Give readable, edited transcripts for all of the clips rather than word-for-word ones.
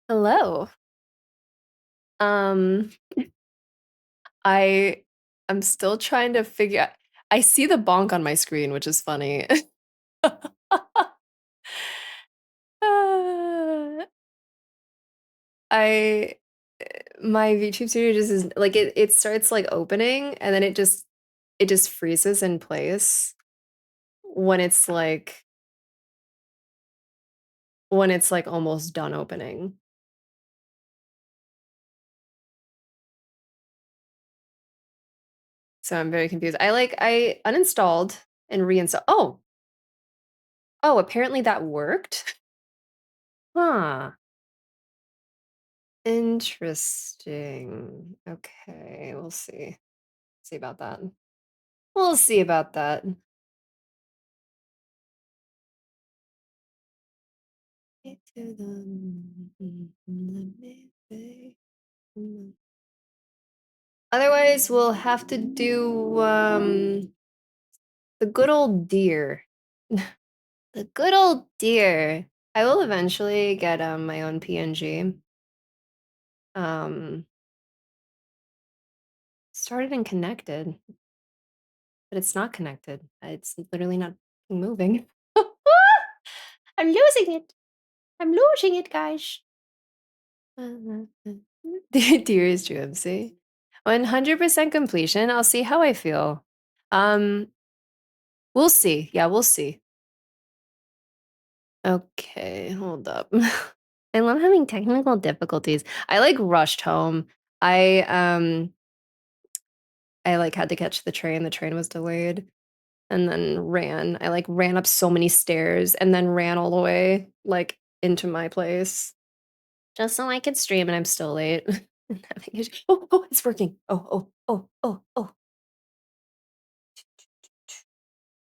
Hello. Um, I I'm still trying to figure out I see the bonk on my screen, which is funny. Uh, I my YouTube series is like it starts like opening and then it just freezes in place when it's like almost done opening. So I'm very confused. I uninstalled and reinstalled. Oh, apparently that worked. Huh. Interesting. Okay, we'll see. See about that. We'll see about that. Into the- Otherwise, we'll have to do the good old deer. The good old deer. I will eventually get my own PNG. Um, started and connected, but it's not connected. It's literally not moving. I'm losing it. I'm losing it, guys. Dearest UMC. 100% completion. I'll see how I feel. Um, we'll see. Yeah, we'll see. Okay, hold up. I love having technical difficulties. I like rushed home. I like had to catch the train. The train was delayed and then ran. I like ran up so many stairs and then ran all the way like into my place just so I could stream and I'm still late. Oh, it's working. Oh.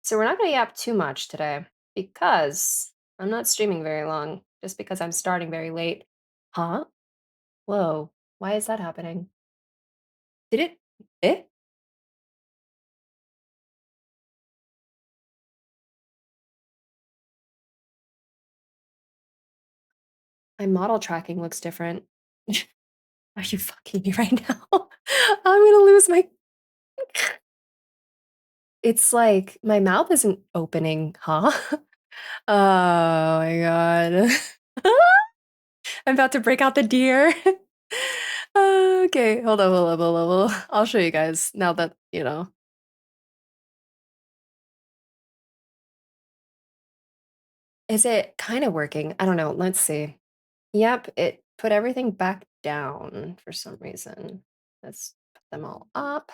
So we're not going to yap too much today because I'm not streaming very long just because I'm starting very late. Huh? Whoa. Why is that happening? Did it? Eh? My model tracking looks different. Are you fucking me right now? I'm gonna lose my. It's like my mouth isn't opening, huh? Oh my god. I'm about to break out the deer. Okay, hold on. I'll show you guys now that. Is it kind of working? I don't know. Let's see. Yep, it put everything back down for some reason. Let's put them all up.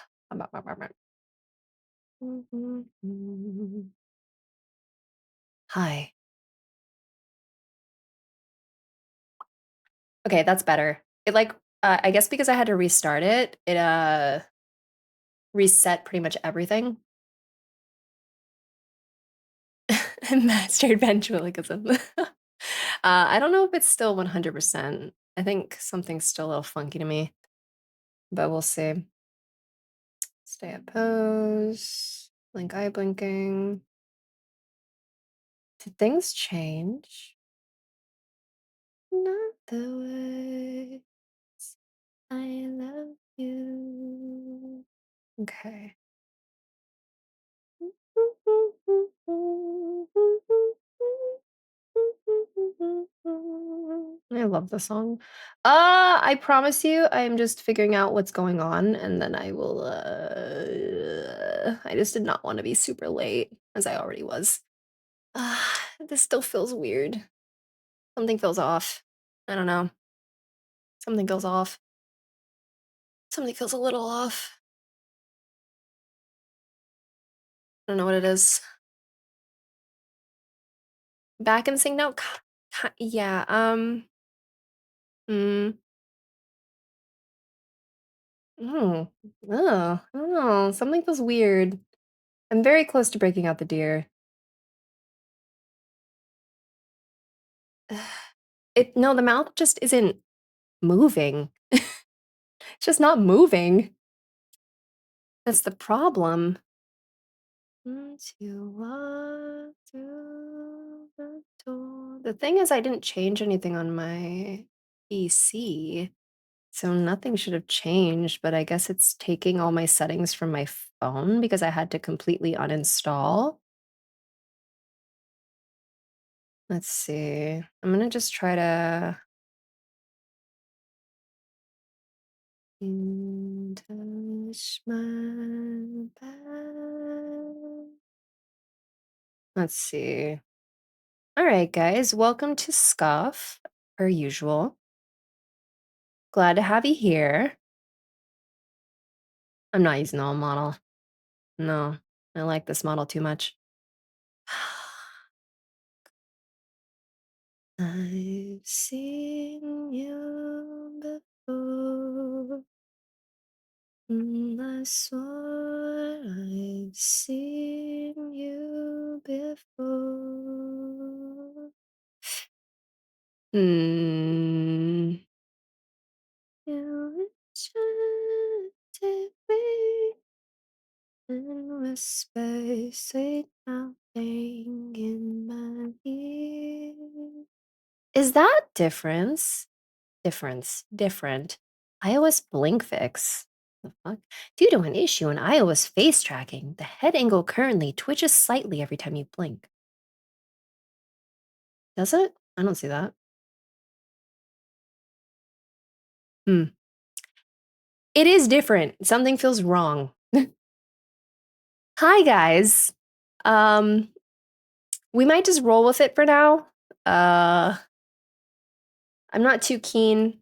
Hi. Okay, that's better. I guess because I had to restart it, it reset pretty much everything. And mastered ventriloquism. I don't know if it's still 100%. I think something's still a little funky to me, but we'll see. Stay at pose. Blink eye blinking. Did things change? Not the way I love you. Okay. I love the song. I promise you, I am just figuring out what's going on, and then I will. I just did not want to be super late, as I already was. Uh, this still feels weird. Something feels off. I don't know. Something feels off. Something feels a little off. I don't know what it is. Back in sync now? Yeah, mm, oh, I don't know, something feels weird. I'm very close to breaking out the deer. No, the mouth just isn't moving. It's just not moving. That's the problem. Once you walk through the door. The thing is I didn't change anything on my PC. So nothing should have changed, but I guess it's taking all my settings from my phone because I had to completely uninstall. Let's see. I'm gonna just try to touch my back. Let's see. All right, guys, welcome to Scuff, per usual. Glad to have you here. I'm not using the old model. No, I like this model too much. I've seen you before. I swore I've seen you before. Hmm. You enchanted me and whisper sweet nothing in my ear. Is that different. iOS blink fix. The fuck? Due to an issue in iOS face tracking, the head angle currently twitches slightly every time you blink. Does it? I don't see that. Hmm. It is different. Something feels wrong. Hi guys. Um, we might just roll with it for now. Uh, I'm not too keen.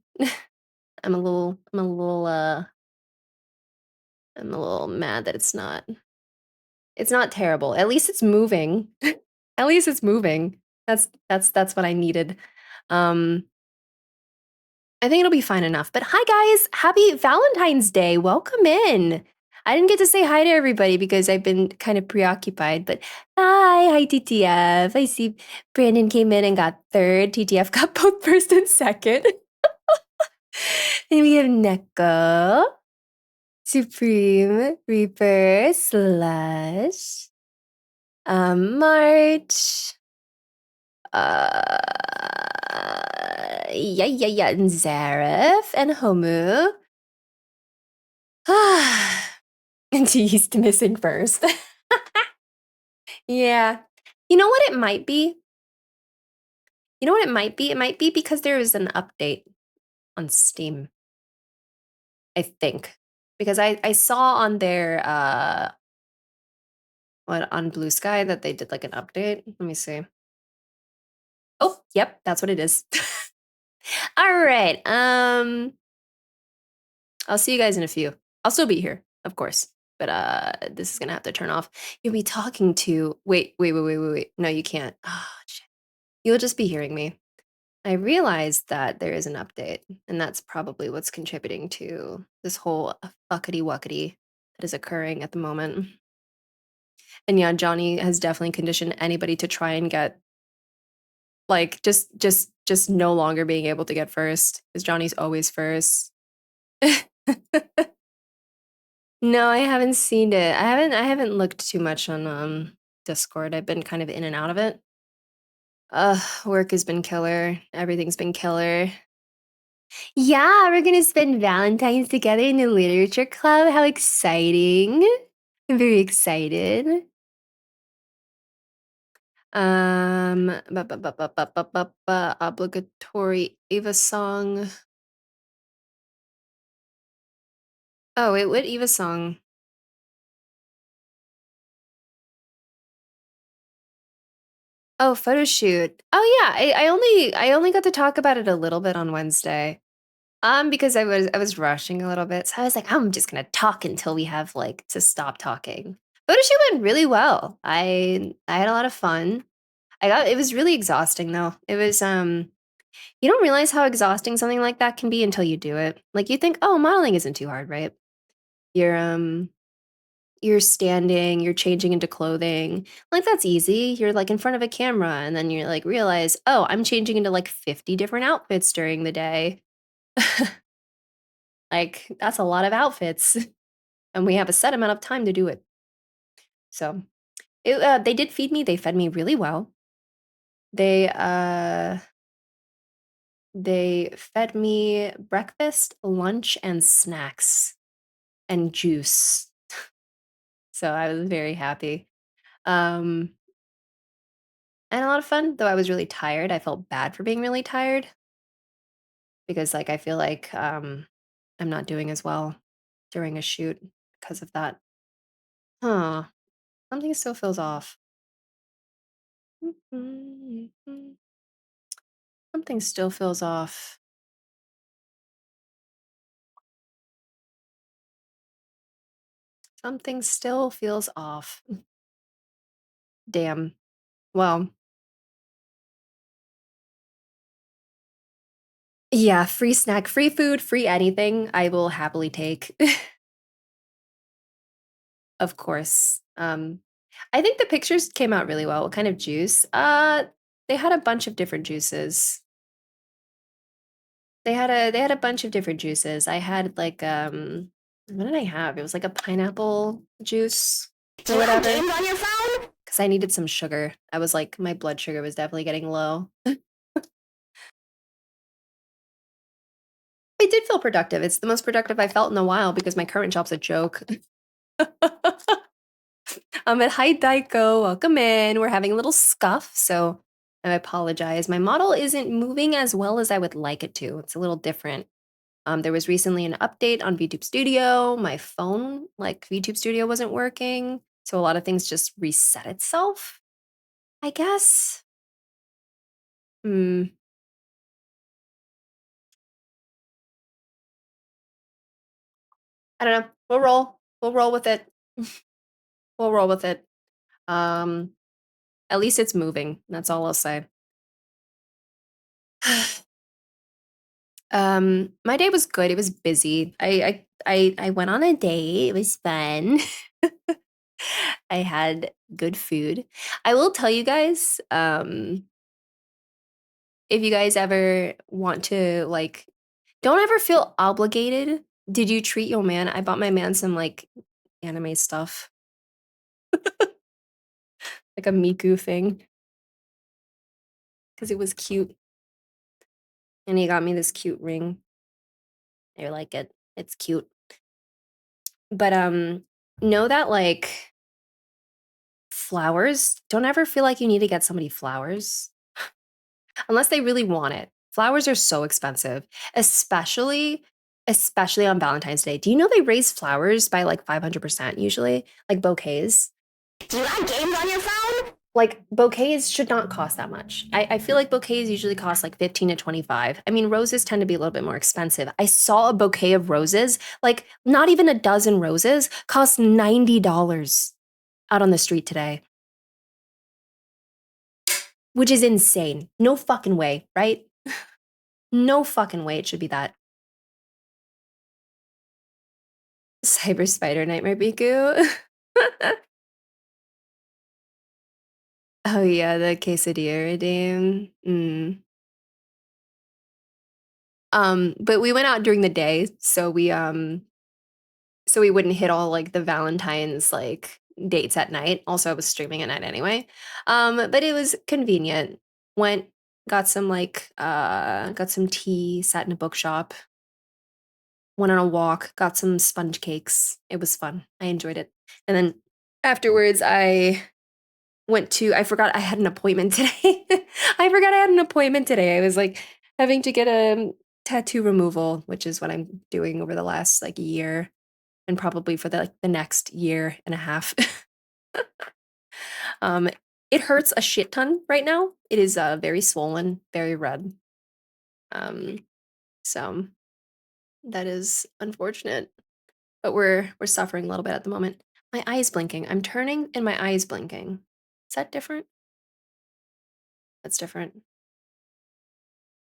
I'm a little mad that it's not terrible. At least it's moving. At least it's moving. That's what I needed. Um, I think it'll be fine enough. But hi guys, happy Valentine's Day. Welcome in. I didn't get to say hi to everybody because I've been kind of preoccupied, but hi TTF. I see Brandon came in and got third. TTF got both first and second. And we have Neko, Supreme, Reaper, Slush, March, yeah, and Zareth and Homu. And she's missing first. Yeah. You know what it might be? You know what it might be? It might be because there is an update on Steam, I think. Because I saw on their what on Blue Sky that they did like an update. Let me see. Oh, yep, that's what it is. All right. I'll see you guys in a few. I'll still be here, of course. But this is gonna have to turn off. You'll be talking to wait. No, you can't. Oh, shit. You'll just be hearing me. I realized that there is an update, and that's probably what's contributing to this whole fuckety wuckety that is occurring at the moment. And yeah, Johnny has definitely conditioned anybody to try and get like just no longer being able to get first, because Johnny's always first. No, I haven't seen it. I haven't looked too much on Discord. I've been kind of in and out of it. Work has been killer. Everything's been killer. Yeah, we're gonna spend Valentine's together in the literature club. How exciting. I'm very excited. Obligatory Eva song. Oh, wait, what Eva song? Oh, photo shoot. Oh yeah, I only got to talk about it a little bit on Wednesday. Because I was rushing a little bit. So I was like, I'm just gonna talk until we have like to stop talking. Photo shoot went really well. I had a lot of fun. It was really exhausting though. It was you don't realize how exhausting something like that can be until you do it. Like you think, oh, modeling isn't too hard, right? You're you're standing, you're changing into clothing. Like that's easy. You're like in front of a camera and then you like realize, oh, I'm changing into like 50 different outfits during the day. Like that's a lot of outfits. And we have a set amount of time to do it. So they did feed me. They fed me really well. They They fed me breakfast, lunch, and snacks, and juice, so I was very happy. Um, and a lot of fun, though I was really tired. I felt bad for being really tired because, like, I feel like, I'm not doing as well during a shoot because of that. Huh, something still feels off. Something still feels off. Something still feels off. Damn. Well, yeah, free snack, free food, free anything, I will happily take. Of course. I think the pictures came out really well. What kind of juice? They had a bunch of different juices. They had a bunch of different juices. I had like what did I have? It was like a pineapple juice or whatever. Games on your phone? Because I needed some sugar. I was like, my blood sugar was definitely getting low. I did feel productive. It's the most productive I felt in a while because my current job's a joke. At Hi Daiko, welcome in. We're having a little scuff, so I apologize. My model isn't moving as well as I would like it to. It's a little different. There was recently an update on VTube Studio. My phone, like VTube Studio, wasn't working, so a lot of things just reset itself, I guess. Hmm. I don't know. We'll roll. We'll roll with it. We'll roll with it. Um, at least it's moving. That's all I'll say. My day was good. It was busy. I went on a date. It was fun. I had good food. I will tell you guys, if you guys ever want to like don't ever feel obligated. Did you treat your man? I bought my man some like anime stuff, like a Miku thing, because it was cute. And he got me this cute ring. I like it. It's cute. But know that like flowers, don't ever feel like you need to get somebody flowers unless they really want it. Flowers are so expensive, especially on Valentine's Day. Do you know they raise flowers by like 500% usually, like bouquets? Do you have games on your phone? Like bouquets should not cost that much. I feel like bouquets usually cost like 15 to 25. I mean, roses tend to be a little bit more expensive. I saw a bouquet of roses, like not even a dozen roses, cost $90 out on the street today, which is insane. No fucking way, right? No fucking way it should be that. Cyber Spider Nightmare Biku. Oh yeah, the quesadilla redeem. But we went out during the day, so we wouldn't hit all like the Valentine's like dates at night. Also, I was streaming at night anyway. But it was convenient. Went, got some like got some tea, sat in a bookshop, went on a walk, got some sponge cakes. It was fun. I enjoyed it. And then afterwards I forgot I had an appointment today. I forgot I had an appointment today. I was like having to get a tattoo removal, which is what I'm doing over the last like year and probably for the like the next year and a half. um it hurts a shit ton right now. It is very swollen, very red. Um so that is unfortunate. But we're suffering a little bit at the moment. My eye is blinking. I'm turning and my eye is blinking. Is that different? That's different.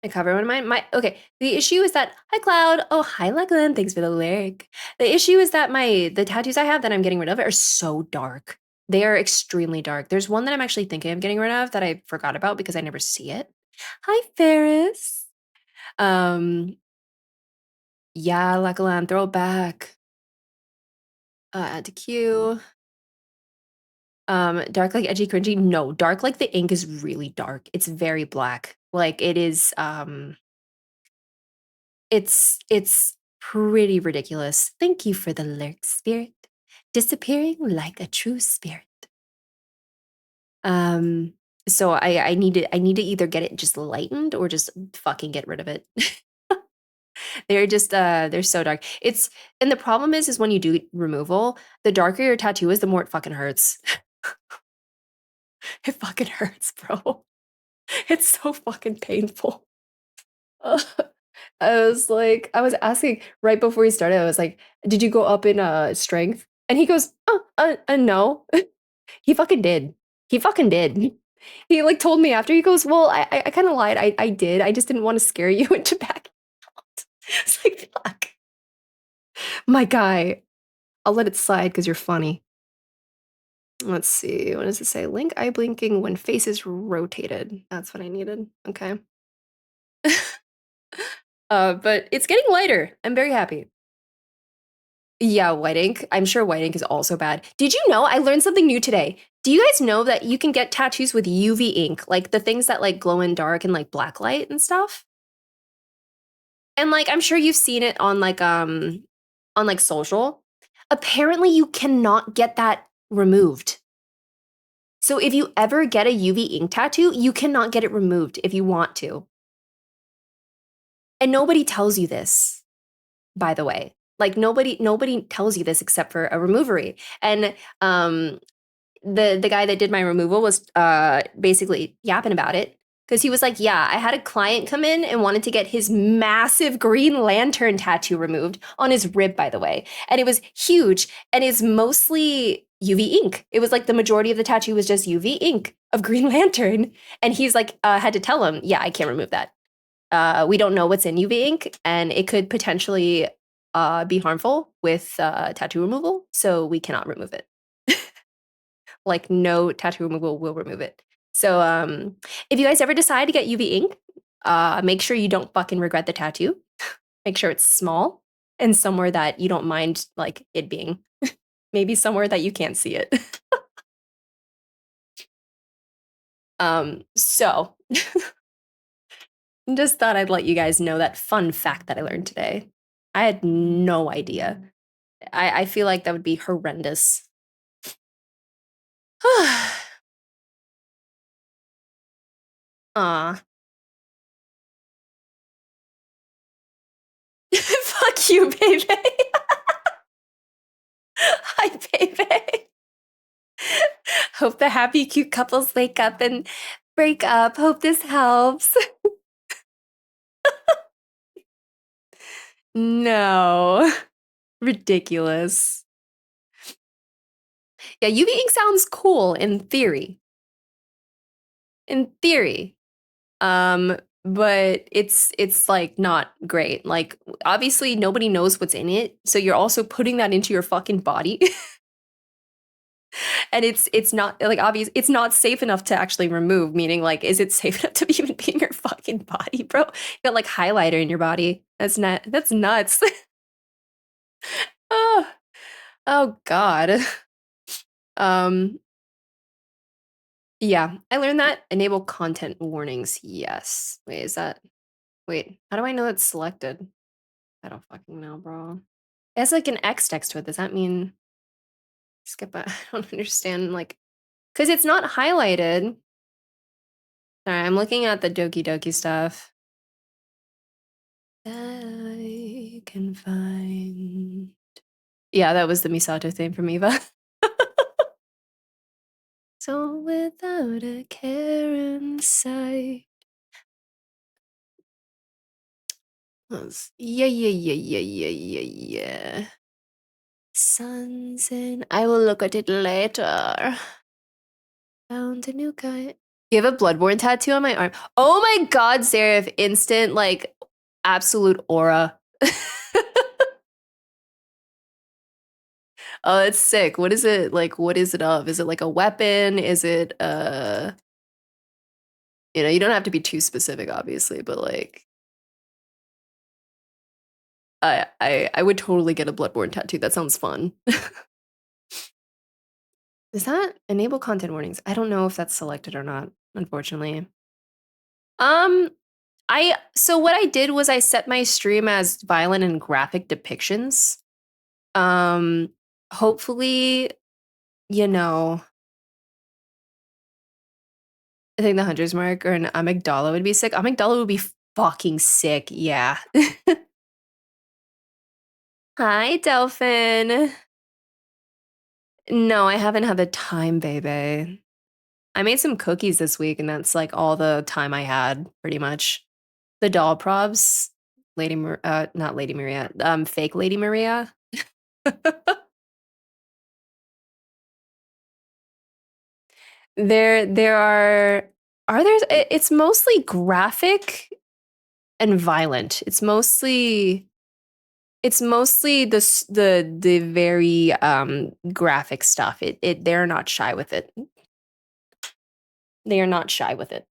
I cover one of mine. My okay. The issue is that hi Cloud. Oh hi Lachlan. Thanks for the lyric. The issue is that the tattoos I have that I'm getting rid of are so dark. They are extremely dark. There's one that I'm actually thinking of getting rid of that I forgot about because I never see it. Hi Ferris. Um yeah, Lachlan, throw it back. Add to queue. Dark like edgy cringy. No, dark like the ink is really dark. It's very black. Like it is It's pretty ridiculous. Thank you for the lurk, spirit. Disappearing like a true spirit. So I need to either get it just lightened or just fucking get rid of it. They're just they're so dark. And the problem is when you do removal, the darker your tattoo is, the more it fucking hurts. It fucking hurts, bro. It's so fucking painful. I was asking right before he started, I was like, did you go up in strength? And he goes, oh, no. He fucking did. He fucking did. He like told me after, he goes, well, I kind of lied. I did. I just didn't want to scare you into back out. It's like, fuck. My guy, I'll let it slide because you're funny. Let's see. What does it say? Link eye blinking when face is rotated. That's what I needed. Okay. But it's getting lighter. I'm very happy. Yeah, white ink. I'm sure white ink is also bad. Did you know I learned something new today? Do you guys know that you can get tattoos with UV ink, like the things that like glow in dark and like black light and stuff? And like I'm sure you've seen it on like social. Apparently you cannot get that removed. So if you ever get a UV ink tattoo, you cannot get it removed if you want to. And nobody tells you this, by the way. Like nobody tells you this except for a removery. And the guy that did my removal was basically yapping about it because he was like, yeah, I had a client come in and wanted to get his massive Green Lantern tattoo removed on his rib, by the way. And it was huge and it's mostly UV ink. It was like the majority of the tattoo was just UV ink of Green Lantern. And he's like, had to tell him, yeah, I can't remove that. We don't know what's in UV ink and it could potentially be harmful with tattoo removal. So we cannot remove it. Like no tattoo removal will remove it. So if you guys ever decide to get UV ink, make sure you don't fucking regret the tattoo. Make sure it's small and somewhere that you don't mind like it being. Maybe somewhere that you can't see it. So just thought I'd let you guys know that fun fact that I learned today. I had no idea. I feel like that would be horrendous. Aw. Fuck you, baby. Hi, baby. Hope the happy, cute couples wake up and break up. Hope this helps. No. Ridiculous. Yeah, UV ink sounds cool in theory. In theory. But it's like not great. Like obviously nobody knows what's in it, so you're also putting that into your fucking body. And it's not like obvious, it's not safe enough to actually remove, meaning like is it safe enough to even be in your fucking body, bro? You got like highlighter in your body. That's nuts. Oh, oh god. Um yeah, I learned that enable content warnings. Yes. Wait, how do I know it's selected? I don't fucking know, bro. It has like an X next to it. Does that mean skip it? I don't understand like because it's not highlighted. Sorry, I'm looking at the Doki stuff. I can find. Yeah, that was the Misato thing from Eva. So without a care in sight. Yeah. Sun's in. I will look at it later. Found a new guy. You have a Bloodborne tattoo on my arm. Oh my god, Seraph, instant like absolute aura. Oh, it's sick. What is it like? What is it of? Is it like a weapon? Is it you don't have to be too specific, obviously, but like I would totally get a Bloodborne tattoo. That sounds fun. Is that enable content warnings? I don't know if that's selected or not, unfortunately. Um, So what I did was I set my stream as violent and graphic depictions. Um, hopefully, you know, I think the Hunter's Mark or an amygdala would be sick. Amygdala would be fucking sick, yeah. Hi, Delphin. No, I haven't had the time, baby. I made some cookies this week, and that's like all the time I had, pretty much. The doll probs, not Lady Maria, fake Lady Maria. There are there. It's mostly graphic and violent. It's mostly the very graphic stuff. They're not shy with it. They are not shy with it.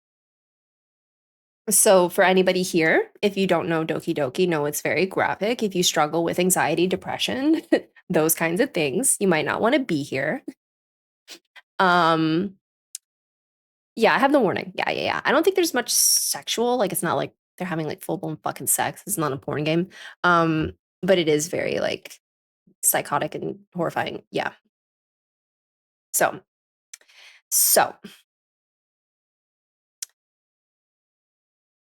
So for anybody here, if you don't know Doki Doki, no, it's very graphic. If you struggle with anxiety, depression, those kinds of things, you might not want to be here. Um, yeah, I have the warning. Yeah. I don't think there's much sexual. Like, it's not like they're having like full blown fucking sex. It's not a porn game. But it is very like psychotic and horrifying. Yeah. So, so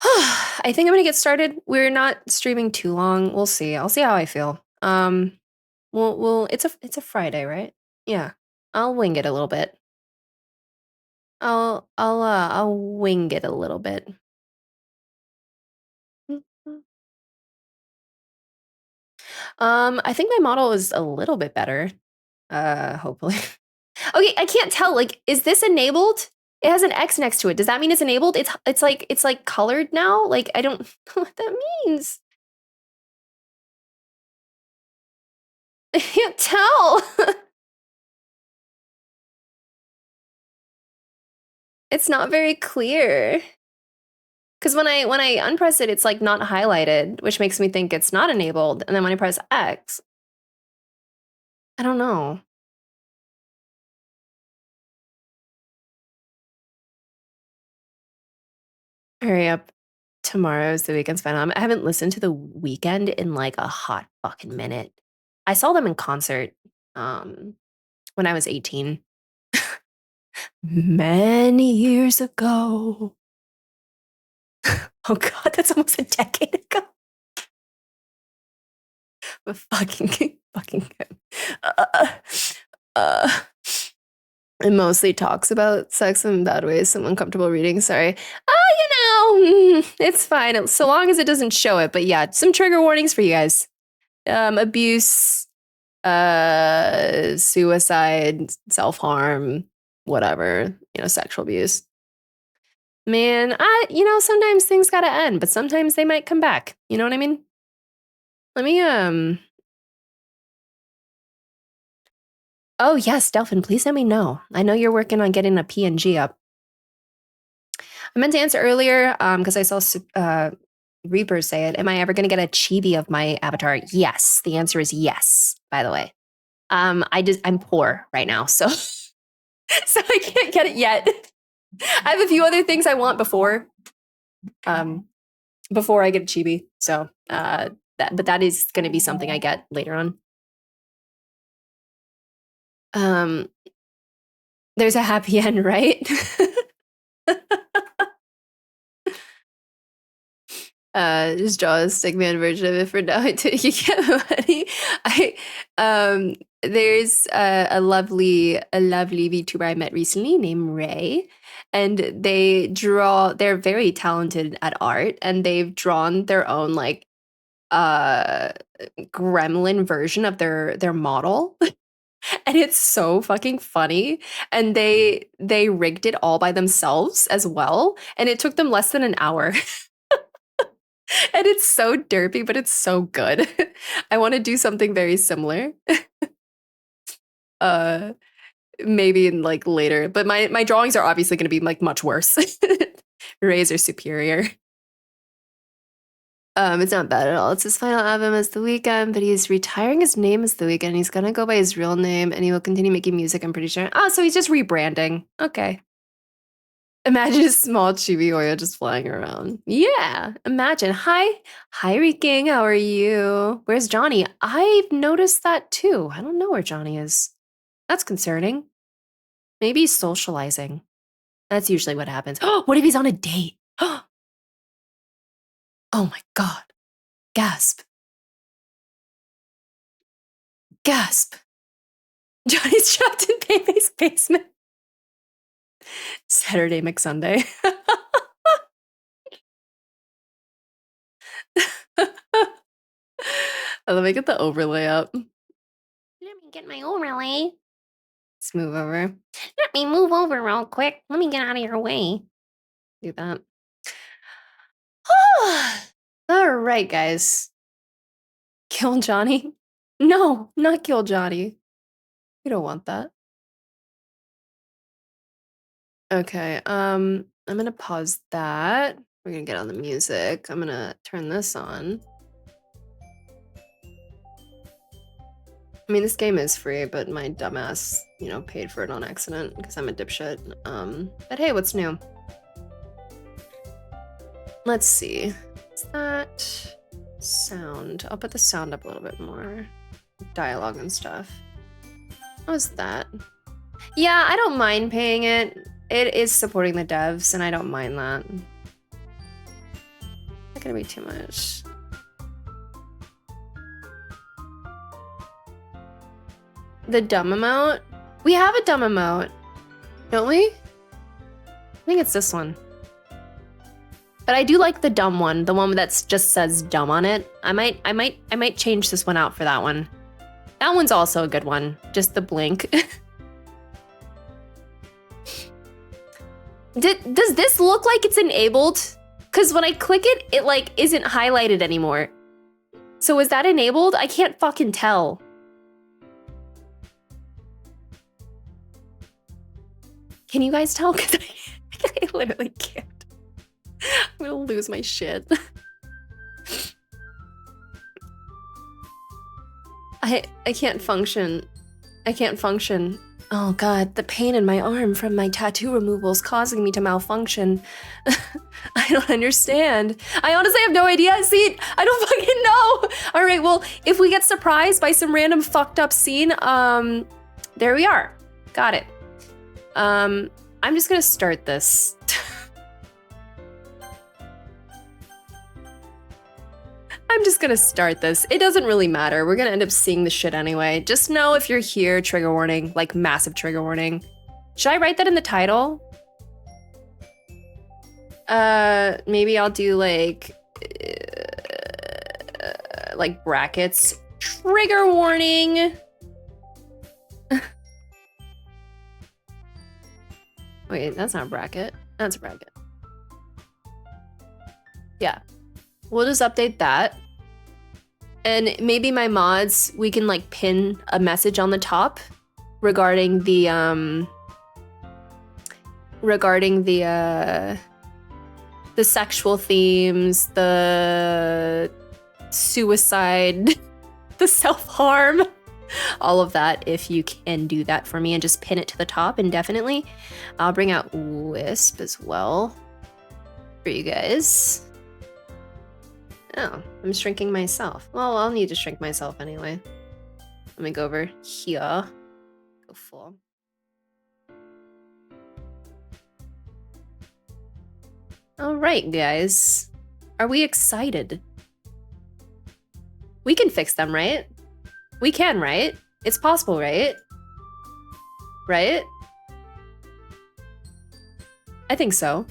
I think I'm gonna get started. We're not streaming too long. We'll see. I'll see how I feel. It's a Friday, right? Yeah. I'll wing it a little bit. I'll wing it a little bit. I think my model is a little bit better. Hopefully. Okay, I can't tell. Like, is this enabled? It has an X next to it. Does that mean it's enabled? It's like colored now. Like, I don't know what that means. I can't tell. It's not very clear. Because when I unpress it, it's like not highlighted, which makes me think it's not enabled. And then when I press X, I don't know. Hurry up. Tomorrow's the Weeknd's final. I haven't listened to The Weeknd in like a hot fucking minute. I saw them in concert when I was 18. Many years ago. Oh god, that's almost a decade ago. But fucking uh, uh, it mostly talks about sex in bad ways. Some uncomfortable reading. Sorry. It's fine so long as it doesn't show it. But yeah, some trigger warnings for you guys. Abuse, suicide, self-harm, whatever, sexual abuse. Man, sometimes things gotta end, but sometimes they might come back. You know what I mean? Let me, oh yes, Delphin, please let me know. I know you're working on getting a PNG up. I meant to answer earlier, because I saw, Reaper say it. Am I ever gonna get a chibi of my avatar? Yes. The answer is yes, by the way. I'm poor right now, so so I can't get it yet. I have a few other things I want before I get a chibi. So but that is going to be something I get later on. There's a happy end, right? Just draw a stickman version of it for now until you get money. There's a lovely VTuber I met recently named Ray, and they're very talented at art, and they've drawn their own like gremlin version of their model. And it's so fucking funny, and they rigged it all by themselves as well, and it took them less than an hour. And it's so derpy, but it's so good. I want to do something very similar. uh Maybe in like later, but my drawings are obviously going to be like much worse. Rays are superior. It's not bad at all. It's his final album as The Weeknd, but he's retiring his name as The Weeknd. He's gonna go by his real name, and he will continue making music, I'm pretty sure. Oh, so he's just rebranding. Okay. Imagine a small chibi Hoya just flying around. Yeah, imagine. Hi, Riking. How are you? Where's Johnny? I've noticed that too. I don't know where Johnny is. That's concerning. Maybe he's socializing. That's usually what happens. Oh, what if he's on a date? Oh my god. Gasp. Gasp. Johnny's trapped in Pepe's basement. Saturday McSunday. Let me get the overlay up. Let me get my overlay. Let's move over. Let me move over real quick. Let me get out of your way. Do that. All right, guys. Kill Johnny? No, not kill Johnny. We don't want that. Okay, I'm gonna pause that. We're gonna get on the music. I'm gonna turn this on. I mean, this game is free, but my dumbass, you know, paid for it on accident because I'm a dipshit. But hey, what's new? Let's see. Is that sound? I'll put the sound up a little bit more. Dialogue and stuff. How's that? Yeah, I don't mind paying it. It is supporting the devs, and I don't mind that. Not gonna be too much. The dumb emote? We have a dumb emote, don't we? I think it's this one. But I do like the dumb one, the one that just says dumb on it. I might change this one out for that one. That one's also a good one. Just the blink. Does this look like it's enabled? Because when I click it, it like isn't highlighted anymore. So is that enabled? I can't fucking tell. Can you guys tell? Because I literally can't. I'm gonna lose my shit. I can't function. I can't function. Oh god, the pain in my arm from my tattoo removal is causing me to malfunction. I don't understand. I honestly have no idea. See, I don't fucking know. All right, well, if we get surprised by some random fucked up scene, there we are. Got it. I'm just gonna start this. I'm just gonna start this. It doesn't really matter. We're gonna end up seeing the shit anyway. Just know if you're here, trigger warning, like massive trigger warning. Should I write that in the title? Maybe I'll do like brackets. Trigger warning. Wait, that's not a bracket. That's a bracket. Yeah. We'll just update that. And maybe my mods, we can like pin a message on the top regarding the sexual themes, the suicide, the self-harm, all of that, if you can do that for me and just pin it to the top indefinitely. I'll bring out Wisp as well for you guys. Oh, I'm shrinking myself. Well, I'll need to shrink myself anyway. Let me go over here. Go full. All right, guys. Are we excited? We can fix them, right? We can, right? It's possible, right? Right? I think so.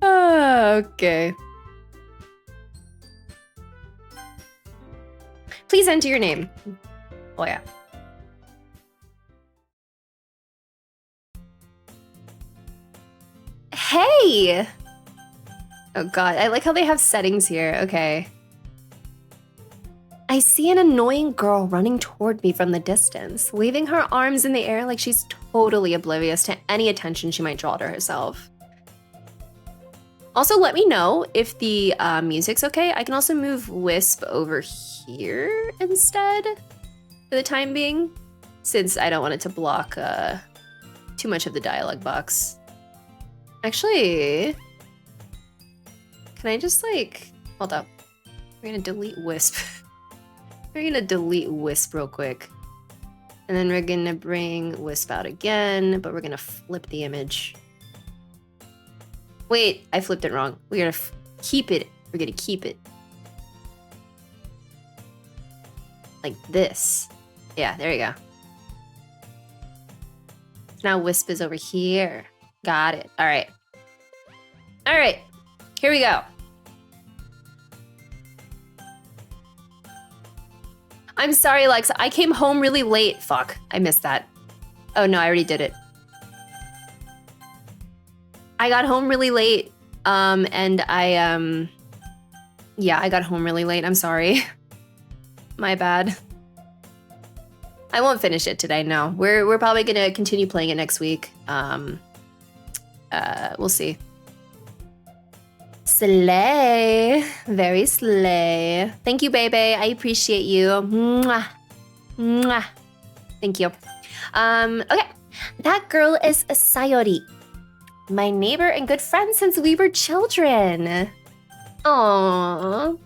Okay. Please enter your name. Oh yeah. Hey! Oh god, I like how they have settings here. Okay. I see an annoying girl running toward me from the distance, waving her arms in the air like she's totally oblivious to any attention she might draw to herself. Also, let me know if the music's okay. I can also move Wisp over here instead for the time being. since I don't want it to block too much of the dialogue box. Actually, can I just like, hold up. We're gonna delete Wisp. We're gonna delete Wisp real quick. And then we're gonna bring Wisp out again, but we're gonna flip the image. Wait, I flipped it wrong. We're gonna keep it. We're gonna keep it. Like this. Yeah, there you go. Now Wisp is over here. Got it. All right. All right. Here we go. I'm sorry, Alexa. I came home really late. Fuck. I missed that. Oh, no, I already did it. I got home really late. And yeah, I got home really late. I'm sorry. My bad. I won't finish it today, no. We're probably gonna continue playing it next week. We'll see. Slay. Very slay. Thank you, baby. I appreciate you. Mwah. Mwah. Thank you. Okay. That girl is a Sayori. My neighbor and good friend since we were children. Aww.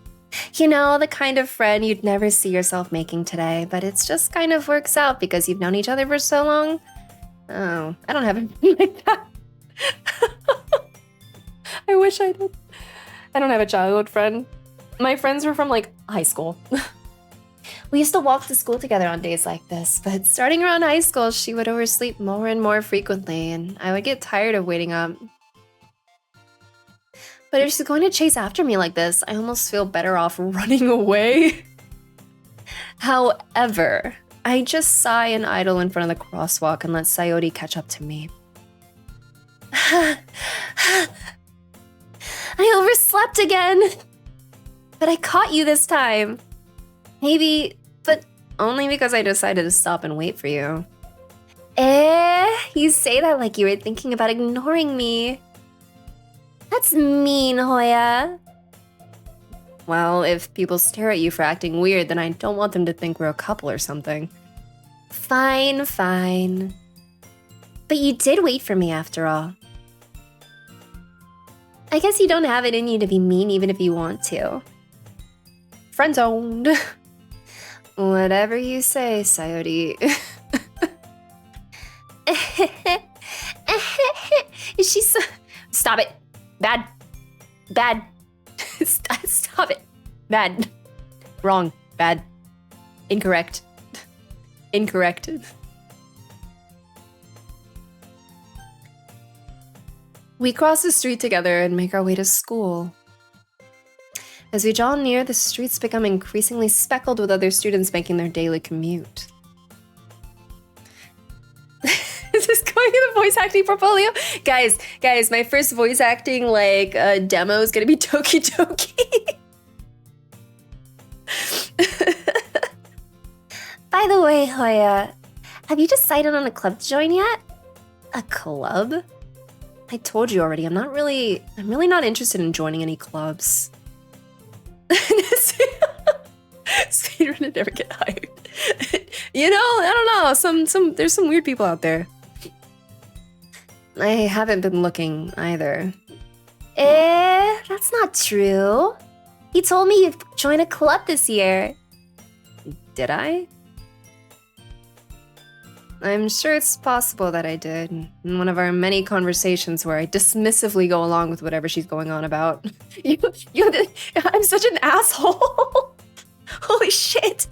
You know, the kind of friend you'd never see yourself making today, but it just kind of works out because you've known each other for so long. Oh, I don't have anything like that. I wish I did. I don't have a childhood friend. My friends were from like high school. We used to walk to school together on days like this, but starting around high school, she would oversleep more and more frequently, and I would get tired of waiting up. But if she's going to chase after me like this, I almost feel better off running away. However, I just sigh and idle in front of the crosswalk and let Sayori catch up to me. I overslept again! But I caught you this time. Maybe, but only because I decided to stop and wait for you. You say that like you were thinking about ignoring me. That's mean, Hoya. Well, if people stare at you for acting weird, then I don't want them to think we're a couple or something. Fine, fine. But you did wait for me after all. I guess you don't have it in you to be mean even if you want to. Friend-zoned. Whatever you say, Sayori. Is she so... Stop it. Bad. Bad. Stop it. Bad. Wrong. Bad. Incorrect. Incorrect. We cross the street together and make our way to school. As we draw near, the streets become increasingly speckled with other students making their daily commute. Is this going in the voice acting portfolio? Guys, my first voice acting like demo is gonna be Doki Doki. By the way, Hoya, have you decided on a club to join yet? A club? I told you already, I'm really not interested in joining any clubs. Speedrun and never get hired. You know, I don't know, there's some weird people out there. I haven't been looking either. That's not true. You told me you'd join a club this year. Did I? I'm sure it's possible that I did, in one of our many conversations where I dismissively go along with whatever she's going on about. I'm such an asshole! Holy shit!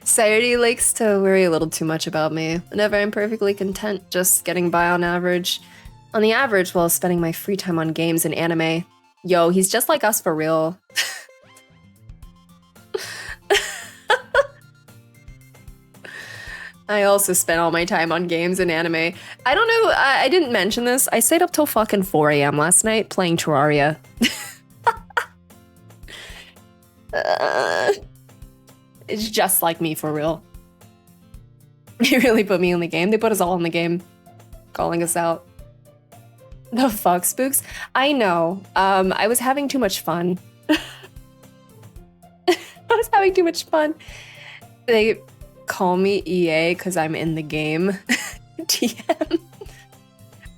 Sayori likes to worry a little too much about me, whenever I'm perfectly content just getting by on the average while spending my free time on games and anime. Yo, he's just like us for real. I also spent all my time on games and anime. I don't know, I didn't mention this. I stayed up till fucking 4 AM last night playing Terraria. It's just like me for real. They really put me in the game. They put us all in the game, calling us out. The fuck, Spooks? I know. I was having too much fun. I was having too much fun. Call me EA because I'm in the game. TM.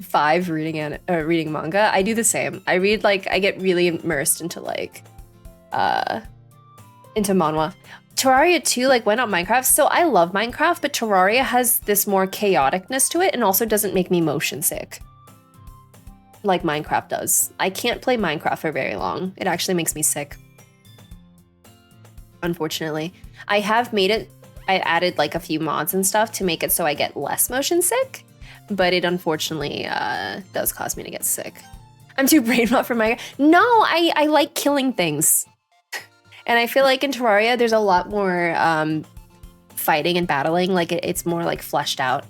5 reading manga. I do the same. I read like I get really immersed into like into manhwa. Terraria 2 like went on Minecraft, so I love Minecraft, but Terraria has this more chaoticness to it and also doesn't make me motion sick like Minecraft does. I can't play Minecraft for very long. It actually makes me sick. Unfortunately. I have made it, I added like a few mods and stuff to make it so I get less motion sick, but it unfortunately does cause me to get sick. I'm too brain rot for Minecraft. No, I like killing things. And I feel like in Terraria, there's a lot more fighting and battling. Like it's more like fleshed out.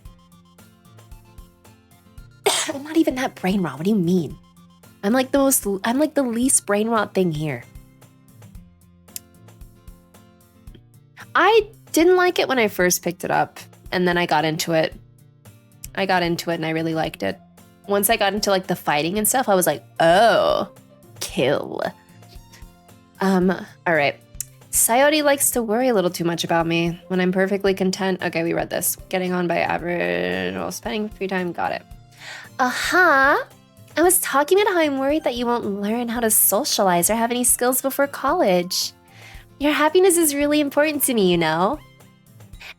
I'm not even that brain rot. What do you mean? I'm like the least brain rot thing here. I didn't like it when I first picked it up, and then I got into it. And I really liked it. Once I got into like the fighting and stuff, I was like, oh, kill. All right. Sayori likes to worry a little too much about me when I'm perfectly content. Okay, we read this. Getting on by average while spending free time. Got it. I was talking about how I'm worried that you won't learn how to socialize or have any skills before college. Your happiness is really important to me, you know?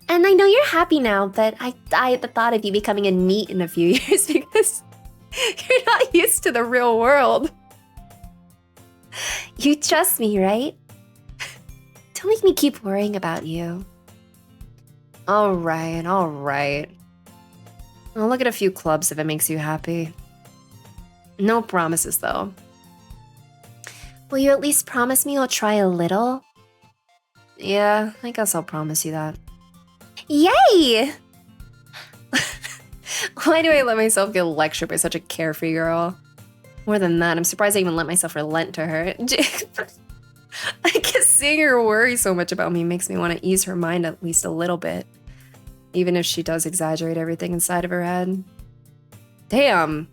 And I know you're happy now, but I die at the thought of you becoming a NEET in a few years because you're not used to the real world. You trust me, right? Don't make me keep worrying about you. All right. I'll look at a few clubs if it makes you happy. No promises, though. Will you at least promise me you'll try a little? Yeah, I guess I'll promise you that. Yay! Why do I let myself get lectured by such a carefree girl? More than that, I'm surprised I even let myself relent to her. I guess seeing her worry so much about me makes me want to ease her mind at least a little bit. Even if she does exaggerate everything inside of her head. Damn.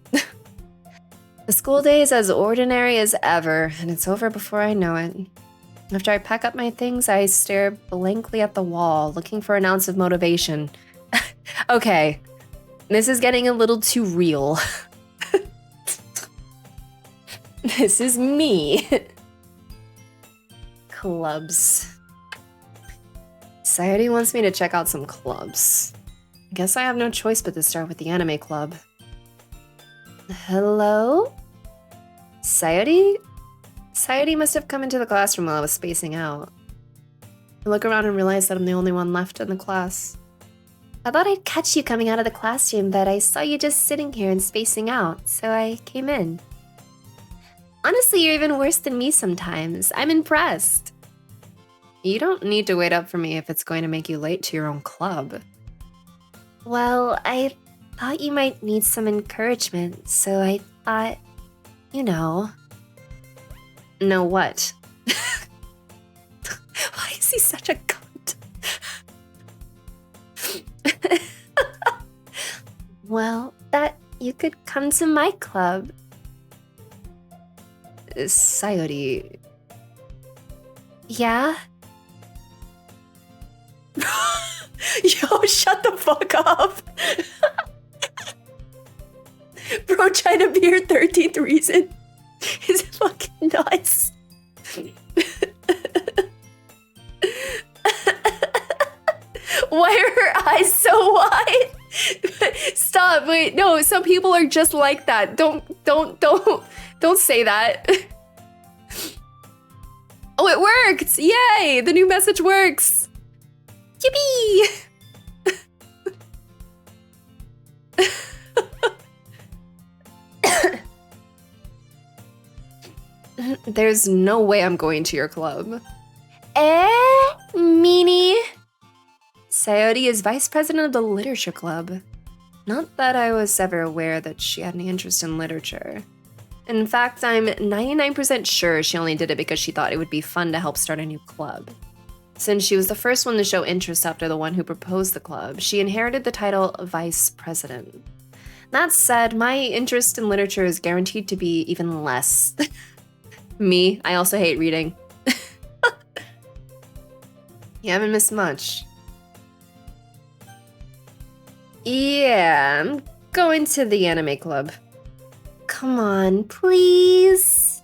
The school day is as ordinary as ever, and it's over before I know it. After I pack up my things, I stare blankly at the wall, looking for an ounce of motivation. Okay, this is getting a little too real. This is me. Clubs. Sayori wants me to check out some clubs. I guess I have no choice but to start with the anime club. Hello? Sayori? Sayori must have come into the classroom while I was spacing out. I look around and realize that I'm the only one left in the class. I thought I'd catch you coming out of the classroom, but I saw you just sitting here and spacing out, so I came in. Honestly, you're even worse than me sometimes. I'm impressed. You don't need to wait up for me if it's going to make you late to your own club. Well, I thought you might need some encouragement, so I thought, you know. Know what? Why is he such a cunt? Well, that you could come to my club. Sayori. Yeah? Yo, shut the fuck up. Bro trying to be her 13th reason is fucking nuts. Why are her eyes so wide? Stop, wait, no, some people are just like that. Don't say that. Oh, it worked! Yay! The new message works! Yippee! There's no way I'm going to your club. Meanie? Sayori is vice president of the literature club. Not that I was ever aware that she had any interest in literature. In fact, I'm 99% sure she only did it because she thought it would be fun to help start a new club. Since she was the first one to show interest after the one who proposed the club, she inherited the title vice president. That said, my interest in literature is guaranteed to be even less. Me, I also hate reading. You haven't missed much. Yeah, I'm going to the anime club. Come on, please.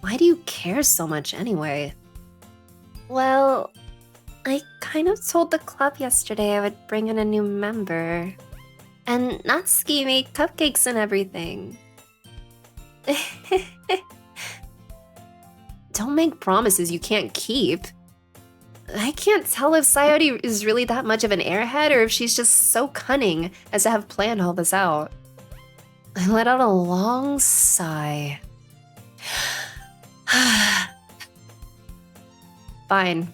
Why do you care so much anyway? Well, I kind of told the club yesterday I would bring in a new member. And Natsuki made cupcakes and everything. Don't make promises you can't keep. I can't tell if Sayori is really that much of an airhead or if she's just so cunning as to have planned all this out. I let out a long sigh. Fine.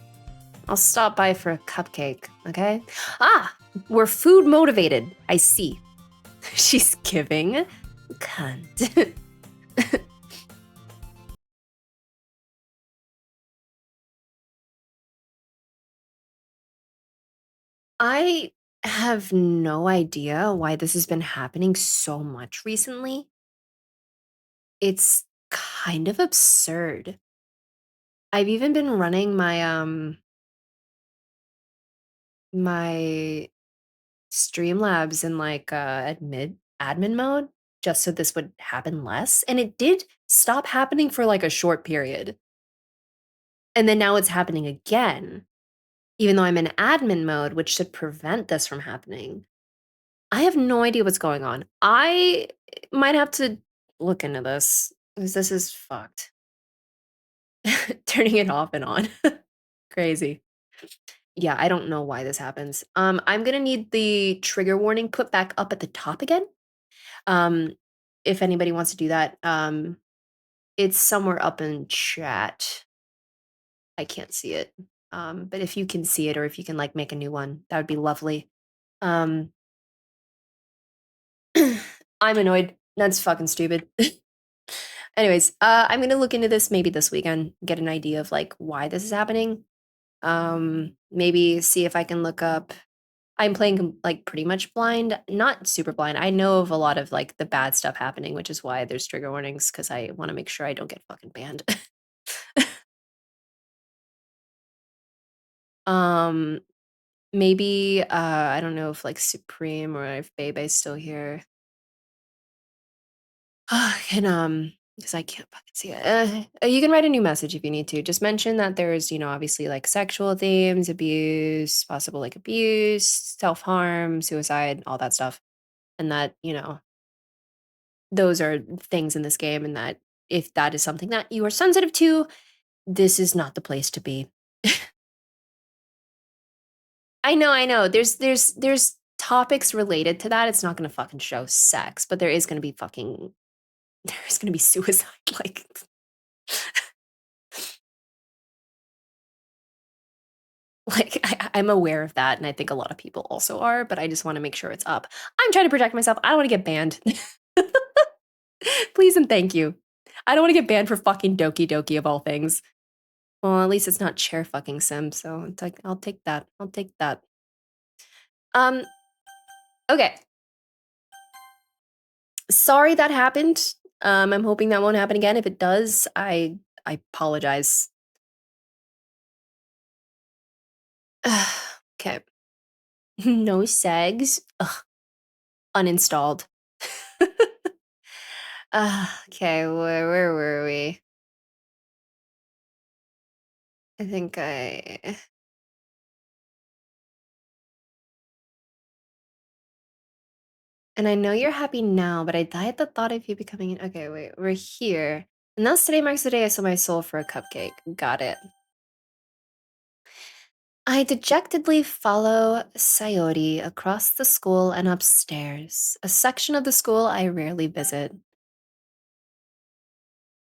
I'll stop by for a cupcake, okay? Ah! We're food motivated. I see. She's giving. Cunt. I have no idea why this has been happening so much recently. It's kind of absurd. I've even been running my Streamlabs in like admin mode just so this would happen less, and it did stop happening for like a short period. And then now it's happening again, even though I'm in admin mode, which should prevent this from happening. I have no idea what's going on. I might have to look into this because this is fucked. Turning it off and on. Crazy. Yeah, I don't know why this happens. I'm gonna need the trigger warning put back up at the top again. Um, if anybody wants to do that, it's somewhere up in chat. I can't see it. But if you can see it or if you can like make a new one, that would be lovely. Um, I'm annoyed. That's fucking stupid. Anyways, I'm gonna look into this maybe this weekend, get an idea of like why this is happening. Maybe see if I can look up. I'm playing like pretty much blind, not super blind. I know of a lot of like the bad stuff happening, which is why there's trigger warnings because I want to make sure I don't get fucking banned. um, maybe I don't know if like Supreme or if Bebe's still here. And because I can't fucking see it. You can write a new message if you need to. Just mention that there's, obviously like sexual themes, abuse, possible like abuse, self-harm, suicide, all that stuff. And that, those are things in this game, and that if that is something that you are sensitive to, this is not the place to be. I know. There's topics related to that. It's not gonna fucking show sex, but there is gonna be fucking there's gonna be suicide, like like I'm aware of that, and I think a lot of people also are, but I just want to make sure it's up. I'm trying to protect myself. I don't want to get banned. Please and thank you. I don't want to get banned for fucking Doki Doki of all things. Well, at least it's not chair fucking sim, so it's like I'll take that. I'll take that. Um, okay. Sorry that happened. I'm hoping that won't happen again. If it does, I apologize. Okay. No segs. Ugh. Uninstalled. Okay, where were we? I think and I know you're happy now, but I die at the thought of you becoming an okay, wait, we're here. And thus today marks the day I sold my soul for a cupcake. Got it. I dejectedly follow Sayori across the school and upstairs, a section of the school I rarely visit.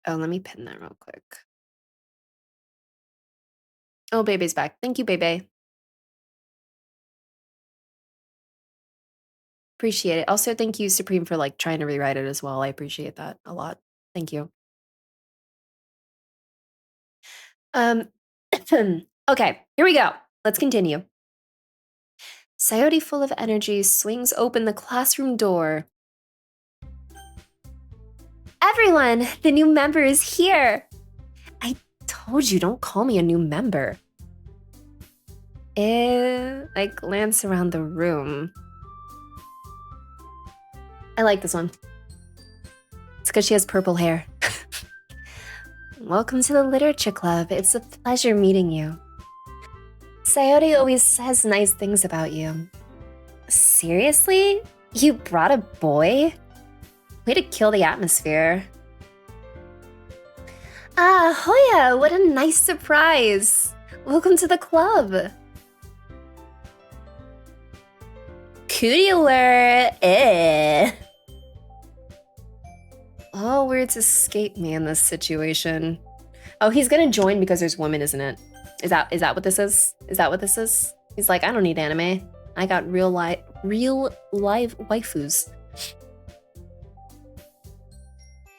Oh, let me pin that real quick. Oh, Bebe's back. Thank you, Bebe. Appreciate it. Also, thank you, Supreme, for like trying to rewrite it as well. I appreciate that a lot. Thank you. Um, okay, here we go. Let's continue. Sayori, full of energy, swings open the classroom door. Everyone, the new member is here. I told you, don't call me a new member. I glance around the room. I like this one. It's because she has purple hair. Welcome to the Literature Club. It's a pleasure meeting you. Sayori always says nice things about you. Seriously? You brought a boy? Way to kill the atmosphere. Ah, Hoya, what a nice surprise. Welcome to the club. Cootie alert. All words escape me in this situation. Oh, he's gonna join because there's women, isn't it? Is that what this is? Is that what this is? He's like, I don't need anime. I got real live waifus.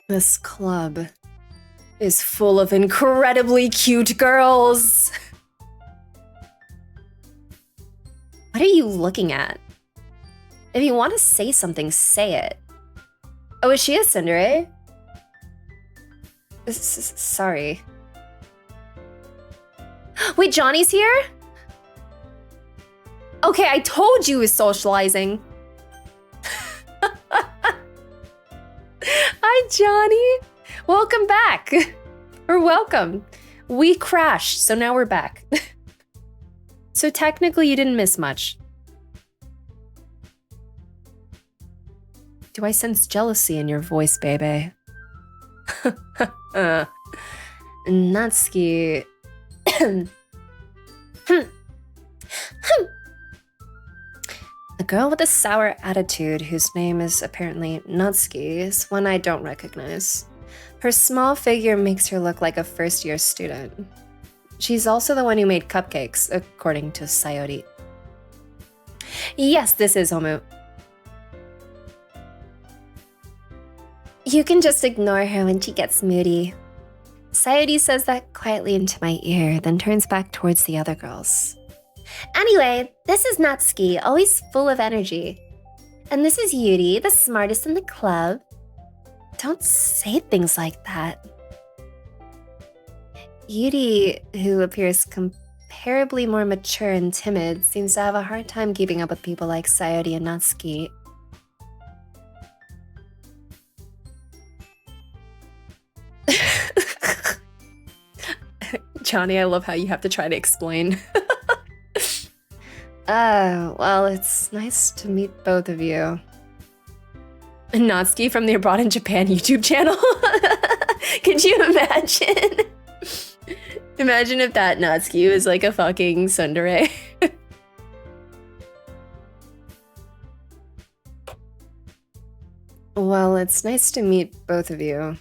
This club is full of incredibly cute girls. What are you looking at? If you want to say something, say it. Oh, is she a tsundere? Sorry. Wait, Johnny's here? Okay, I told you he was socializing. Hi, Johnny. Welcome back. Or welcome. We crashed, so now we're back. So technically you didn't miss much. Do I sense jealousy in your voice, baby? Natsuki. The girl with the sour attitude, whose name is apparently Natsuki, is one I don't recognize. Her small figure makes her look like a first-year student. She's also the one who made cupcakes, according to Sayori. Yes, this is Homu. You can just ignore her when she gets moody. Sayori says that quietly into my ear, then turns back towards the other girls. Anyway, this is Natsuki, always full of energy. And this is Yuri, the smartest in the club. Don't say things like that. Yuri, who appears comparably more mature and timid, seems to have a hard time keeping up with people like Sayori and Natsuki. Johnny, I love how you have to try to explain. Well, it's nice to meet both of you. Natsuki from the Abroad in Japan YouTube channel? Could you imagine? Imagine if that Natsuki was like a fucking tsundere. Well, it's nice to meet both of you.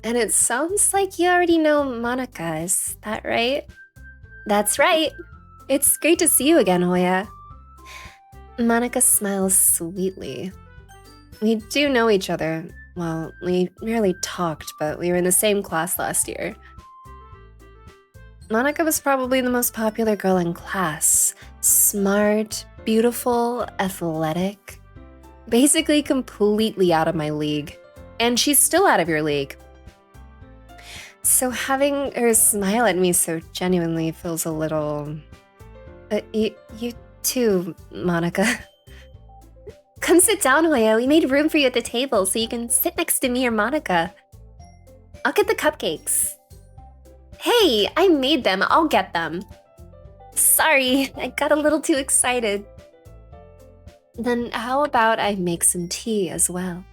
And it sounds like you already know Monica, is that right? That's right. It's great to see you again, Hoya. Monica smiles sweetly. We do know each other. Well, we rarely talked, but we were in the same class last year. Monica was probably the most popular girl in class. Smart, beautiful, athletic. Basically completely out of my league. And she's still out of your league. So having her smile at me so genuinely feels a little... You too, Monica. Come sit down, Hoya. We made room for you at the table so you can sit next to me or Monica. I'll get the cupcakes. Hey, I made them. I'll get them. Sorry, I got a little too excited. Then how about I make some tea as well?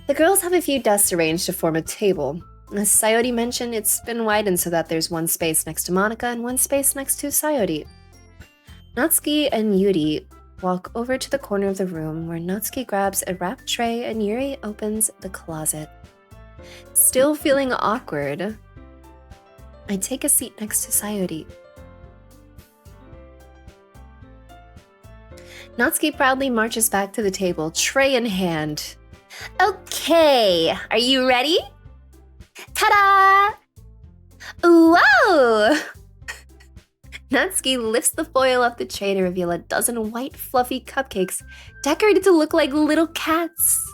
The girls have a few desks arranged to form a table. As Sayori mentioned, it's been widened so that there's one space next to Monica and one space next to Sayori. Natsuki and Yuri walk over to the corner of the room where Natsuki grabs a wrapped tray and Yuri opens the closet. Still feeling awkward, I take a seat next to Sayori. Natsuki proudly marches back to the table, tray in hand. Okay, are you ready? Ta-da! Whoa! Natsuki lifts the foil off the tray to reveal a dozen white, fluffy cupcakes decorated to look like little cats.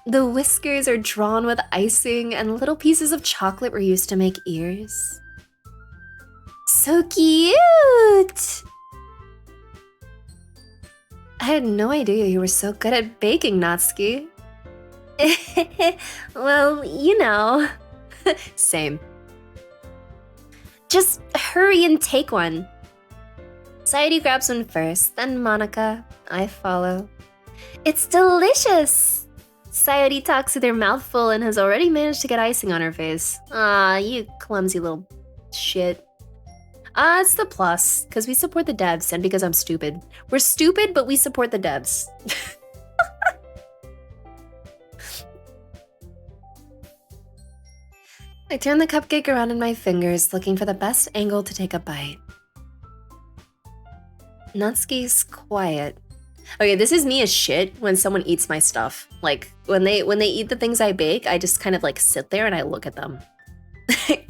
The whiskers are drawn with icing, and little pieces of chocolate were used to make ears. So cute! I had no idea you were so good at baking, Natsuki. Well, you know. Same. Just hurry and take one. Sayuri grabs one first, then Monica. I follow. It's delicious! Sayuri talks with her mouth full and has already managed to get icing on her face. Ah, you clumsy little shit. It's the plus, because we support the devs and because I'm stupid. We're stupid, but we support the devs. I turn the cupcake around in my fingers, looking for the best angle to take a bite. Natsuki's quiet. Okay, this is me as shit when someone eats my stuff. Like, when they eat the things I bake, I just kind of like sit there and I look at them.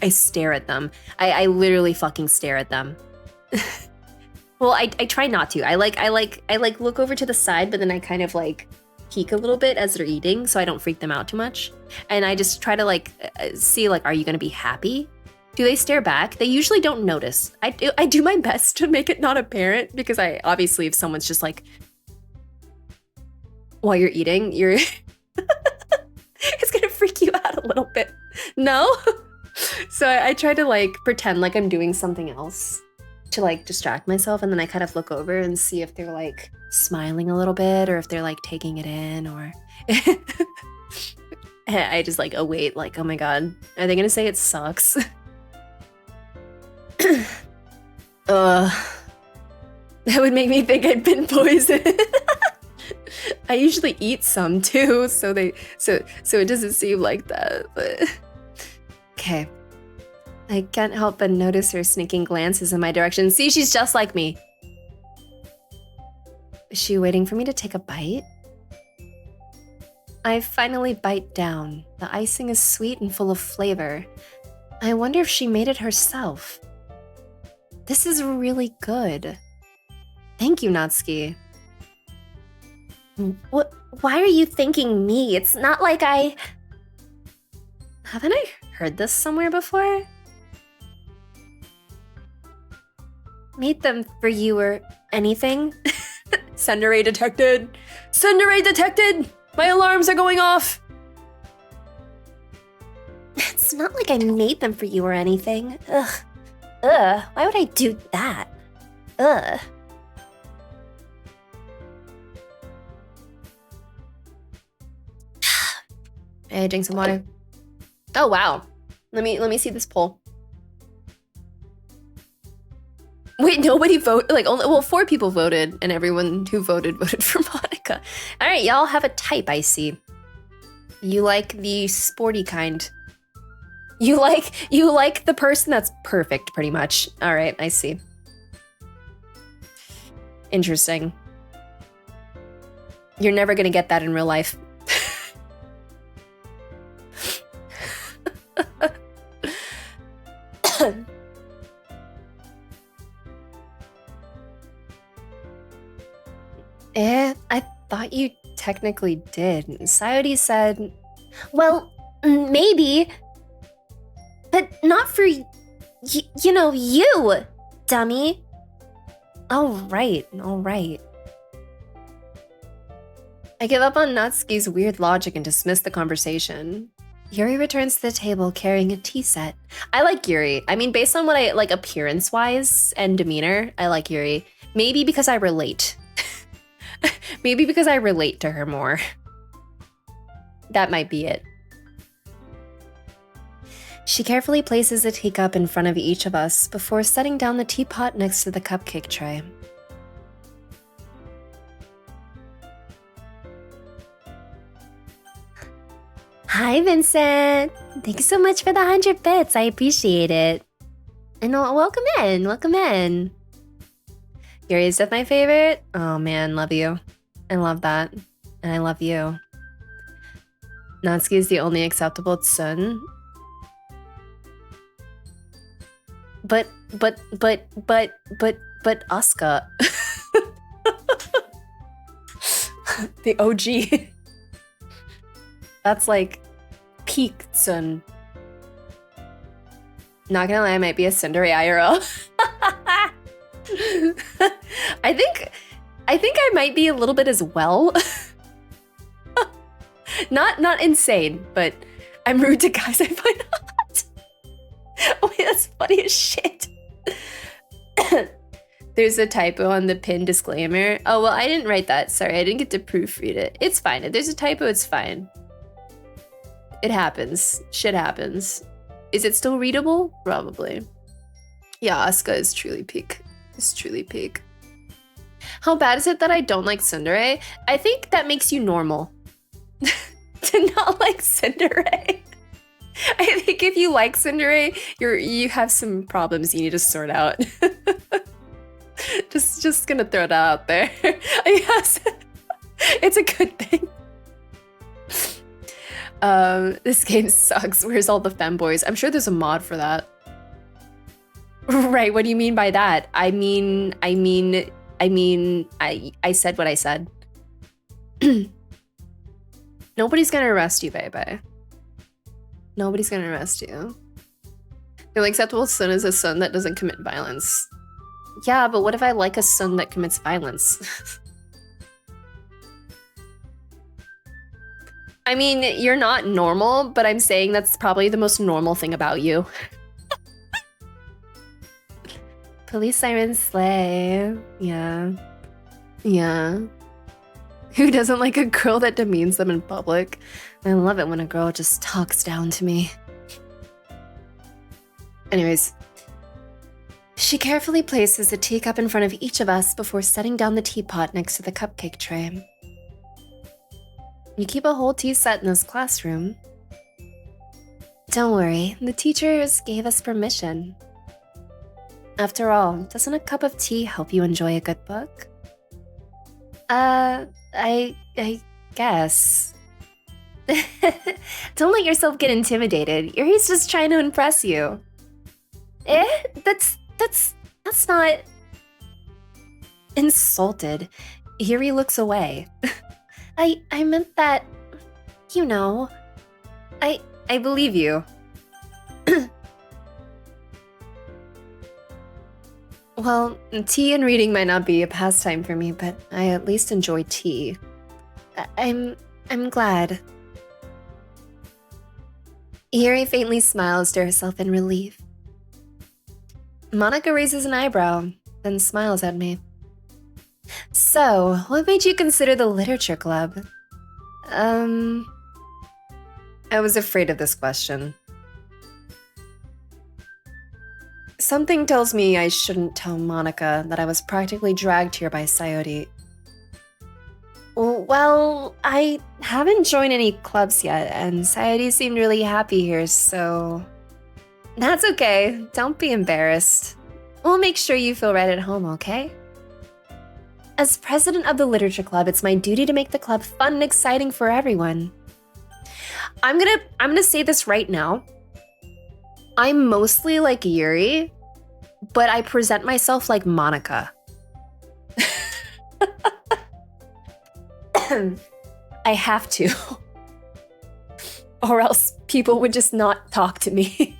I stare at them. I literally fucking stare at them. Well, I try not to. I look over to the side, but then I kind of like peek a little bit as they're eating so I don't freak them out too much. And I just try to like see like, are you gonna be happy? Do they stare back? They usually don't notice. I do my best to make it not apparent because I obviously if someone's just like, while you're eating, you're it's gonna freak you out a little bit. No? So I try to like pretend like I'm doing something else to like distract myself, and then I kind of look over and see if they're like smiling a little bit or if they're like taking it in, or I just like await like, oh my god, are they gonna say it sucks? That would make me think I'd been poisoned. I usually eat some too, so it doesn't seem like that, but okay. I can't help but notice her sneaking glances in my direction. See, she's just like me. Is she waiting for me to take a bite? I finally bite down. The icing is sweet and full of flavor. I wonder if she made it herself. This is really good. Thank you, Natsuki. What? Why are you thanking me? It's not like I... Haven't I heard this somewhere before? Made them for you or anything? Sender detected! Sender detected! My alarms are going off! It's not like I made them for you or anything. Ugh. Ugh. Why would I do that? Ugh. Hey, drink some water. Oh wow. Let me see this poll. Wait, nobody voted? Like, only, well, 4 people voted, and everyone who voted for Monica. All right, y'all have a type, I see. You like the sporty kind. You like the person that's perfect, pretty much. All right, I see. Interesting. You're never gonna get that in real life. I thought you technically did. Sayuri said, well, maybe, but not for you know, you, dummy. All right. I give up on Natsuki's weird logic and dismiss the conversation. Yuri returns to the table carrying a tea set. I like Yuri. I mean, based on what I like appearance-wise and demeanor, I like Yuri. Maybe because I relate. Maybe because I relate to her more. That might be it. She carefully places a teacup in front of each of us before setting down the teapot next to the cupcake tray. Hi, Vincent! Thanks so much for the 100 bits, I appreciate it. And welcome in. Yuri is my favorite? Oh man, love you. I love that. And I love you. Natsuki is the only acceptable Tsun. But Asuka. The OG. That's like peak Tsun. Not gonna lie, I might be a Tsundere IRL. I think I might be a little bit as well. Not insane, but I'm rude to guys I find hot. Oh, wait, that's funny as shit. There's a typo on the pin disclaimer. Oh, well, I didn't write that. Sorry, I didn't get to proofread it. It's fine. If there's a typo, it's fine. It happens. Shit happens. Is it still readable? Probably. Yeah, Asuka is truly peak. It's truly peak. How bad is it that I don't like tsundere? I think that makes you normal. To not like tsundere. I think if you like tsundere, you have some problems you need to sort out. just gonna throw that out there. Yes, it's a good thing. This game sucks. Where's all the femboys? I'm sure there's a mod for that. Right, what do you mean by that? I said what I said. Nobody's gonna arrest you, baby. Nobody's gonna arrest you. The only acceptable son is a son that doesn't commit violence. Yeah, but what if I like a son that commits violence? I mean, you're not normal, but I'm saying that's probably the most normal thing about you. Police sirens slay. Yeah. Yeah. Who doesn't like a girl that demeans them in public? I love it when a girl just talks down to me. Anyways. She carefully places a teacup in front of each of us before setting down the teapot next to the cupcake tray. You keep a whole tea set in this classroom. Don't worry, the teachers gave us permission. After all, doesn't a cup of tea help you enjoy a good book? I guess. Don't let yourself get intimidated. Yuri's just trying to impress you. That's not... Insulted. Yuri looks away. I meant that, you know. I believe you. Well, tea and reading might not be a pastime for me, but I at least enjoy tea. I'm glad. Yuri faintly smiles to herself in relief. Monica raises an eyebrow, then smiles at me. So, what made you consider the literature club? I was afraid of this question. Something tells me I shouldn't tell Monica that I was practically dragged here by Sayori. Well, I haven't joined any clubs yet, and Sayori seemed really happy here, so... That's okay. Don't be embarrassed. We'll make sure you feel right at home, okay? As president of the literature club, it's my duty to make the club fun and exciting for everyone. I'm gonna say this right now. I'm mostly like Yuri, but I present myself like Monica. I have to. Or else people would just not talk to me.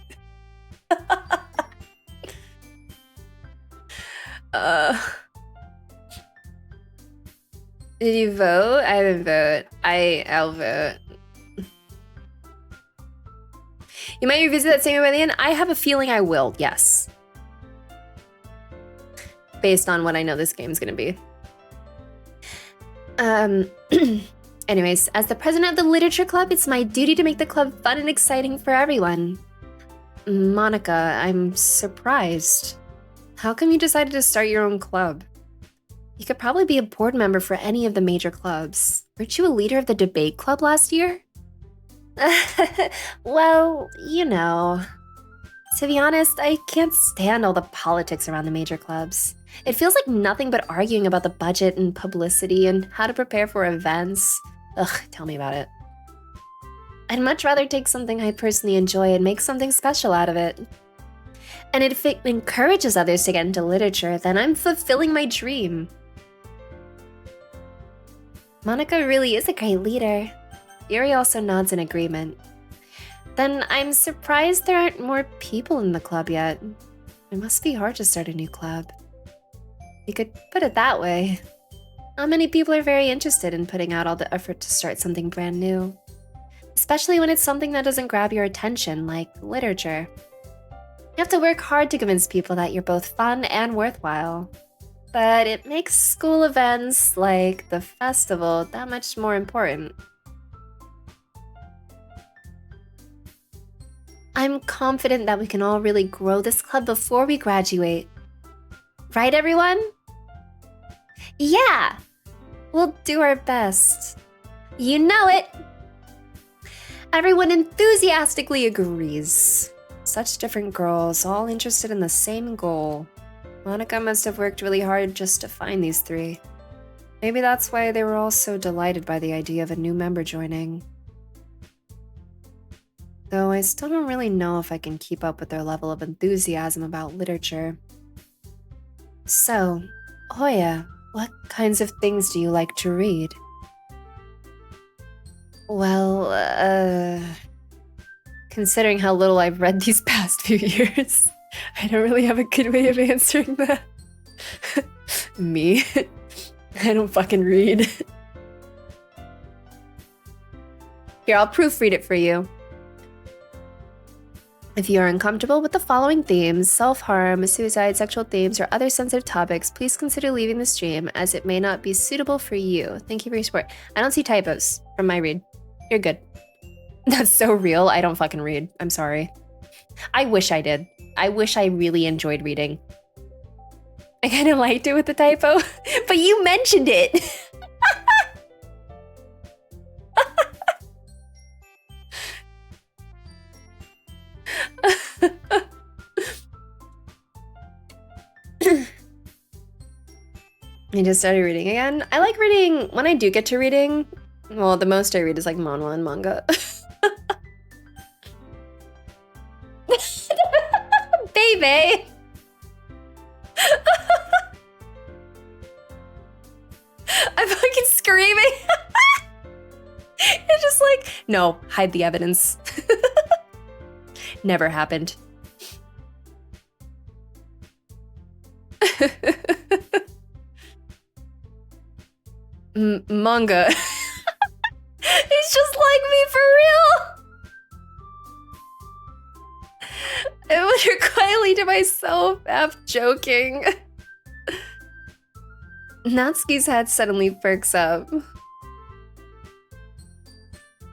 Did you vote? I didn't vote. I'll vote. You might revisit that statement by the end. I have a feeling I will, yes. Based on what I know this game's gonna be. Anyways, as the president of the literature club, it's my duty to make the club fun and exciting for everyone. Monica, I'm surprised. How come you decided to start your own club? You could probably be a board member for any of the major clubs. Weren't you a leader of the debate club last year? Well, you know. To be honest, I can't stand all the politics around the major clubs. It feels like nothing but arguing about the budget and publicity and how to prepare for events. Ugh, tell me about it. I'd much rather take something I personally enjoy and make something special out of it. And if it encourages others to get into literature, then I'm fulfilling my dream. Monica really is a great leader. Yuri also nods in agreement. Then I'm surprised there aren't more people in the club yet. It must be hard to start a new club. You could put it that way. Not many people are very interested in putting out all the effort to start something brand new. Especially when it's something that doesn't grab your attention, like literature. You have to work hard to convince people that you're both fun and worthwhile. But it makes school events like the festival that much more important. I'm confident that we can all really grow this club before we graduate. Right, everyone? Yeah! We'll do our best. You know it! Everyone enthusiastically agrees. Such different girls, all interested in the same goal. Monica must have worked really hard just to find these three. Maybe that's why they were all so delighted by the idea of a new member joining. Though I still don't really know if I can keep up with their level of enthusiasm about literature. So, Hoya, what kinds of things do you like to read? Well, considering how little I've read these past few years, I don't really have a good way of answering that. Me? I don't fucking read. Here, I'll proofread it for you. If you are uncomfortable with the following themes, self-harm, suicide, sexual themes, or other sensitive topics, please consider leaving the stream as it may not be suitable for you. Thank you for your support. I don't see typos from my read. You're good. That's so real. I don't fucking read. I'm sorry. I wish I did. I wish I really enjoyed reading. I kind of liked it with the typo, but you mentioned it. I just started reading again. I like reading, when I do get to reading, well, the most I read is like manhwa and manga. Baby! I'm fucking screaming. It's just like, no, hide the evidence. Never happened. Manga. He's just like me for real. I wonder quietly to myself, half joking. Natsuki's head suddenly perks up.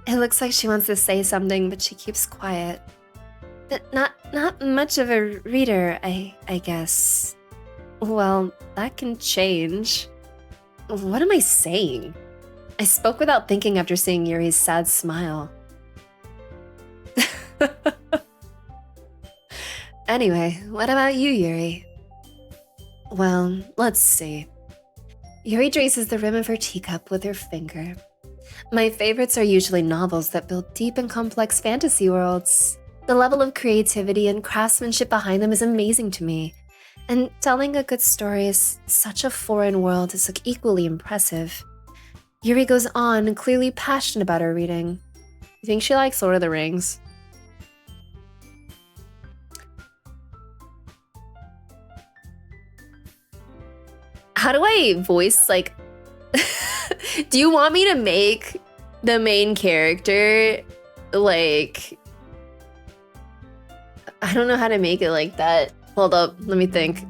It looks like she wants to say something, but she keeps quiet. But not much of a reader, I guess. Well, that can change. What am I saying? I spoke without thinking after seeing Yuri's sad smile. Anyway, what about you, Yuri? Well, let's see. Yuri traces the rim of her teacup with her finger. My favorites are usually novels that build deep and complex fantasy worlds. The level of creativity and craftsmanship behind them is amazing to me. And telling a good story is such a foreign world is equally impressive. Yuri goes on, clearly passionate about her reading. You think she likes Lord of the Rings? How do I voice, like... Do you want me to make the main character, like... I don't know how to make it like that. Hold up, let me think.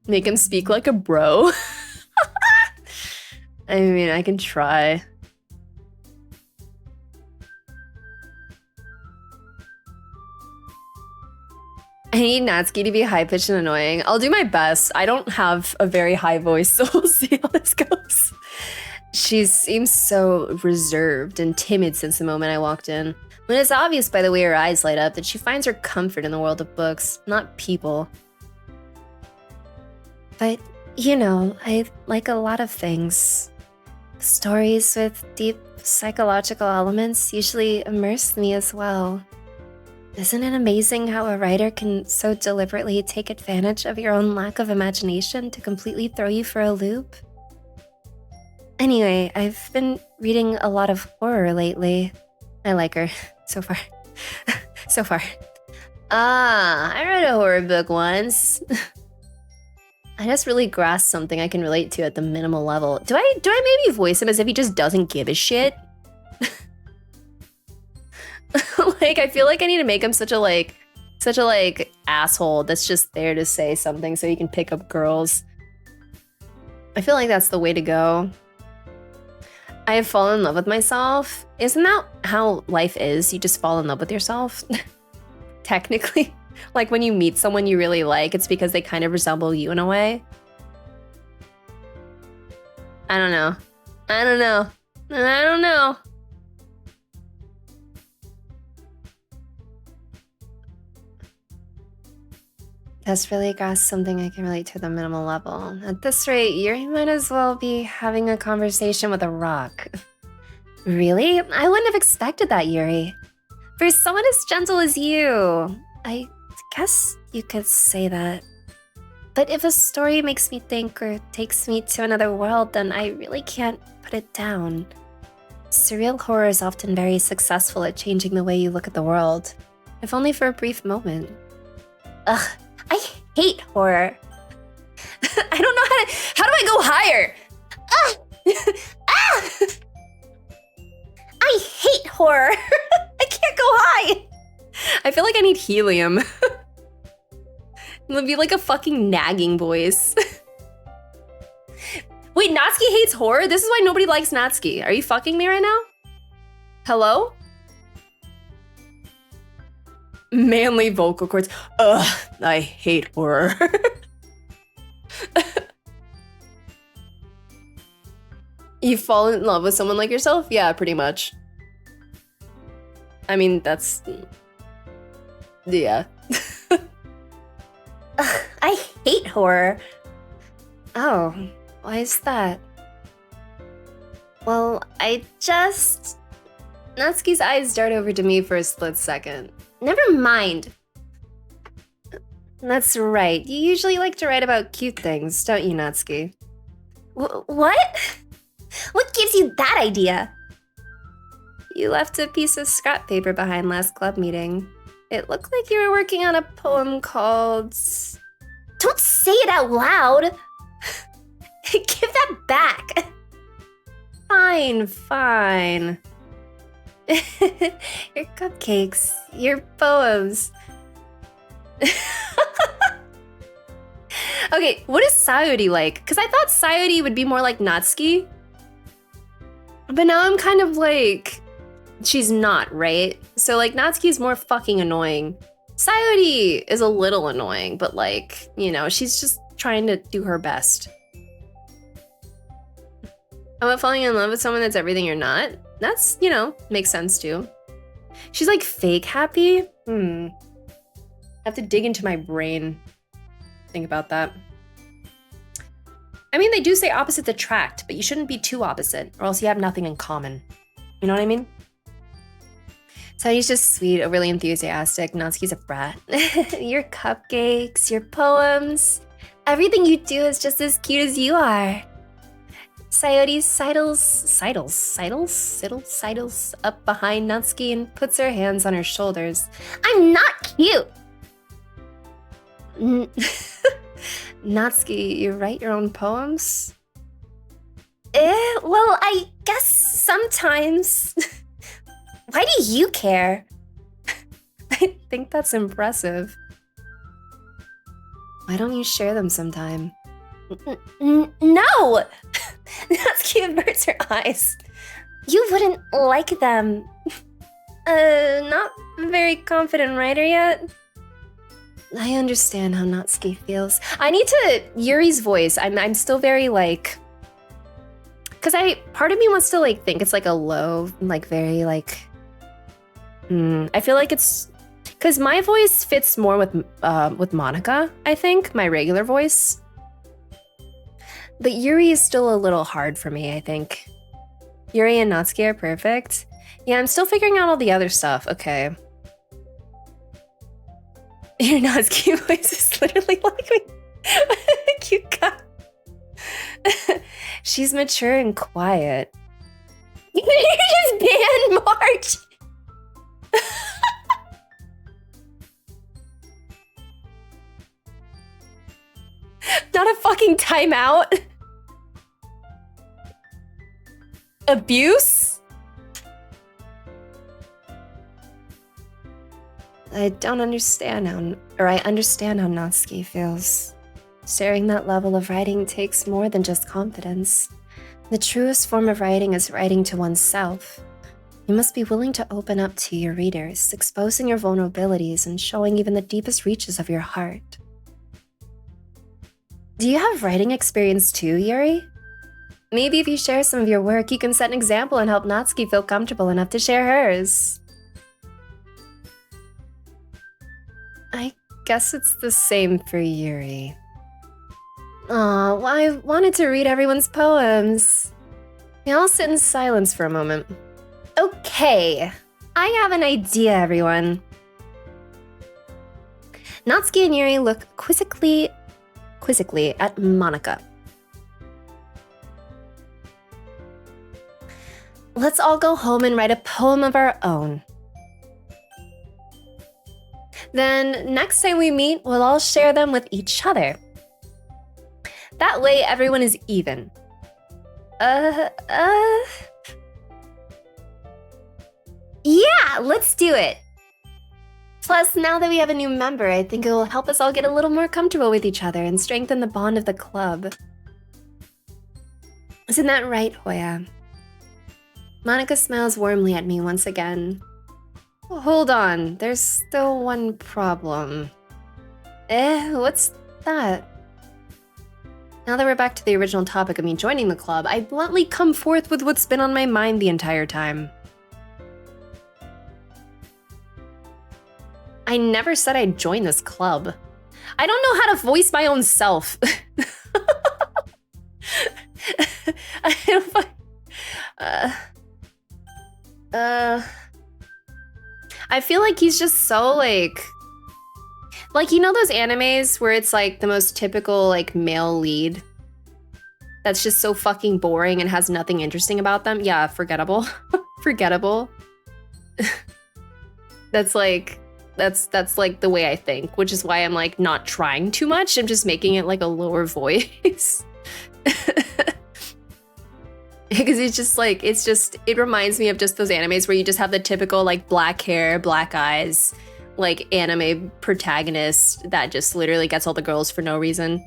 Make him speak like a bro? I mean, I can try. I need Natsuki to be high-pitched and annoying. I'll do my best. I don't have a very high voice, so we'll see how this goes. She seems so reserved and timid since the moment I walked in. When it's obvious by the way her eyes light up that she finds her comfort in the world of books, not people. But, you know, I like a lot of things. Stories with deep psychological elements usually immerse me as well. Isn't it amazing how a writer can so deliberately take advantage of your own lack of imagination to completely throw you for a loop? Anyway, I've been reading a lot of horror lately. I like her, so far. So far. Ah, I read a horror book once. I just really grasped something I can relate to at the minimal level. Do I maybe voice him as if he just doesn't give a shit? Like, I feel like I need to make him such a asshole that's just there to say something so he can pick up girls. I feel like that's the way to go. I have fallen in love with myself. Isn't that how life is? You just fall in love with yourself? Technically. Like when you meet someone you really like, it's because they kind of resemble you in a way. I don't know. I don't know. I don't know. That's really grasp something I can relate to at the minimal level. At this rate, you might as well be having a conversation with a rock. Really? I wouldn't have expected that, Yuri. For someone as gentle as you, I guess you could say that. But if a story makes me think or takes me to another world, then I really can't put it down. Surreal horror is often very successful at changing the way you look at the world, if only for a brief moment. Ugh, I hate horror. I don't know how do I go higher? Ah! Ah! I hate horror. I can't go high. I feel like I need helium. It'll be like a fucking nagging voice. Wait, Natsuki hates horror? This is why nobody likes Natsuki. Are you fucking me right now? Hello? Manly vocal cords. Ugh, I hate horror. You fall in love with someone like yourself? Yeah, pretty much. I mean, that's... yeah. Ugh, I hate horror. Oh, why is that? Well, I just... Natsuki's eyes dart over to me for a split second. Never mind. That's right. You usually like to write about cute things, don't you, Natsuki? What? What gives you that idea? You left a piece of scrap paper behind last club meeting. It looked like you were working on a poem called... Don't say it out loud! Give that back! Fine, fine. Your cupcakes, your poems. Okay, what is Sayori like? Because I thought Sayori would be more like Natsuki. But now I'm kind of like... She's not, right? So like Natsuki's more fucking annoying. Sayori is a little annoying, but like, you know, she's just trying to do her best. How about falling in love with someone that's everything you're not? That's, you know, makes sense too. She's like fake happy? I have to dig into my brain. Think about that. I mean, they do say opposites attract, but you shouldn't be too opposite, or else you have nothing in common. You know what I mean? So he's just sweet, overly enthusiastic. Natsuki's a brat. Your cupcakes, your poems, everything you do is just as cute as you are. Sayori sidles up behind Natsuki and puts her hands on her shoulders. I'm not cute! Natsuki, you write your own poems? Well, I guess sometimes. Why do you care? I think that's impressive. Why don't you share them sometime? No! Natsuki averts her eyes. You wouldn't like them. Not very confident writer yet. I understand how Natsuki feels. I need to... Yuri's voice, I'm still very like... Because part of me wants to like think it's like a low, like very like... I feel like it's... Because my voice fits more with Monica, I think, my regular voice. But Yuri is still a little hard for me, I think. Yuri and Natsuki are perfect. Yeah, I'm still figuring out all the other stuff. Okay. Your Natsuki voice is literally like me. Cute cut. She's mature and quiet. You just banned March. calling timeout? Abuse? I don't understand I understand how Natsuki feels. Sharing that level of writing takes more than just confidence. The truest form of writing is writing to oneself. You must be willing to open up to your readers, exposing your vulnerabilities and showing even the deepest reaches of your heart. Do you have writing experience too, Yuri? Maybe if you share some of your work, you can set an example and help Natsuki feel comfortable enough to share hers. I guess it's the same for Yuri. Aw, well, I wanted to read everyone's poems. I'll sit in silence for a moment. Okay, I have an idea, everyone. Natsuki and Yuri look quizzically at Monika. Let's all go home and write a poem of our own. Then next time we meet, we'll all share them with each other. That way everyone is even. Yeah, let's do it! Plus, now that we have a new member, I think it will help us all get a little more comfortable with each other and strengthen the bond of the club. Isn't that right, Hoya? Monika smiles warmly at me once again. Hold on, there's still one problem. What's that? Now that we're back to the original topic of me joining the club, I bluntly come forth with what's been on my mind the entire time. I never said I'd join this club. I don't know how to voice my own self. I feel like he's just so like, you know those animes where it's like the most typical like male lead that's just so fucking boring and has nothing interesting about them? Yeah, forgettable. Forgettable. That's like the way I think, which is why I'm like not trying too much. I'm just making it like a lower voice. Because it reminds me of just those animes where you just have the typical like black hair, black eyes, like anime protagonist that just literally gets all the girls for no reason.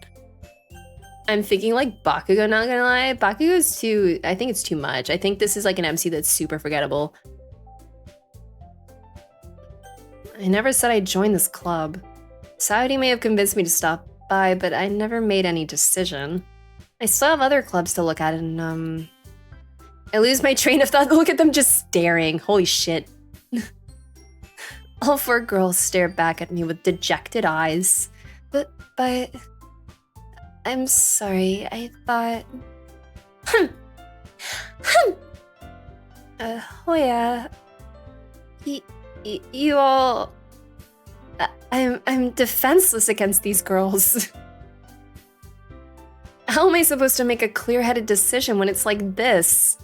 I'm thinking like Bakugo, not gonna lie. Bakugo is I think it's too much. I think this is like an MC that's super forgettable. I never said I'd join this club. Saudi may have convinced me to stop by, but I never made any decision. I still have other clubs to look at and I lose my train of thought. Look at them just staring. Holy shit. All four girls stare back at me with dejected eyes. But I'm sorry, I thought... Hoya... You all... I'm defenseless against these girls. How am I supposed to make a clear-headed decision when it's like this?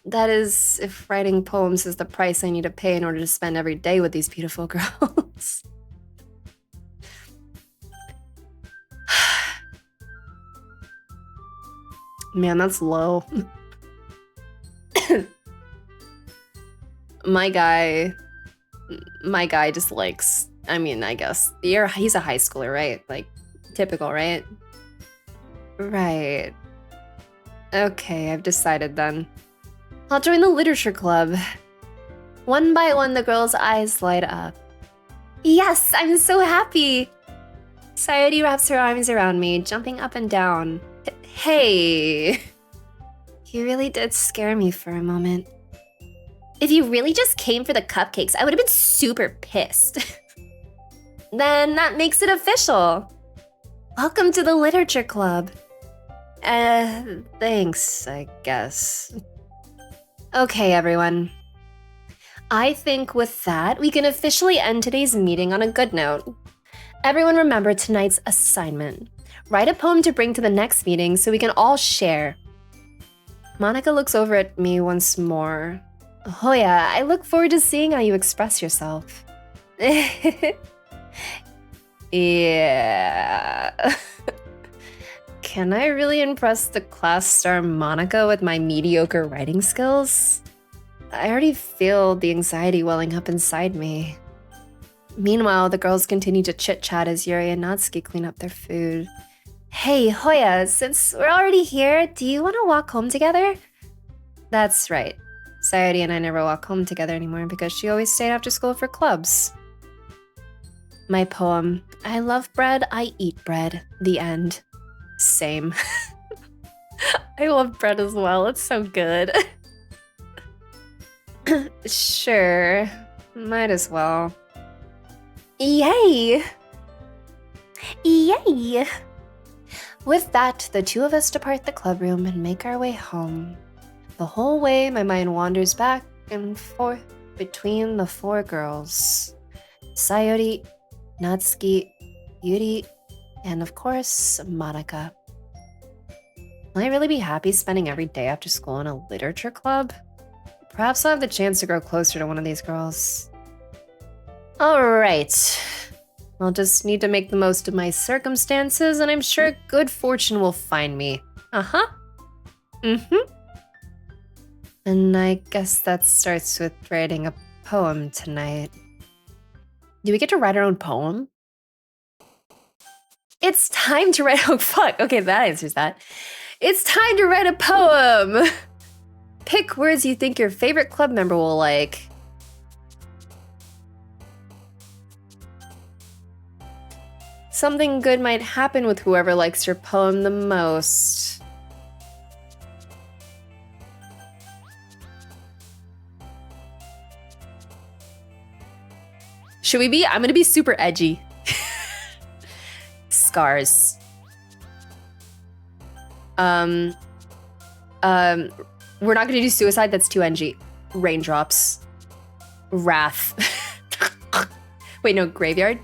That is, if writing poems is the price I need to pay in order to spend every day with these beautiful girls. Man, that's low. My guy just likes, I mean, I guess, he's a high schooler, right? Like, typical, right? Right. Okay, I've decided then. I'll join the literature club. One by one, the girls' eyes light up. Yes, I'm so happy! Sayori wraps her arms around me, jumping up and down. Hey! You really did scare me for a moment. If you really just came for the cupcakes, I would have been super pissed. Then that makes it official. Welcome to the literature club. Thanks, I guess. Okay, everyone. I think with that, we can officially end today's meeting on a good note. Everyone remember tonight's assignment. Write a poem to bring to the next meeting so we can all share. Monika looks over at me once more. Hoya, I look forward to seeing how you express yourself. Yeah. Can I really impress the class star Monica with my mediocre writing skills? I already feel the anxiety welling up inside me. Meanwhile, the girls continue to chit-chat as Yuri and Natsuki clean up their food. Hey, Hoya, since we're already here, do you want to walk home together? That's right. Sayori and I never walk home together anymore because she always stayed after school for clubs. My poem, I love bread, I eat bread. The end. Same. I love bread as well, it's so good. Sure, might as well. Yay! Yay! With that, the two of us depart the clubroom and make our way home. The whole way, my mind wanders back and forth between the four girls. Sayori, Natsuki, Yuri, and of course, Monica. Will I really be happy spending every day after school in a literature club? Perhaps I'll have the chance to grow closer to one of these girls. Alright. I'll just need to make the most of my circumstances, and I'm sure good fortune will find me. Uh-huh. Mm-hmm. And I guess that starts with writing a poem tonight. Do we get to write our own poem? It's time to write— oh, fuck. Okay, that answers that. It's time to write a poem! Pick words you think your favorite club member will like. Something good might happen with whoever likes your poem the most. Should we be? I'm gonna be super edgy. Scars. We're not gonna do suicide, that's too NG. Raindrops. Wrath. Wait, no, graveyard?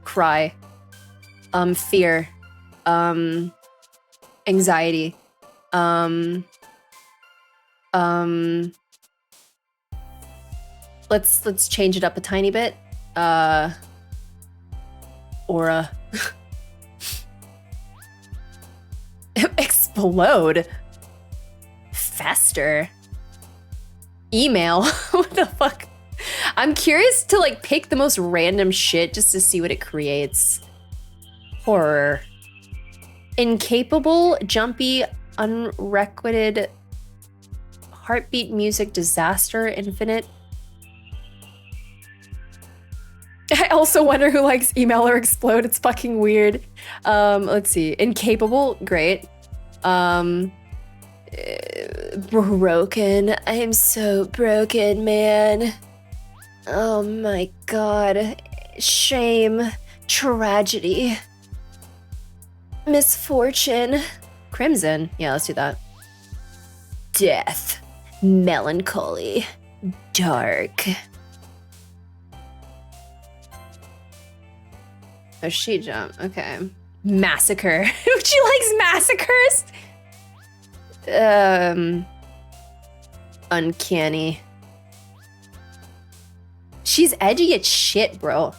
Cry. Fear. Anxiety. Let's change it up a tiny bit. Aura. Explode. Fester. Email. What the fuck? I'm curious to like pick the most random shit just to see what it creates. Horror. Incapable, jumpy, unrequited, heartbeat music, disaster, infinite. I also wonder who likes email or explode. It's fucking weird. Let's see. Incapable, great. Broken. I am so broken, man. Oh my god. Shame. Tragedy. Misfortune. Crimson. Yeah, let's do that. Death. Melancholy. Dark. Oh, she jumped. Okay. Massacre. She likes massacres? Uncanny. She's edgy as shit, bro.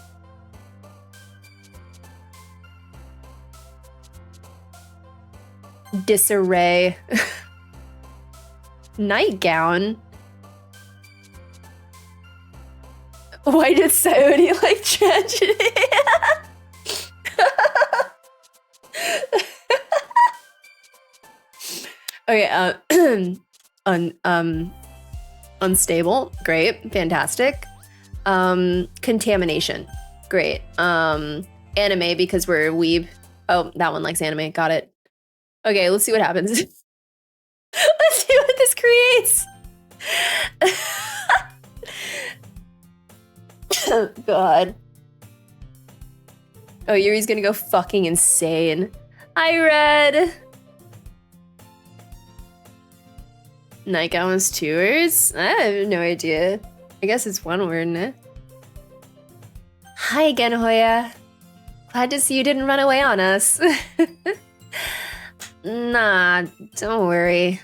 Disarray. Nightgown. Why did Sayori like tragedy? Okay, unstable, great, fantastic. Contamination, great. Anime, because we're weeb. Oh, that one likes anime, got it. Okay, let's see what happens. Let's see what this creates. Oh, God. Oh, Yuri's gonna go fucking insane. I read. Nightgown was 2 words? I have no idea. I guess it's 1 word, nah? Hi again, Hoya. Glad to see you didn't run away on us. Nah, don't worry.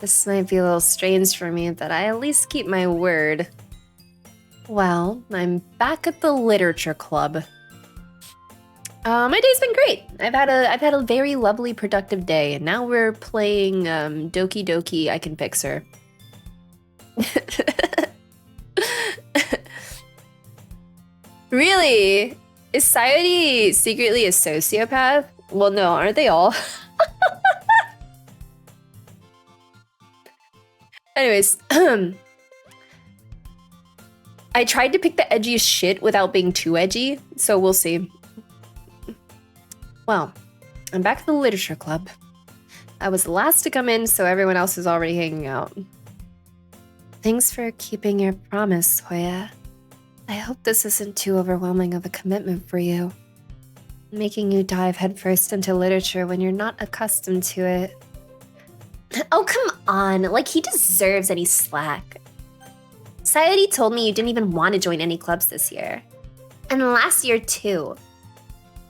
This might be a little strange for me, but I at least keep my word. Well, I'm back at the literature club. My day's been great. I've had a very lovely, productive day, and now we're playing Doki Doki. I Can Fix Her. Really? Is Sayori secretly a sociopath? Well, no, aren't they all? Anyways, I tried to pick the edgiest shit without being too edgy, so we'll see. Well, I'm back at the literature club. I was the last to come in, so everyone else is already hanging out. Thanks for keeping your promise, Hoya. I hope this isn't too overwhelming of a commitment for you. Making you dive headfirst into literature when you're not accustomed to it. Oh, come on. Like, he deserves any slack. Sayori told me you didn't even want to join any clubs this year. And last year, too.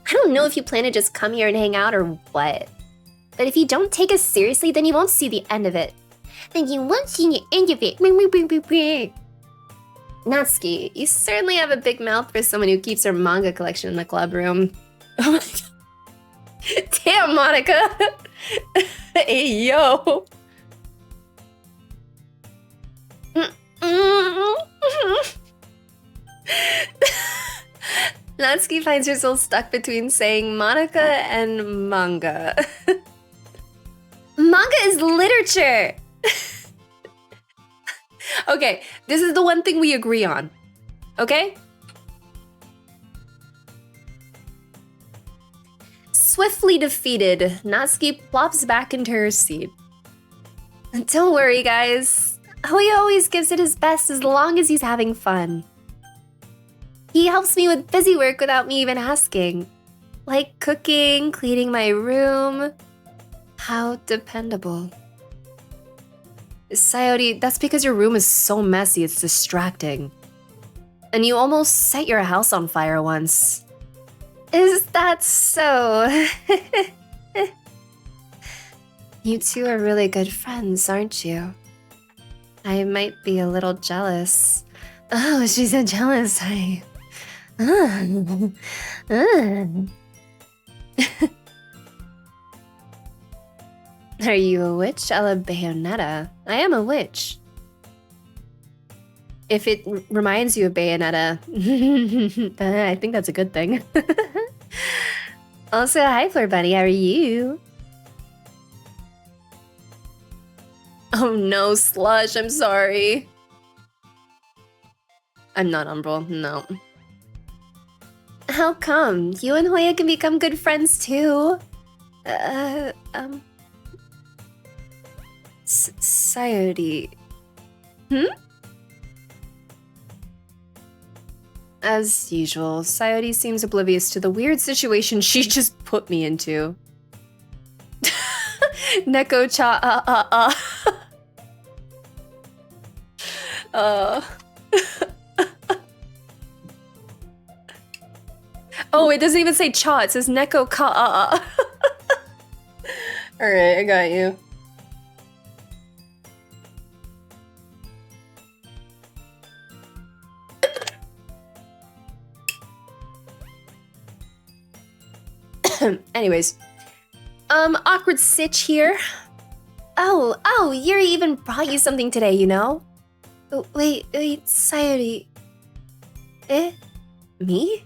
I don't know if you plan to just come here and hang out or what. But if you don't take us seriously, then you won't see the end of it. Then you won't see the end of it. Natsuki, you certainly have a big mouth for someone who keeps her manga collection in the club room. Oh my god. Damn, Monica! Hey, yo! Natsuki finds herself stuck between saying Monica and manga. Manga is literature! Okay, this is the one thing we agree on. Okay? Swiftly defeated, Natsuki plops back into her seat. Don't worry, guys. Hoya always gives it his best as long as he's having fun. He helps me with busy work without me even asking. Like cooking, cleaning my room. How dependable. Sayori, that's because your room is so messy, it's distracting. And you almost set your house on fire once. Is that so? You two are really good friends, aren't you? I might be a little jealous. Oh, she's so jealous. Are you a witch a la Bayonetta? I am a witch. If it reminds you of Bayonetta, I think that's a good thing. Also, hi Floor Bunny, how are you? Oh no, Slush, I'm sorry. I'm not Umbral, no. How come? You and Hoya can become good friends too? Sayori. As usual, Sayori seems oblivious to the weird situation she just put me into. Neko-cha, Oh, it doesn't even say cha, it says neko-ka. Alright, I got you. Anyways, awkward sitch here. Oh, Yuri even brought you something today, you know? Oh, wait, Sayori. Me?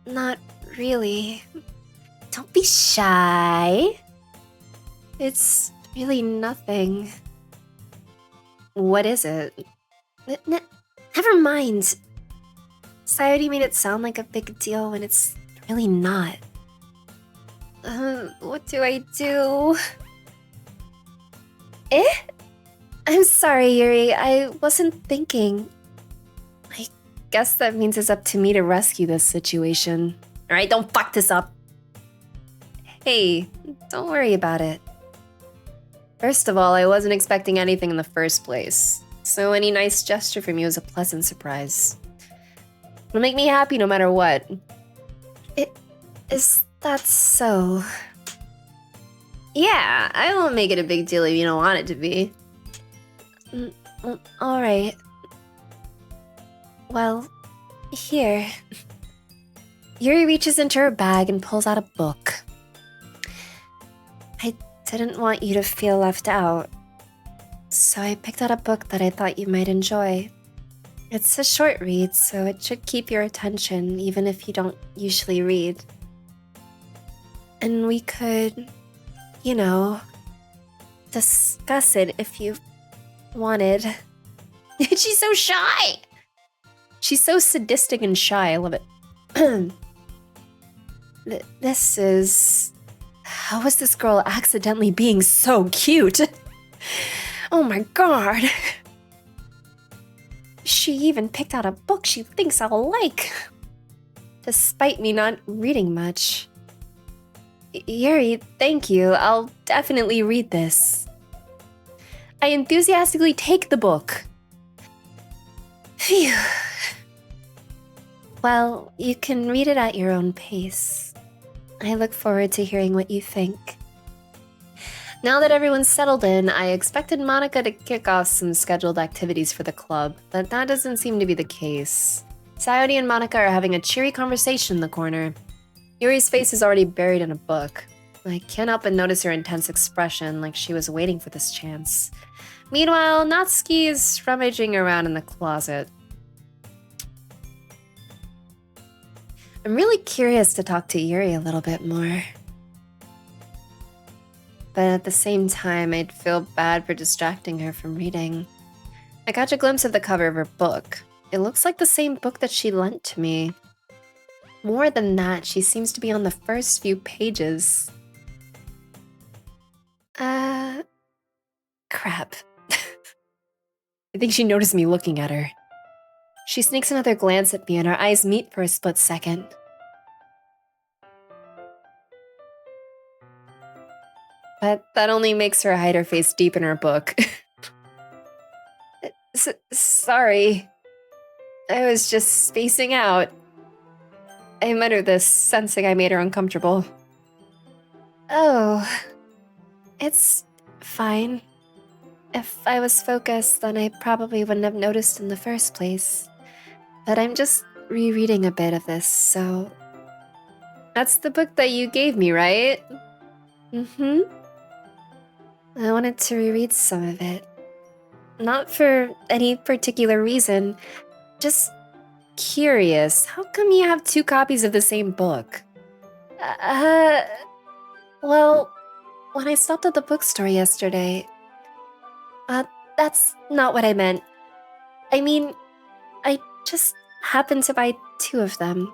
Not really. Don't be shy. It's really nothing. What is it? Never mind. Sayori made it sound like a big deal when it's really not. What do I do? I'm sorry, Yuri. I wasn't thinking. I guess that means it's up to me to rescue this situation. Alright, don't fuck this up. Hey, don't worry about it. First of all, I wasn't expecting anything in the first place. So any nice gesture from you is a pleasant surprise. It'll make me happy no matter what. Is that so? Yeah, I won't make it a big deal if you don't want it to be. Alright. Well, here. Yuri reaches into her bag and pulls out a book. I didn't want you to feel left out, so I picked out a book that I thought you might enjoy. It's a short read, so it should keep your attention even if you don't usually read. And we could, you know, discuss it if you wanted. She's so shy! She's so sadistic and shy, I love it. This is... How is this girl accidentally being so cute? Oh my god! She even picked out a book she thinks I'll like. Despite me not reading much. Yuri, thank you. I'll definitely read this. I enthusiastically take the book. Phew. Well, you can read it at your own pace. I look forward to hearing what you think. Now that everyone's settled in, I expected Monica to kick off some scheduled activities for the club, but that doesn't seem to be the case. Sayori and Monica are having a cheery conversation in the corner. Yuri's face is already buried in a book. I can't help but notice her intense expression, like she was waiting for this chance. Meanwhile, Natsuki is rummaging around in the closet. I'm really curious to talk to Yuri a little bit more. But at the same time, I'd feel bad for distracting her from reading. I catch a glimpse of the cover of her book. It looks like the same book that she lent to me. More than that, she seems to be on the first few pages. Crap. I think she noticed me looking at her. She sneaks another glance at me and our eyes meet for a split second. But that only makes her hide her face deep in her book. Sorry. I was just spacing out. I muttered this, sensing I made her uncomfortable. Oh, it's fine. If I was focused, then I probably wouldn't have noticed in the first place. But I'm just rereading a bit of this, so... That's the book that you gave me, right? Mm-hmm. I wanted to reread some of it. Not for any particular reason, just curious. How come you have 2 copies of the same book? Well, when I stopped at the bookstore yesterday... that's not what I meant. I mean, I just happened to buy 2 of them.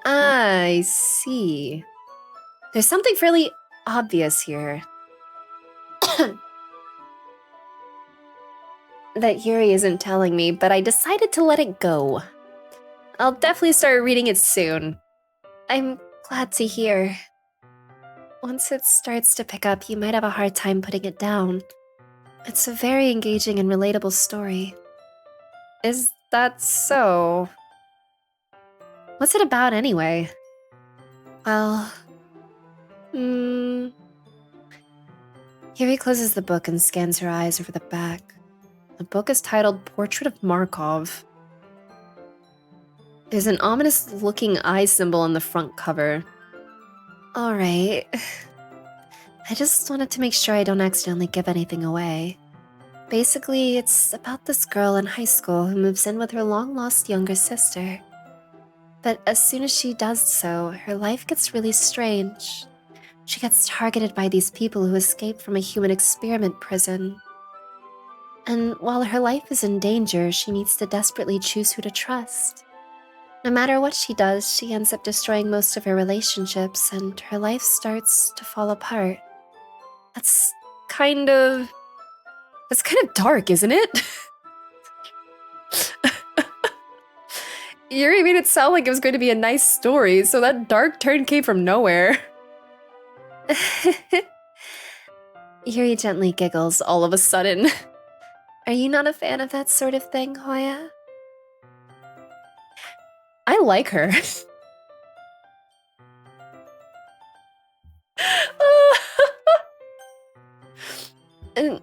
I see. There's something fairly obvious here. That Yuri isn't telling me, but I decided to let it go. I'll definitely start reading it soon. I'm glad to hear. Once it starts to pick up, you might have a hard time putting it down. It's a very engaging and relatable story. Is that so? What's it about anyway? Well... Yuri closes the book and scans her eyes over the back. The book is titled Portrait of Markov. There's an ominous-looking eye symbol on the front cover. Alright. I just wanted to make sure I don't accidentally give anything away. Basically, it's about this girl in high school who moves in with her long-lost younger sister. But as soon as she does so, her life gets really strange. She gets targeted by these people who escaped from a human experiment prison. And while her life is in danger, she needs to desperately choose who to trust. No matter what she does, she ends up destroying most of her relationships, and her life starts to fall apart. That's kind of dark, isn't it? Yuri made it sound like it was going to be a nice story, so that dark turn came from nowhere. Yuri gently giggles all of a sudden. Are you not a fan of that sort of thing, Hoya? I like her.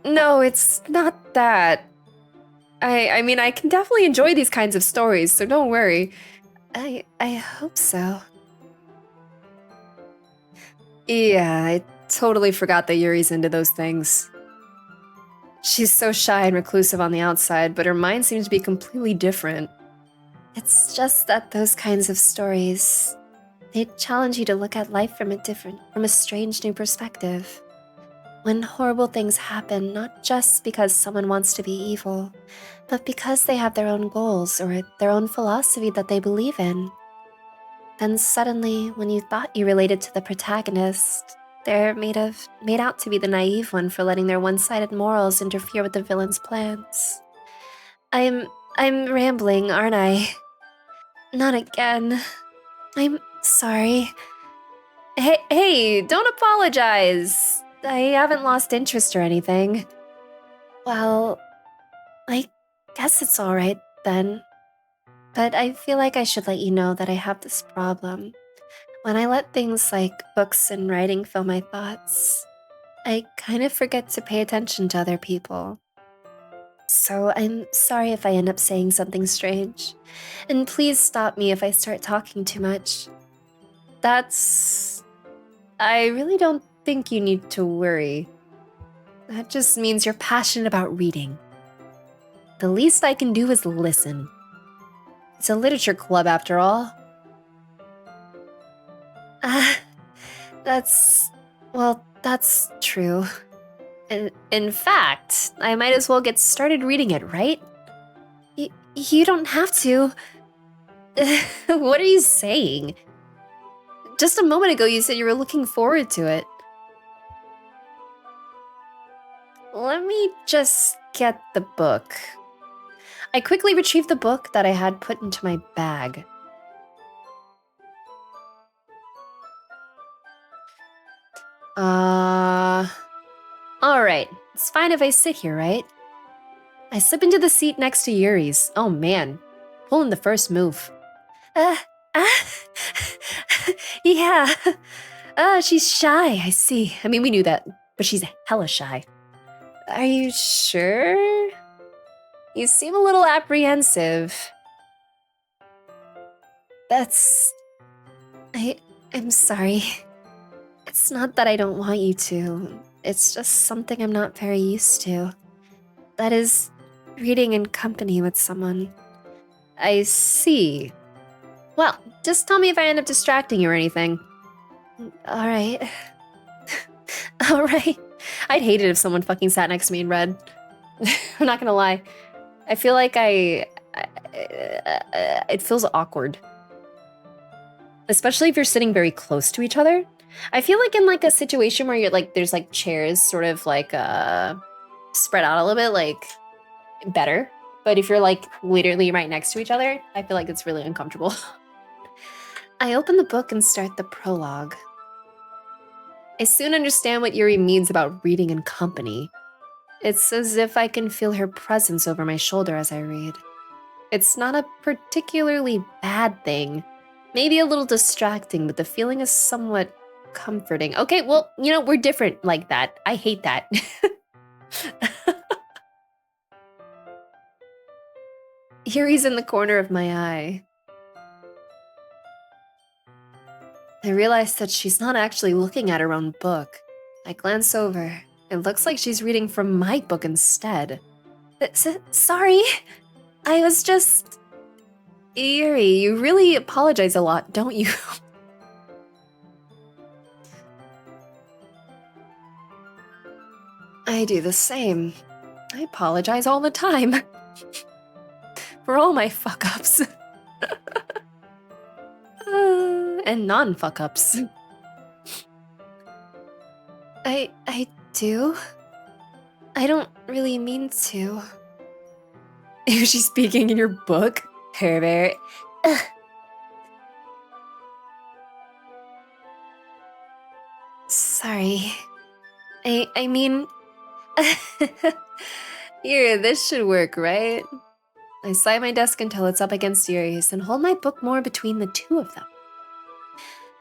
No, it's not that. I mean, I can definitely enjoy these kinds of stories, so don't worry. I hope so. Yeah, I totally forgot that Yuri's into those things. She's so shy and reclusive on the outside, but her mind seems to be completely different. It's just that those kinds of stories, they challenge you to look at life from a strange new perspective. When horrible things happen, not just because someone wants to be evil, but because they have their own goals or their own philosophy that they believe in. Then suddenly, when you thought you related to the protagonist, they're made out to be the naive one for letting their one-sided morals interfere with the villain's plans. I'm I'm rambling, aren't I? Not again. I'm sorry. Hey, don't apologize. I haven't lost interest or anything. Well, I guess it's alright then. But I feel like I should let you know that I have this problem. When I let things like books and writing fill my thoughts, I kind of forget to pay attention to other people. So I'm sorry if I end up saying something strange. And please stop me if I start talking too much. That's. I really don't think you need to worry. That just means you're passionate about reading. The least I can do is listen. It's a literature club after all. Ah, that's. Well, that's true. In fact, I might as well get started reading it, right? You don't have to. What are you saying? Just a moment ago you said you were looking forward to it. Let me just get the book. I quickly retrieved the book that I had put into my bag. Alright. It's fine if I sit here, right? I slip into the seat next to Yuri's. Oh man. Pulling the first move. Uh, uh, yeah. She's shy, I see. I mean, we knew that, but she's hella shy. Are you sure? You seem a little apprehensive. That's... I'm sorry. It's not that I don't want you to. It's just something I'm not very used to. That is, reading in company with someone. I see. Well, just tell me if I end up distracting you or anything. Alright. Alright. I'd hate it if someone fucking sat next to me and read. I'm not gonna lie. I feel like it feels awkward. Especially if you're sitting very close to each other. I feel like in like a situation where you're like, there's like chairs sort of like spread out a little bit, like better. But if you're like literally right next to each other, I feel like it's really uncomfortable. I open the book and start the prologue. I soon understand what Yuri means about reading in company. It's as if I can feel her presence over my shoulder as I read. It's not a particularly bad thing. Maybe a little distracting, but the feeling is somewhat comforting. Okay, well, you know, we're different like that. I hate that. Yuri's in the corner of my eye. I realize that she's not actually looking at her own book. I glance over. It looks like she's reading from my book instead. Sorry, I was just... Yuri, you really apologize a lot, don't you? I do the same. I apologize all the time. For all my fuck-ups. And non-fuck-ups. I do? I don't really mean to. Is she speaking in your book? Pervert. Sorry. I mean... Here, this should work, right? I slide my desk until it's up against Yuri's and hold my book more between the two of them.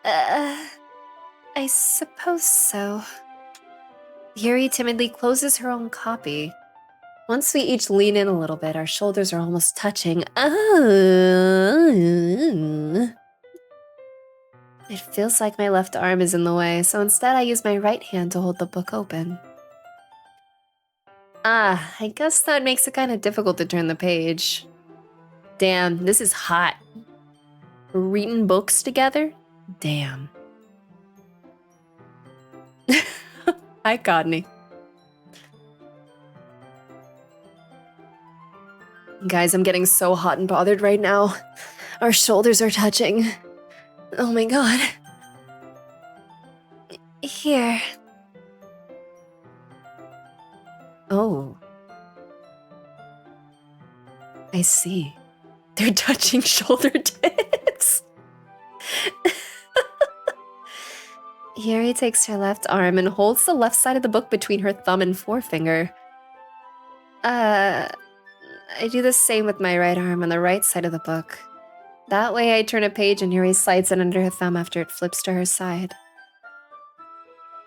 I suppose so. Yuri timidly closes her own copy. Once we each lean in a little bit, our shoulders are almost touching. It feels like my left arm is in the way, so instead I use my right hand to hold the book open. I guess that makes it kind of difficult to turn the page. Damn, this is hot. Reading books together? Damn. Hi, Codney. Guys, I'm getting so hot and bothered right now. Our shoulders are touching. Oh my god. Here. Oh. I see. They're touching shoulder tits. Yuri takes her left arm and holds the left side of the book between her thumb and forefinger. I do the same with my right arm on the right side of the book. That way I turn a page and Yuri slides it under her thumb after it flips to her side.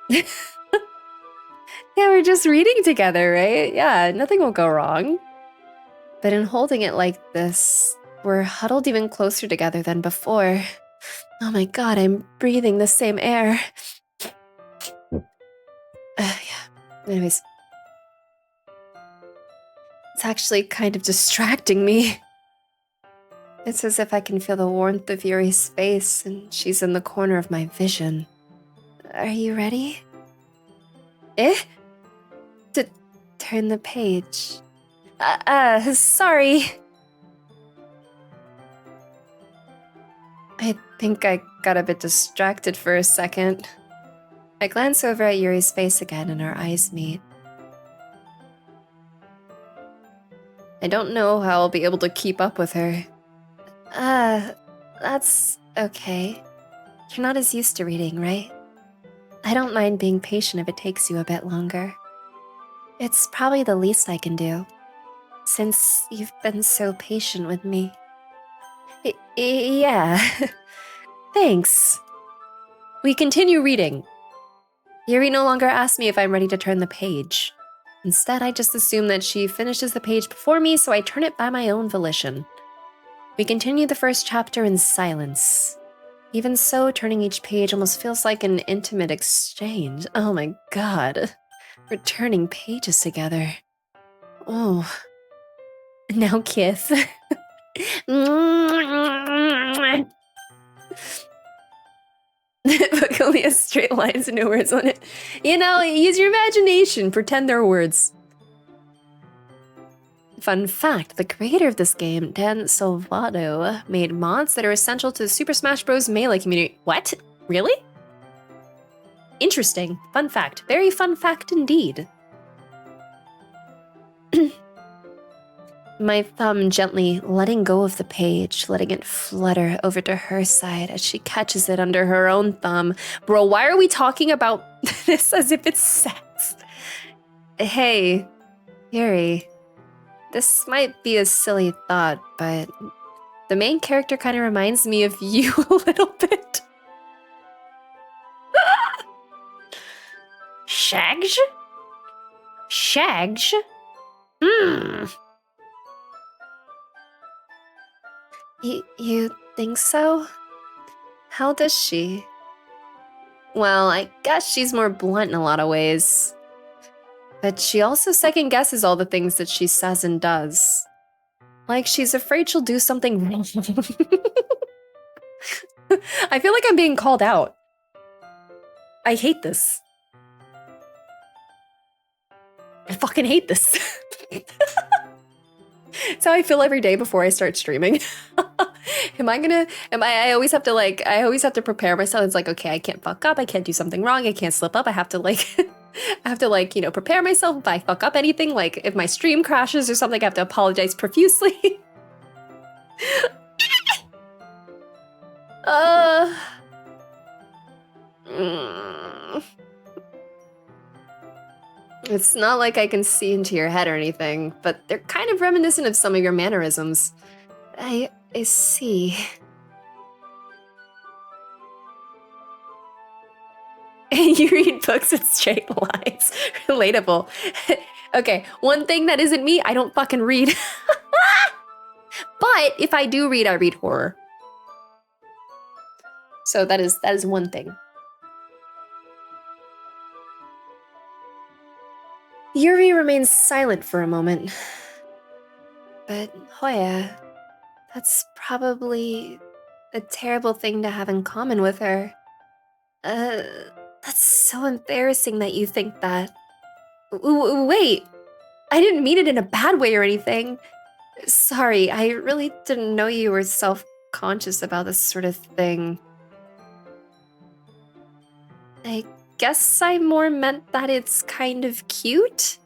Yeah, we're just reading together, right? Yeah, nothing will go wrong. But in holding it like this, we're huddled even closer together than before. Oh my god, I'm breathing the same air. Yeah. Anyways. It's actually kind of distracting me. It's as if I can feel the warmth of Yuri's face, and she's in the corner of my vision. Are you ready? To turn the page. Sorry. I think I got a bit distracted for a second. I glance over at Yuri's face again and our eyes meet. I don't know how I'll be able to keep up with her. That's okay. You're not as used to reading, right? I don't mind being patient if it takes you a bit longer. It's probably the least I can do, since you've been so patient with me. Yeah. Thanks. We continue reading. Yuri no longer asks me if I'm ready to turn the page. Instead, I just assume that she finishes the page before me, so I turn it by my own volition. We continue the first chapter in silence. Even so, turning each page almost feels like an intimate exchange. Oh my god. We're turning pages together. Oh. Now kiss. But only has straight lines and no words on it. You know, use your imagination. Pretend they're words. Fun fact, the creator of this game, Dan Salvato, made mods that are essential to the Super Smash Bros. Melee community. What? Really? Interesting. Fun fact. Very fun fact indeed. My thumb gently letting go of the page, letting it flutter over to her side as she catches it under her own thumb. Bro, why are we talking about this as if it's sex? Hey, Yuri. This might be a silly thought, but the main character kind of reminds me of you a little bit. Shags? Shags? You think so? How does she? Well, I guess she's more blunt in a lot of ways. But she also second guesses all the things that she says and does. Like she's afraid she'll do something wrong. I feel like I'm being called out. I hate this. I fucking hate this. It's how I feel every day before I start streaming. I always have to prepare myself. It's like, okay, I can't fuck up. I can't do something wrong. I can't slip up. I have to prepare myself if I fuck up anything. Like if my stream crashes or something, I have to apologize profusely. It's not like I can see into your head or anything, but they're kind of reminiscent of some of your mannerisms. I see. You read books with straight lines. Relatable. Okay, one thing that isn't me, I don't fucking read. But if I do read, I read horror. So that is one thing. Yuri remains silent for a moment. But Hoya, that's probably a terrible thing to have in common with her. That's so embarrassing that you think that. Wait, I didn't mean it in a bad way or anything. Sorry, I really didn't know you were self-conscious about this sort of thing. I guess I more meant that it's kind of cute?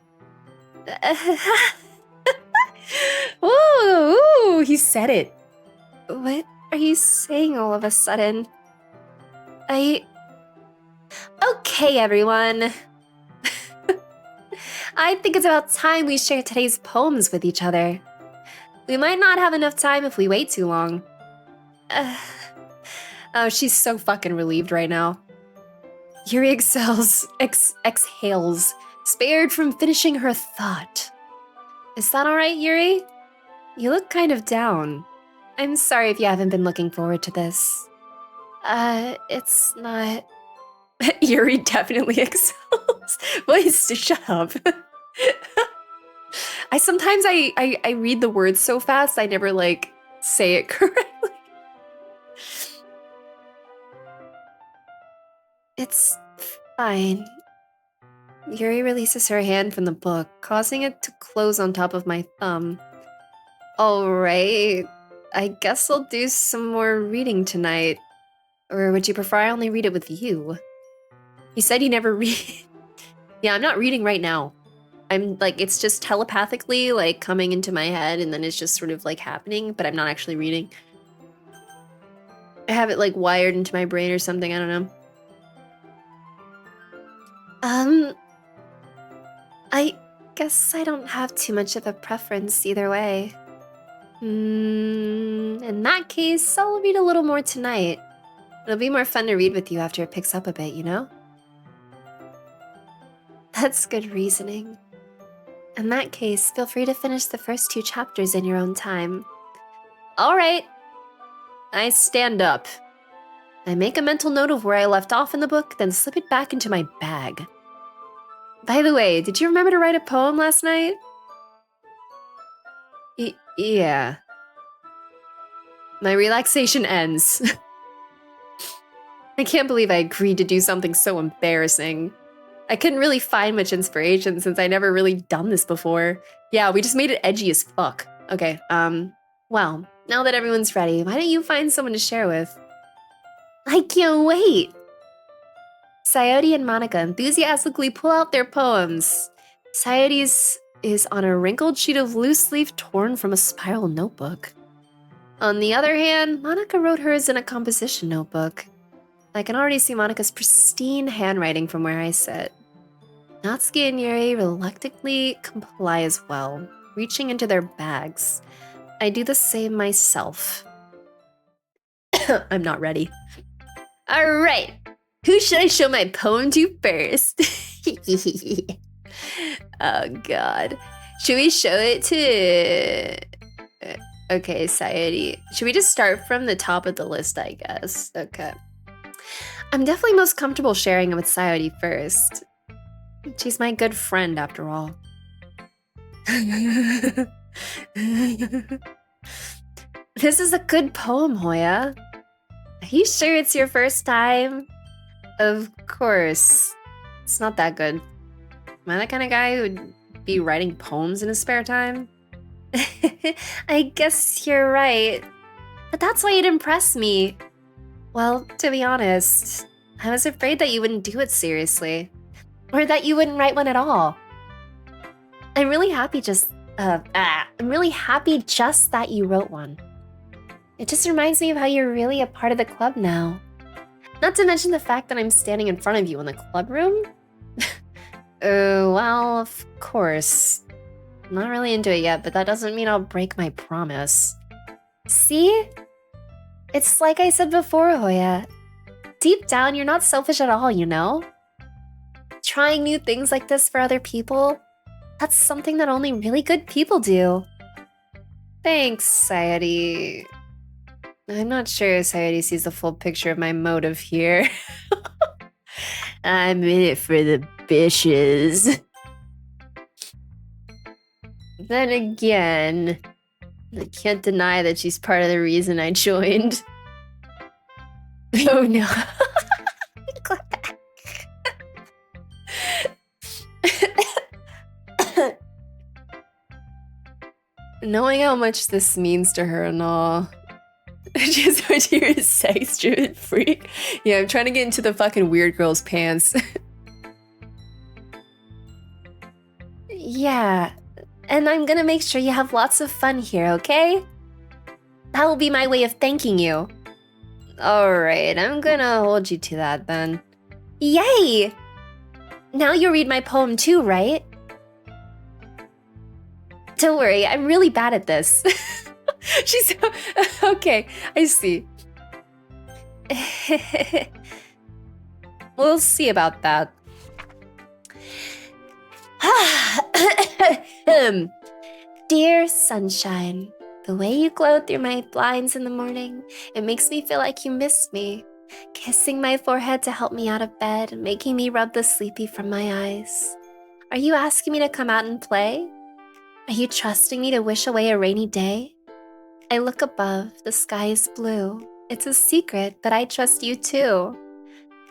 Ooh, he said it. What are you saying all of a sudden? Okay, everyone. I think it's about time we share today's poems with each other. We might not have enough time if we wait too long. Oh, she's so fucking relieved right now. Yuri exhales, spared from finishing her thought. Is that alright, Yuri? You look kind of down. I'm sorry if you haven't been looking forward to this. It's not... Yuri definitely exhales. Boys, shut up. Sometimes I read the words so fast, I never, like, say it correctly. It's fine. Yuri releases her hand from the book, causing it to close on top of my thumb. Alright, I guess I'll do some more reading tonight. Or would you prefer I only read it with you? You said you never read. Yeah, I'm not reading right now. I'm like, it's just telepathically like coming into my head and then it's just sort of like happening, but I'm not actually reading. I have it like wired into my brain or something, I don't know. I guess I don't have too much of a preference either way. In that case, I'll read a little more tonight. It'll be more fun to read with you after it picks up a bit, you know? That's good reasoning. In that case, feel free to finish the first 2 chapters in your own time. Alright. I stand up. I make a mental note of where I left off in the book, then slip it back into my bag. By the way, did you remember to write a poem last night? Yeah. My relaxation ends. I can't believe I agreed to do something so embarrassing. I couldn't really find much inspiration since I never really done this before. Yeah, we just made it edgy as fuck. Okay, well, now that everyone's ready, why don't you find someone to share with? I can't wait! Sayori and Monica enthusiastically pull out their poems. Sayori's is on a wrinkled sheet of loose leaf torn from a spiral notebook. On the other hand, Monica wrote hers in a composition notebook. I can already see Monica's pristine handwriting from where I sit. Natsuki and Yuri reluctantly comply as well, reaching into their bags. I do the same myself. I'm not ready. Alright, who should I show my poem to first? Oh god. Should we show it to... Okay, Sayori. Should we just start from the top of the list, I guess? Okay. I'm definitely most comfortable sharing it with Sayori first. She's my good friend, after all. This is a good poem, Hoya. Are you sure it's your first time? Of course. It's not that good. Am I that kind of guy who would be writing poems in his spare time? I guess you're right. But that's why it impressed me. Well, to be honest, I was afraid that you wouldn't do it seriously. Or that you wouldn't write one at all. I'm really happy just that you wrote one. It just reminds me of how you're really a part of the club now. Not to mention the fact that I'm standing in front of you in the club room. Well, of course. I'm not really into it yet, but that doesn't mean I'll break my promise. See? It's like I said before, Hoya. Deep down, you're not selfish at all, you know? trying new things like this for other people. That's something that only really good people do. Thanks, Sayuri. I'm not sure Sayuri sees the full picture of my motive here. I'm in it for the bitches. Then again, I can't deny that she's part of the reason I joined. Oh no. Knowing how much this means to her and all. Just what you're a sex-driven freak. Yeah, I'm trying to get into the fucking weird girl's pants. Yeah, and I'm gonna make sure you have lots of fun here, okay? That will be my way of thanking you. Alright, I'm gonna hold you to that then. Yay! Now you'll read my poem too, right? Don't worry, I'm really bad at this. She's okay, I see. We'll see about that. Dear sunshine, the way you glow through my blinds in the morning, it makes me feel like you missed me. Kissing my forehead to help me out of bed, making me rub the sleepy from my eyes. Are you asking me to come out and play? Are you trusting me to wish away a rainy day? I look above, the sky is blue. It's a secret, but I trust you too.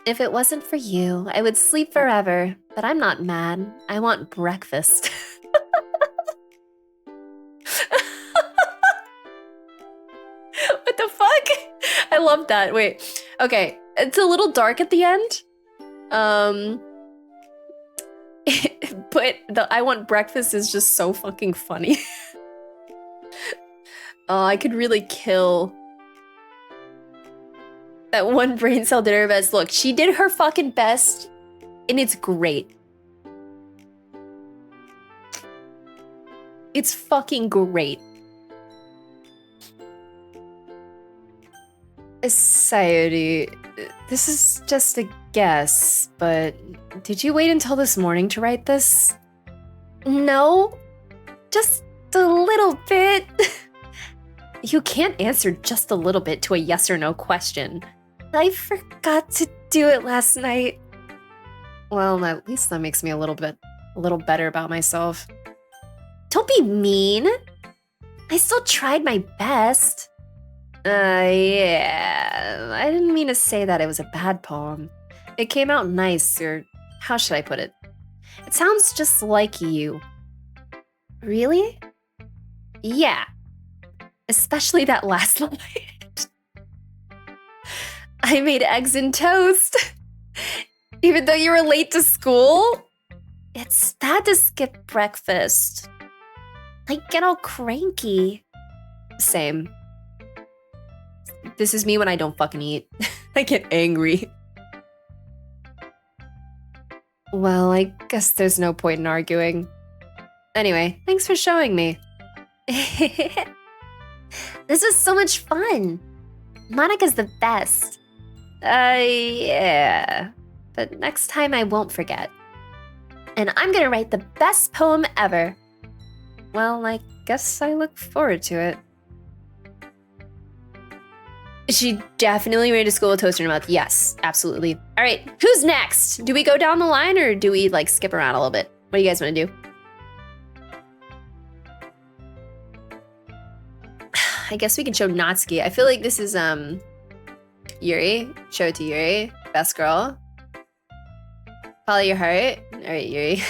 If it wasn't for you, I would sleep forever, but I'm not mad. I want breakfast. What the fuck? I love that. Wait, okay. It's a little dark at the end. But the I want breakfast is just so fucking funny. I could really kill that one brain cell did her best. Look, she did her fucking best, and it's great. It's fucking great. Sayuri, this is just a guess, but did you wait until this morning to write this? No, just a little bit. You can't answer just a little bit to a yes or no question. I forgot to do it last night. Well, at least that makes me a little better about myself. Don't be mean. I still tried my best. Yeah, I didn't mean to say that it was a bad poem. It came out nice, or how should I put it? It sounds just like you. Really? Yeah. Especially that last line. I made eggs and toast. Even though you were late to school? It's bad to skip breakfast. I get all cranky. Same. This is me when I don't fucking eat. I get angry. Well, I guess there's no point in arguing. Anyway, thanks for showing me. This was so much fun. Monica's the best. Yeah. But next time I won't forget. And I'm gonna write the best poem ever. Well, I guess I look forward to it. She definitely made a school with toast in her mouth. Yes, absolutely. All right, who's next? Do we go down the line or do we like skip around a little bit? What do you guys want to do? I guess we can show Natsuki. I feel like this is Yuri. Show it to Yuri. Best girl. Follow your heart. All right, Yuri.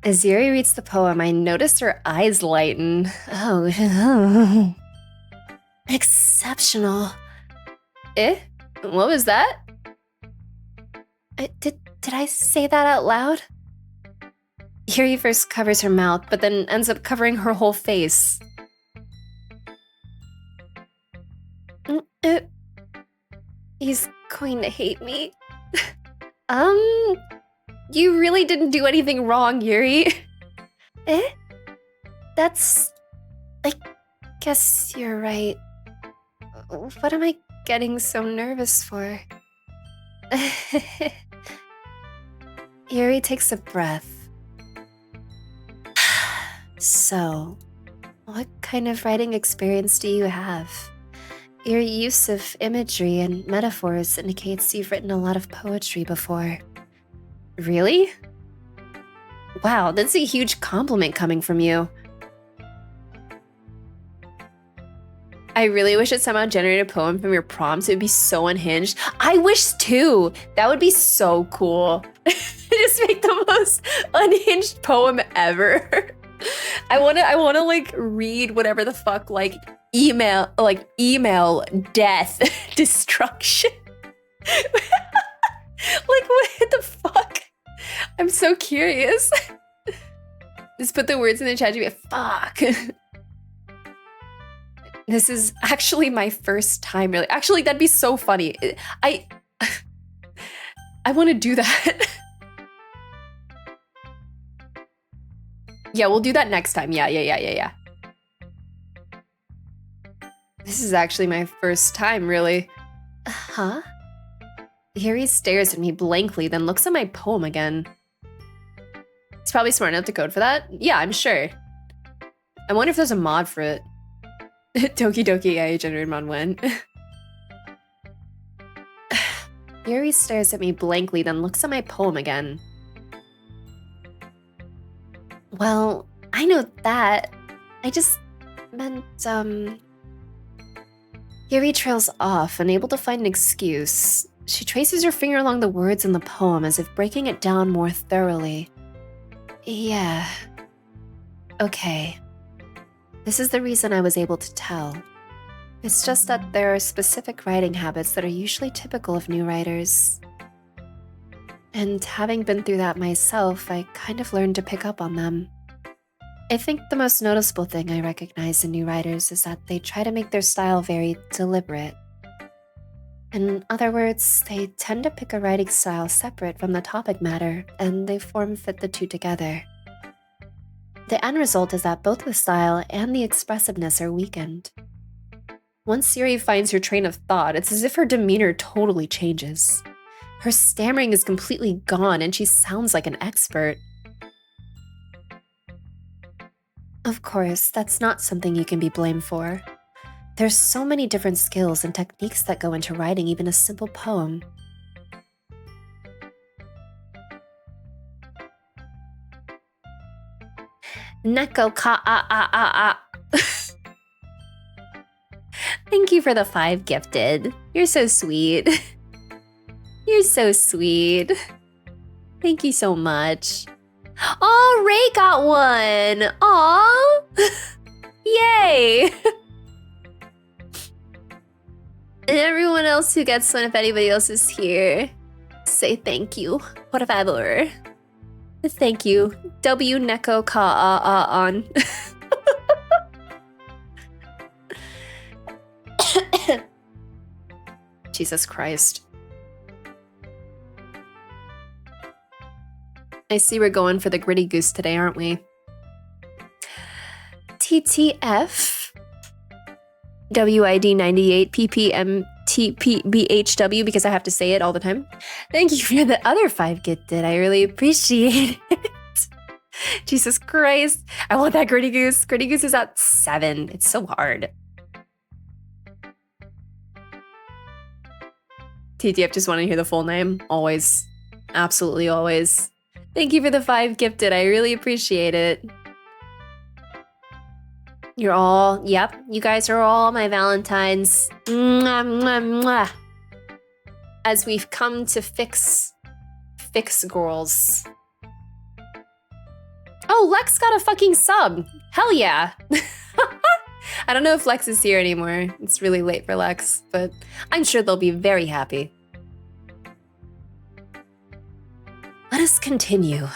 As Yuri reads the poem, I noticed her eyes lighten. Oh. Exceptional. Eh? What was that? Did I say that out loud? Yuri first covers her mouth, but then ends up covering her whole face. He's going to hate me. You really didn't do anything wrong, Yuri. Eh? I guess you're right. What am I getting so nervous for? Yuri takes a breath. So, what kind of writing experience do you have? Your use of imagery and metaphors indicates you've written a lot of poetry before. Really? Wow, that's a huge compliment coming from you. I really wish it somehow generated a poem from your prompts. It would be so unhinged. I wish too. That would be so cool. Just make the most unhinged poem ever. I wanna like read whatever the fuck, like email death destruction. Like what the fuck? I'm so curious. Just put the words in the chat. Fuck. This is actually my first time, really. Actually, that'd be so funny. I want to do that. Yeah, we'll do that next time. Yeah. This is actually my first time, really. Huh? Harry stares at me blankly, then looks at my poem again. He's probably smart enough to code for that. Yeah, I'm sure. I wonder if there's a mod for it. Doki Doki AI generated mod when. Yuri stares at me blankly, then looks at my poem again. Well, I know that. I just meant, Yuri trails off, unable to find an excuse. She traces her finger along the words in the poem as if breaking it down more thoroughly. Yeah. Okay. This is the reason I was able to tell. It's just that there are specific writing habits that are usually typical of new writers. And having been through that myself, I kind of learned to pick up on them. I think the most noticeable thing I recognize in new writers is that they try to make their style very deliberate. In other words, they tend to pick a writing style separate from the topic matter, and they form-fit the two together. The end result is that both the style and the expressiveness are weakened. Once Yuri finds her train of thought, it's as if her demeanor totally changes. Her stammering is completely gone, and she sounds like an expert. Of course, that's not something you can be blamed for. There's so many different skills and techniques that go into writing even a simple poem. Neko ka. Thank you for the 5 gifted. You're so sweet. You're so sweet. Thank you so much. Oh, Ray got one. Aw. Yay. And everyone else who gets one, if anybody else is here, say thank you. Por favor. Thank you. W Neko ka on. Jesus Christ. I see we're going for the gritty goose today, aren't we? TTF WID 98 PPMTPBHW, because I have to say it all the time. Thank you for the other 5 gifted. I really appreciate it. Jesus Christ. I want that gritty goose. Gritty goose is at 7. It's so hard. TTF just want to hear the full name. Always. Absolutely always. Thank you for the 5 gifted. I really appreciate it. You're all, yep, you guys are all my Valentines. Mwah, mwah, mwah. As we've come to fix girls. Oh, Lex got a fucking sub. Hell yeah. I don't know if Lex is here anymore. It's really late for Lex, but I'm sure they'll be very happy. Let us continue.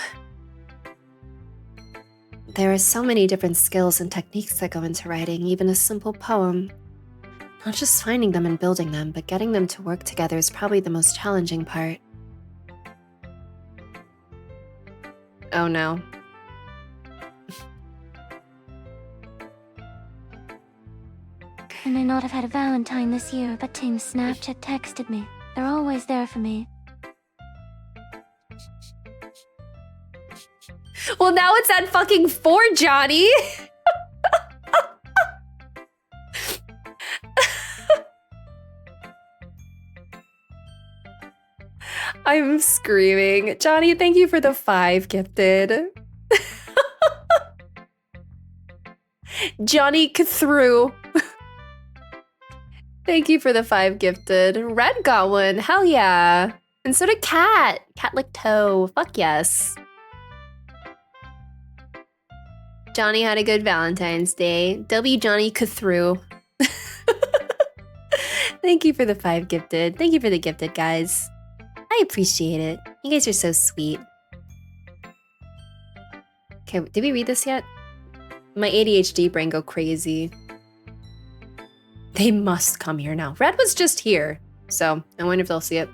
There are so many different skills and techniques that go into writing even a simple poem. Not just finding them and building them, but getting them to work together is probably the most challenging part. Oh no. I may not have had a Valentine this year, but Team Snapchat texted me. They're always there for me. Well, now it's at fucking 4, Johnny. I'm screaming. Johnny, thank you for the 5 gifted. Johnny Cthru. Thank you for the 5 gifted. Red got one. Hell yeah. And so did Cat. Cat licked toe. Fuck yes. Johnny had a good Valentine's Day. W Johnny Cthru. Thank you for the 5 gifted. Thank you for the gifted, guys. I appreciate it. You guys are so sweet. Okay, did we read this yet? My ADHD brain go crazy. They must come here now. Red was just here, so I wonder if they'll see it.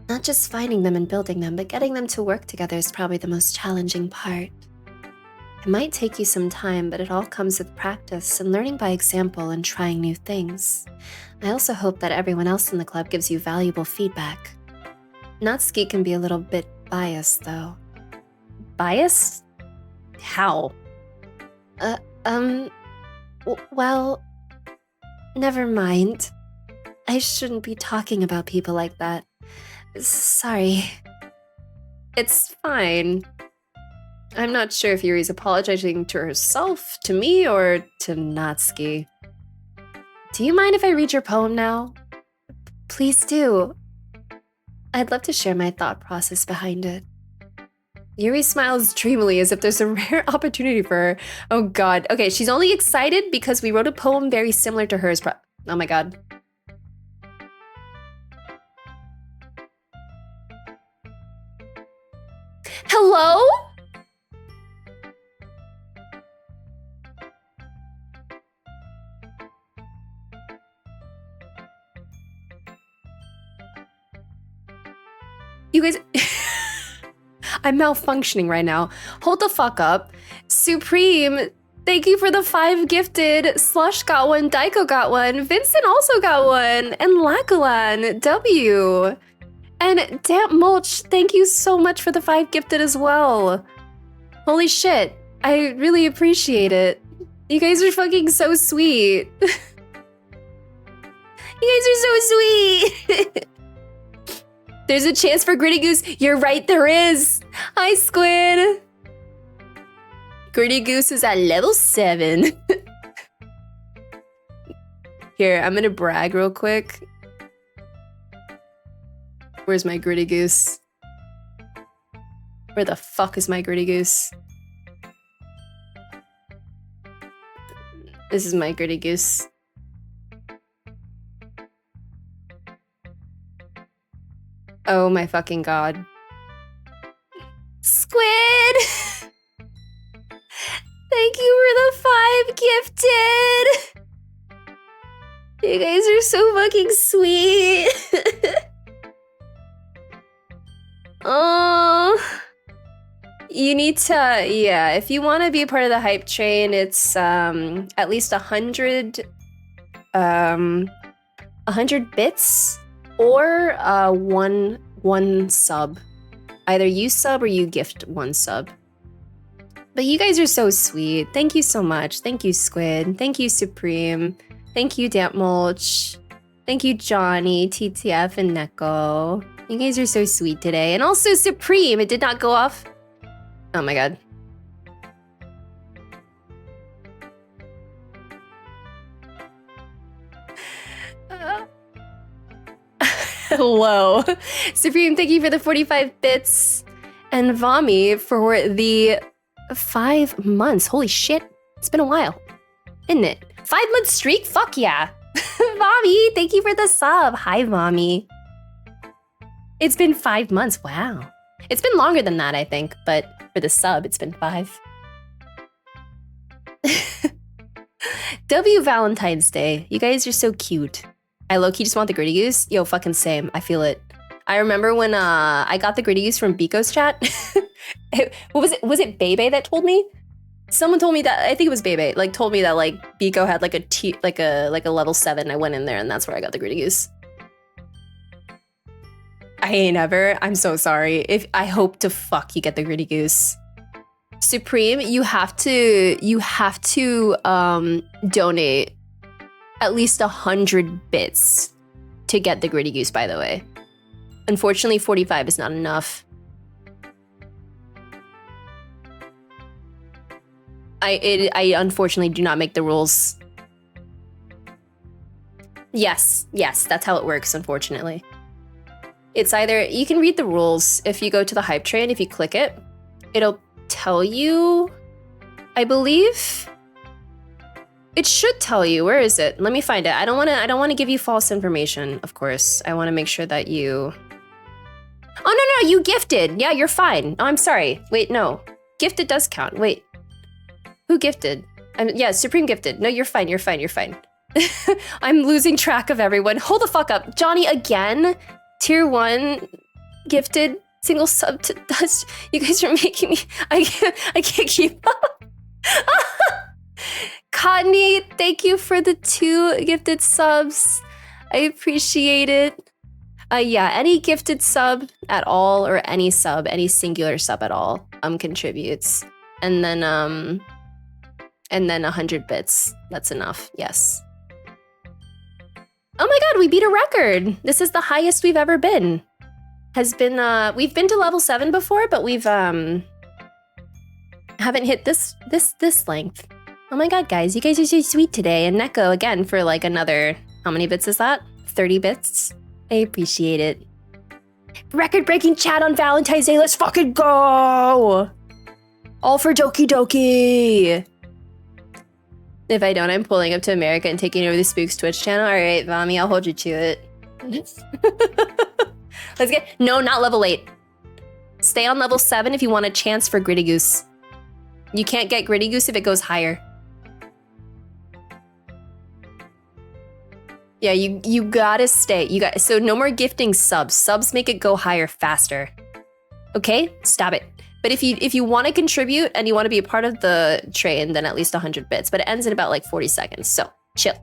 Not just finding them and building them, but getting them to work together is probably the most challenging part. It might take you some time, but it all comes with practice and learning by example and trying new things. I also hope that everyone else in the club gives you valuable feedback. Natsuki can be a little bit biased, though. Biased? How? Well, never mind. I shouldn't be talking about people like that. Sorry. It's fine. I'm not sure if Yuri's apologizing to herself, to me, or to Natsuki. Do you mind if I read your poem now? Please do. I'd love to share my thought process behind it. Yuri smiles dreamily as if there's a rare opportunity for her. Oh god. Okay, she's only excited because we wrote a poem very similar to hers. Oh my god. Hello? You guys... I'm malfunctioning right now. Hold the fuck up. Supreme, thank you for the 5 gifted. Slush got one, Daiko got one, Vincent also got one, and Lakulan, W. And Damp Mulch, thank you so much for the 5 gifted as well. Holy shit, I really appreciate it. You guys are fucking so sweet. You guys are so sweet. There's a chance for Gritty Goose. You're right, there is. Hi, Squid. Gritty Goose is at level 7. Here, I'm gonna brag real quick. Where's my Gritty Goose? Where the fuck is my Gritty Goose? This is my Gritty Goose. Oh my fucking god. Squid! Thank you for the 5 gifted! You guys are so fucking sweet! Oh, you need to, yeah, if you want to be a part of the hype train, it's at least 100 bits or one sub. Either you sub or you gift 1 sub. But you guys are so sweet. Thank you so much. Thank you, Squid. Thank you, Supreme. Thank you, Damp Mulch. Thank you, Johnny, TTF, and Neko. You guys are so sweet today. And also Supreme, it did not go off. Oh my god. Hello. Supreme, thank you for the 45 bits. And Vami for the 5 months. Holy shit. It's been a while. Isn't it? 5-month streak? Fuck yeah. Vami, thank you for the sub. Hi, Vami. It's been 5 months. Wow. It's been longer than that, I think. But for the sub, it's been 5. W Valentine's Day. You guys are so cute. I low-key just want the Gritty Goose. Yo, fucking same. I feel it. I remember when I got the Gritty Goose from Biko's chat. What was it? Was it Bebe that told me? Someone told me that, I think it was Bebe, like told me that like Biko had like a level 7. I went in there and that's where I got the Gritty Goose. I ain't ever. I'm so sorry. If I hope to fuck you get the Gritty Goose. Supreme, you have to donate at least 100 bits to get the Gritty Goose, by the way. Unfortunately, 45 is not enough. I unfortunately do not make the rules. Yes, that's how it works, unfortunately. It's either, you can read the rules. If you go to the hype train, if you click it, it'll tell you, I believe. It should tell you. Where is it? Let me find it. I don't want to give you false information, of course. I want to make sure that you... Oh, no, you gifted. Yeah, you're fine. Oh, I'm sorry. Wait, no. Gifted does count. Wait. Who gifted? Yeah, Supreme gifted. No, you're fine. I'm losing track of everyone. Hold the fuck up. Johnny, again? Tier 1 gifted single sub to dust. You guys are making me... I can't keep up. Cottony, thank you for the 2 gifted subs. I appreciate it. Yeah, any gifted sub at all, or any singular sub at all, contributes. And then 100 bits. That's enough. Yes. Oh my god, we beat a record. This is the highest we've ever been. We've been to level 7 before, but we've haven't hit this length. Oh my god, guys, you guys are so sweet today. And Neko again for like another, how many bits is that? 30 bits? I appreciate it. Record-breaking chat on Valentine's Day. Let's fucking go! All for Doki Doki. If I don't, I'm pulling up to America and taking over the Spooks Twitch channel. All right, Vami, I'll hold you to it. Let's get... No, not level 8. Stay on level 7 if you want a chance for Gritty Goose. You can't get Gritty Goose if it goes higher. Yeah, you gotta stay. So no more gifting subs. Subs make it go higher faster. Okay, stop it. But if you want to contribute and you want to be a part of the train, then at least 100 bits. But it ends in about like 40 seconds. So chill,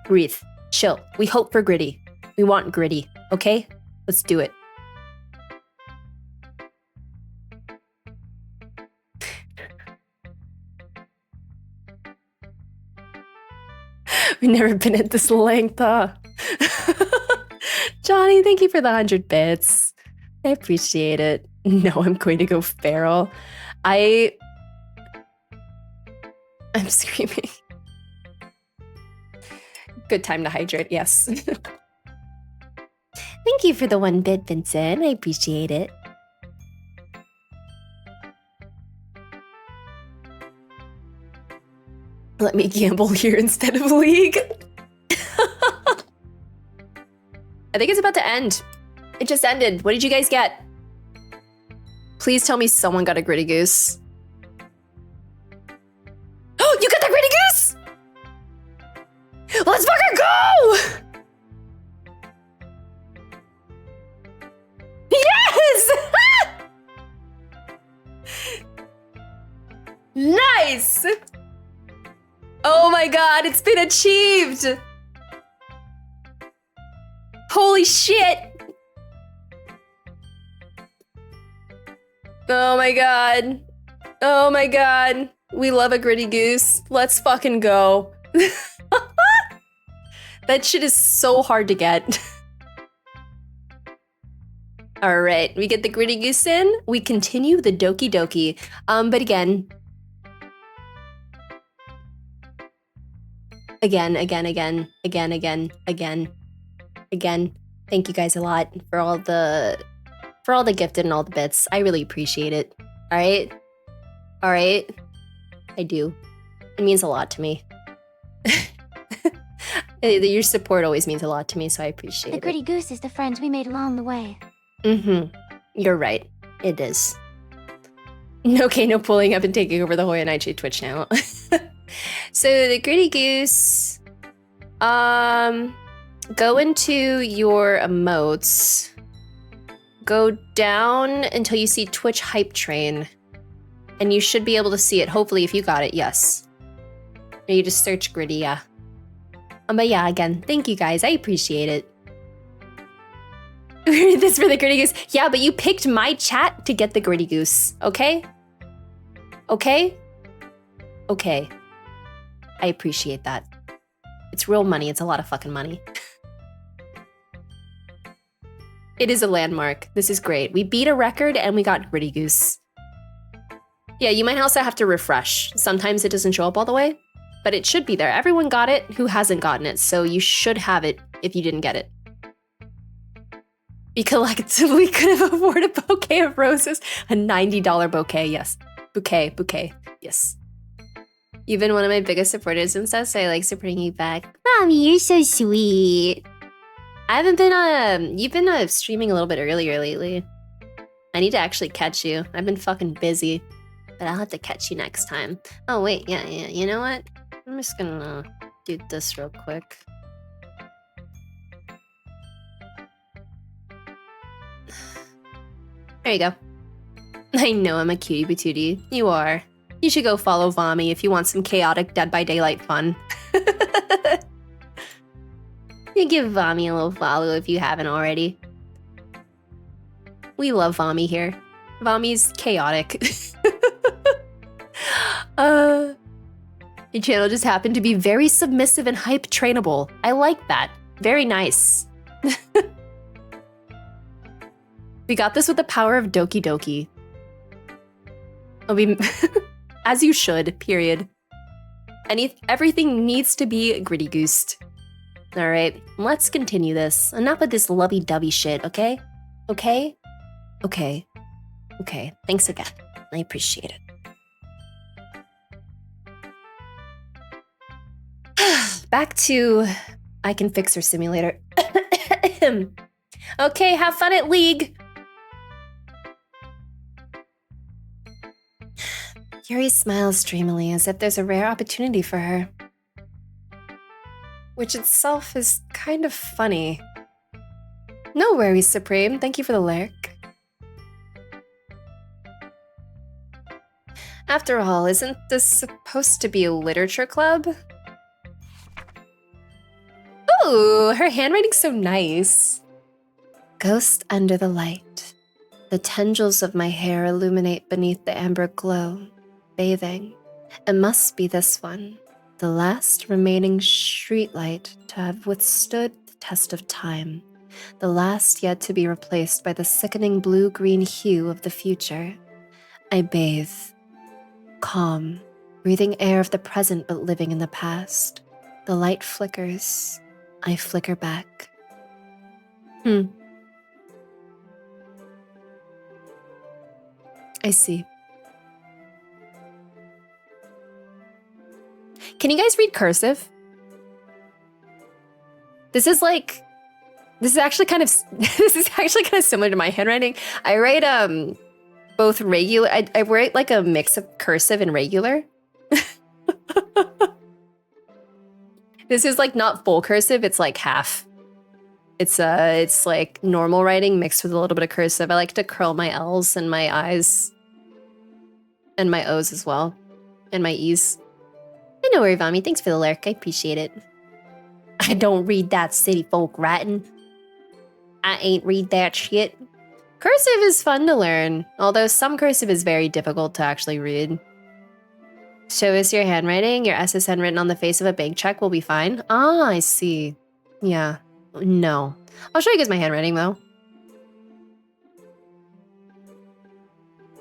breathe, chill. We hope for Gritty. We want Gritty. Okay, let's do it. We've never been at this length, huh? Johnny, thank you for the 100 bits. I appreciate it. No, I'm going to go feral. I'm screaming. Good time to hydrate, yes. Thank you for the 1 bit, Vincent. I appreciate it. Let me gamble here instead of League. I think it's about to end. It just ended. What did you guys get? Please tell me someone got a Gritty Goose. Oh, you got the Gritty Goose! Let's fucking go! Yes! Nice! Oh my god, it's been achieved! Holy shit! Oh my god. Oh my god. We love a Gritty Goose. Let's fucking go. That shit is so hard to get. Alright, we get the Gritty Goose in. We continue the Doki Doki. But again, thank you guys a lot for all the gifted and all the bits. I really appreciate it. All right, I do. It means a lot to me. Your support always means a lot to me, so I appreciate it. The Gritty Goose is the friends we made along the way. You're right. It is. Okay, no pulling up and taking over the Hoya Nightshade Twitch channel. So the Gritty Goose, go into your emotes, go down until you see Twitch Hype Train. And you should be able to see it, hopefully, if you got it, yes. Or you just search Gritty, yeah. But yeah, again, thank you guys. I appreciate it. This for the Gritty Goose. Yeah, but you picked my chat to get the Gritty Goose, okay? Okay? Okay. I appreciate that. It's real money. It's a lot of fucking money. It is a landmark. This is great. We beat a record and we got Gritty Goose. Yeah, you might also have to refresh. Sometimes it doesn't show up all the way, but it should be there. Everyone got it who hasn't gotten it, so you should have it if you didn't get it. We collectively could have afforded a bouquet of roses. A $90 bouquet, yes. Bouquet, yes. You've been one of my biggest supporters and stuff, so I like to bring you back. Mommy, you're so sweet. I haven't been, you've been streaming a little bit earlier lately. I need to actually catch you. I've been fucking busy, but I'll have to catch you next time. Oh, wait, yeah, you know what? I'm just gonna do this real quick. There you go. I know I'm a cutie patootie. You are. You should go follow Vami if you want some chaotic Dead by Daylight fun. You give Vami a little follow if you haven't already. We love Vami here. Vami's chaotic. Your channel just happened to be very submissive and hype trainable. I like that. Very nice. We got this with the power of Doki Doki. As you should, period. Everything needs to be Gritty Goosed. Alright, let's continue this. Enough with this lovey-dovey shit, okay? Okay? Okay. Okay, thanks again. I appreciate it. Back to I Can Fix Her Simulator. Okay, have fun at League! Yuri smiles dreamily as if there's a rare opportunity for her. Which itself is kind of funny. No worries, Supreme. Thank you for the lyric. After all, isn't this supposed to be a literature club? Ooh, her handwriting's so nice. Ghost under the light. The tendrils of my hair illuminate beneath the amber glow. Bathing. It must be this one. The last remaining streetlight to have withstood the test of time. The last yet to be replaced by the sickening blue-green hue of the future. I bathe. Calm. Breathing air of the present but living in the past. The light flickers. I flicker back. I see. Can you guys read cursive? This is actually kind of similar to my handwriting. I write both regular. I write like a mix of cursive and regular. This is like not full cursive. It's like half. It's like normal writing mixed with a little bit of cursive. I like to curl my L's and my I's and my O's as well, and my E's. And no worry, Vami. Thanks for the lyric. I appreciate it. I don't read that city folk writing. I ain't read that shit. Cursive is fun to learn, although some cursive is very difficult to actually read. Show us your handwriting. Your SSN written on the face of a bank check will be fine. Ah, I see. Yeah. No. I'll show you guys my handwriting, though.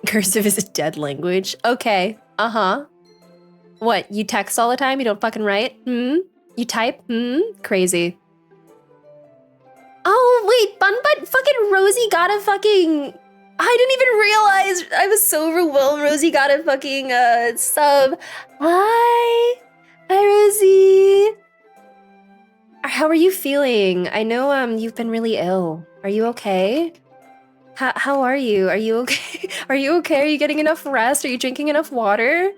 Cursive is a dead language. Okay. Uh-huh. What, you text all the time? You don't fucking write? You type? Crazy. Oh, wait, Bunbutt fucking Rosie got a fucking... I didn't even realize. I was so overwhelmed. Rosie got a fucking sub. Hi. Hi, Rosie. How are you feeling? I know you've been really ill. Are you okay? How are you? Are you okay? Are you okay? Are you getting enough rest? Are you drinking enough water?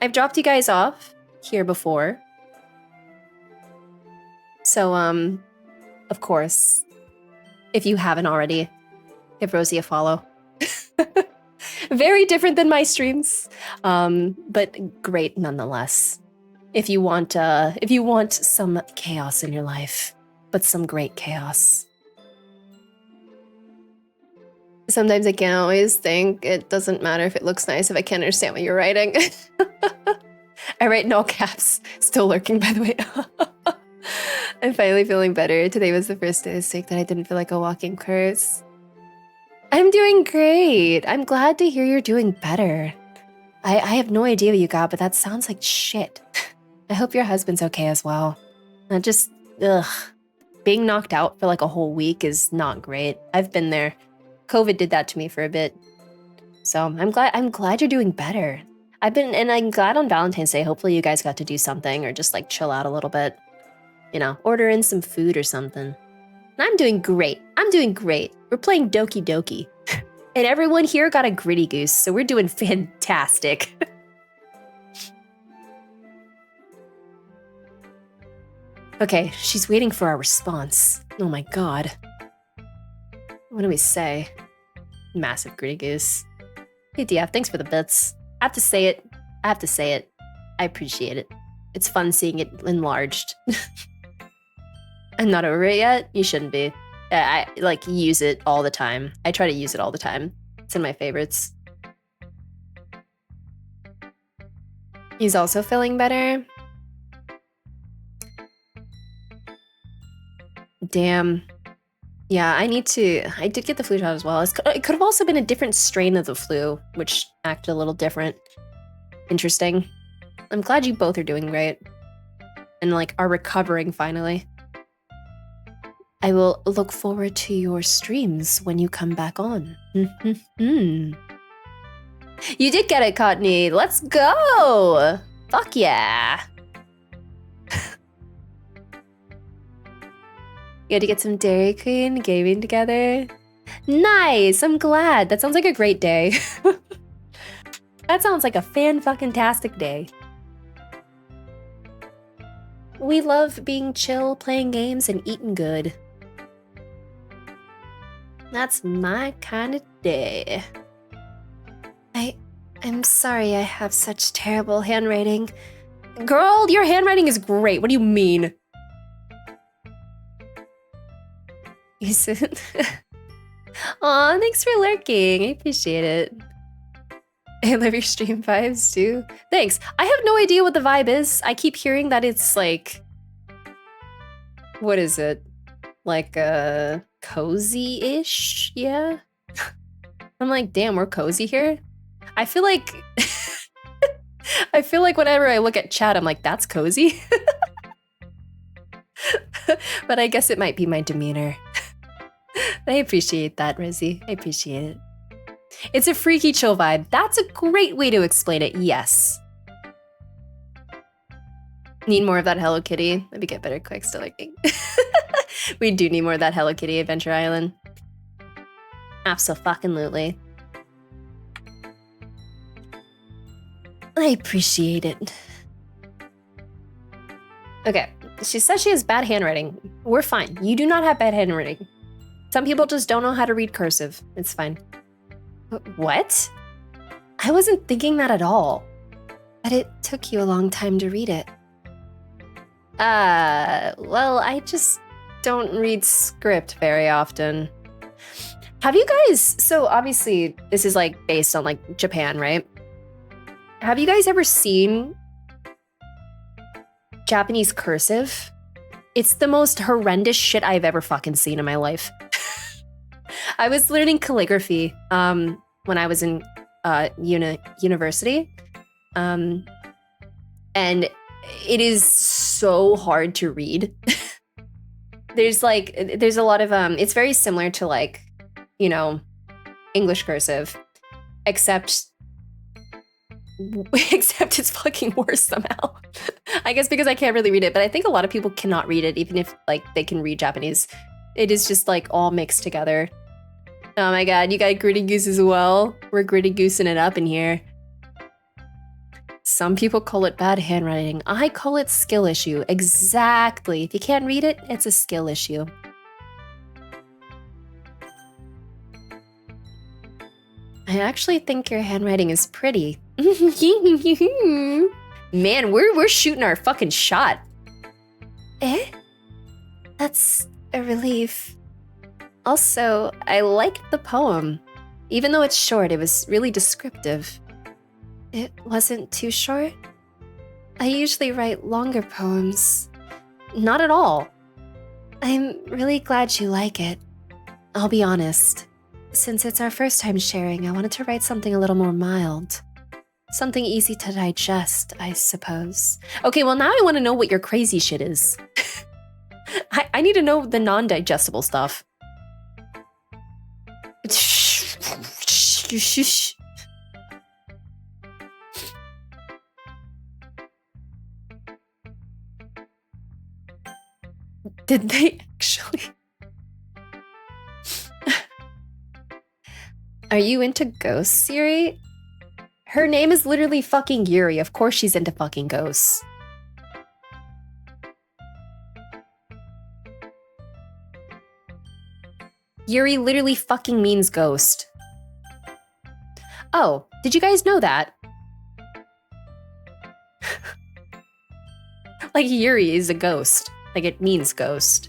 I've dropped you guys off here before. So, of course, if you haven't already, give Rosie a follow. Very different than my streams, but great nonetheless. If you want some chaos in your life, but some great chaos. Sometimes I can't always think. It doesn't matter if it looks nice if I can't understand what you're writing. I write in all caps. Still lurking, by the way. I'm finally feeling better. Today was the first day sick that I didn't feel like a walking corpse. I'm doing great. I'm glad to hear you're doing better. I have no idea what you got, but that sounds like shit. I hope your husband's okay as well. Just, ugh. Being knocked out for like a whole week is not great. I've been there. COVID did that to me for a bit. So I'm glad you're doing better. And I'm glad on Valentine's Day, hopefully you guys got to do something or just like chill out a little bit. You know, order in some food or something. And I'm doing great. We're playing Doki Doki. And everyone here got a gritty goose, so we're doing fantastic. Okay, she's waiting for our response. Oh my god. What do we say? Massive gritty goose. Hey DF, thanks for the bits. I have to say it. I appreciate it. It's fun seeing it enlarged. I'm not over it yet. You shouldn't be. I like use it all the time. I try to use it all the time. It's in my favorites. He's also feeling better. Damn. Yeah, I did get the flu shot as well. It could have also been a different strain of the flu, which acted a little different. Interesting. I'm glad you both are doing great. And like are recovering finally. I will look forward to your streams when you come back on. You did get it, Courtney. Let's go! Fuck yeah! You had to get some Dairy Queen gaming together. Nice! I'm glad. That sounds like a great day. That sounds like a fan-fucking-tastic day. We love being chill, playing games, and eating good. That's my kind of day. I'm sorry I have such terrible handwriting. Girl, your handwriting is great. What do you mean? You said... Aw, thanks for lurking. I appreciate it. I love your stream vibes too. Thanks. I have no idea what the vibe is. I keep hearing that it's like... What is it? Like, cozy-ish? Yeah? I'm like, damn, we're cozy here? I feel like... I feel like whenever I look at chat, I'm like, that's cozy? But I guess it might be my demeanor. I appreciate that, Rizzy. I appreciate it. It's a freaky chill vibe. That's a great way to explain it, yes. Need more of that Hello Kitty. Let me get better quick, still lurking. We do need more of that Hello Kitty Adventure Island. Abso-fucking-lutely. I appreciate it. Okay, she says she has bad handwriting. We're fine. You do not have bad handwriting. Some people just don't know how to read cursive. It's fine. What? I wasn't thinking that at all. But it took you a long time to read it. Well, I just don't read script very often. Have you guys, so obviously this is like based on like Japan, right? Have you guys ever seen Japanese cursive? It's the most horrendous shit I've ever fucking seen in my life. I was learning calligraphy when I was in university. And it is so hard to read. There's a lot of, it's very similar to like, you know, English cursive, except it's fucking worse somehow. I guess because I can't really read it, but I think a lot of people cannot read it, even if like they can read Japanese. It is just like all mixed together. Oh my god, you got gritty goose as well? We're gritty goosing it up in here. Some people call it bad handwriting. I call it skill issue. Exactly. If you can't read it, it's a skill issue. I actually think your handwriting is pretty. Man, we're shooting our fucking shot. Eh? That's a relief. Also, I liked the poem. Even though it's short, it was really descriptive. It wasn't too short? I usually write longer poems. Not at all. I'm really glad you like it. I'll be honest. Since it's our first time sharing, I wanted to write something a little more mild. Something easy to digest, I suppose. Okay, well now I want to know what your crazy shit is. I need to know the non-digestible stuff. Did they actually? Are you into ghosts, Yuri? Her name is literally fucking Yuri. Of course she's into fucking ghosts. Yuri literally fucking means ghost. Oh, did you guys know that? Like Yuri is a ghost. Like it means ghost.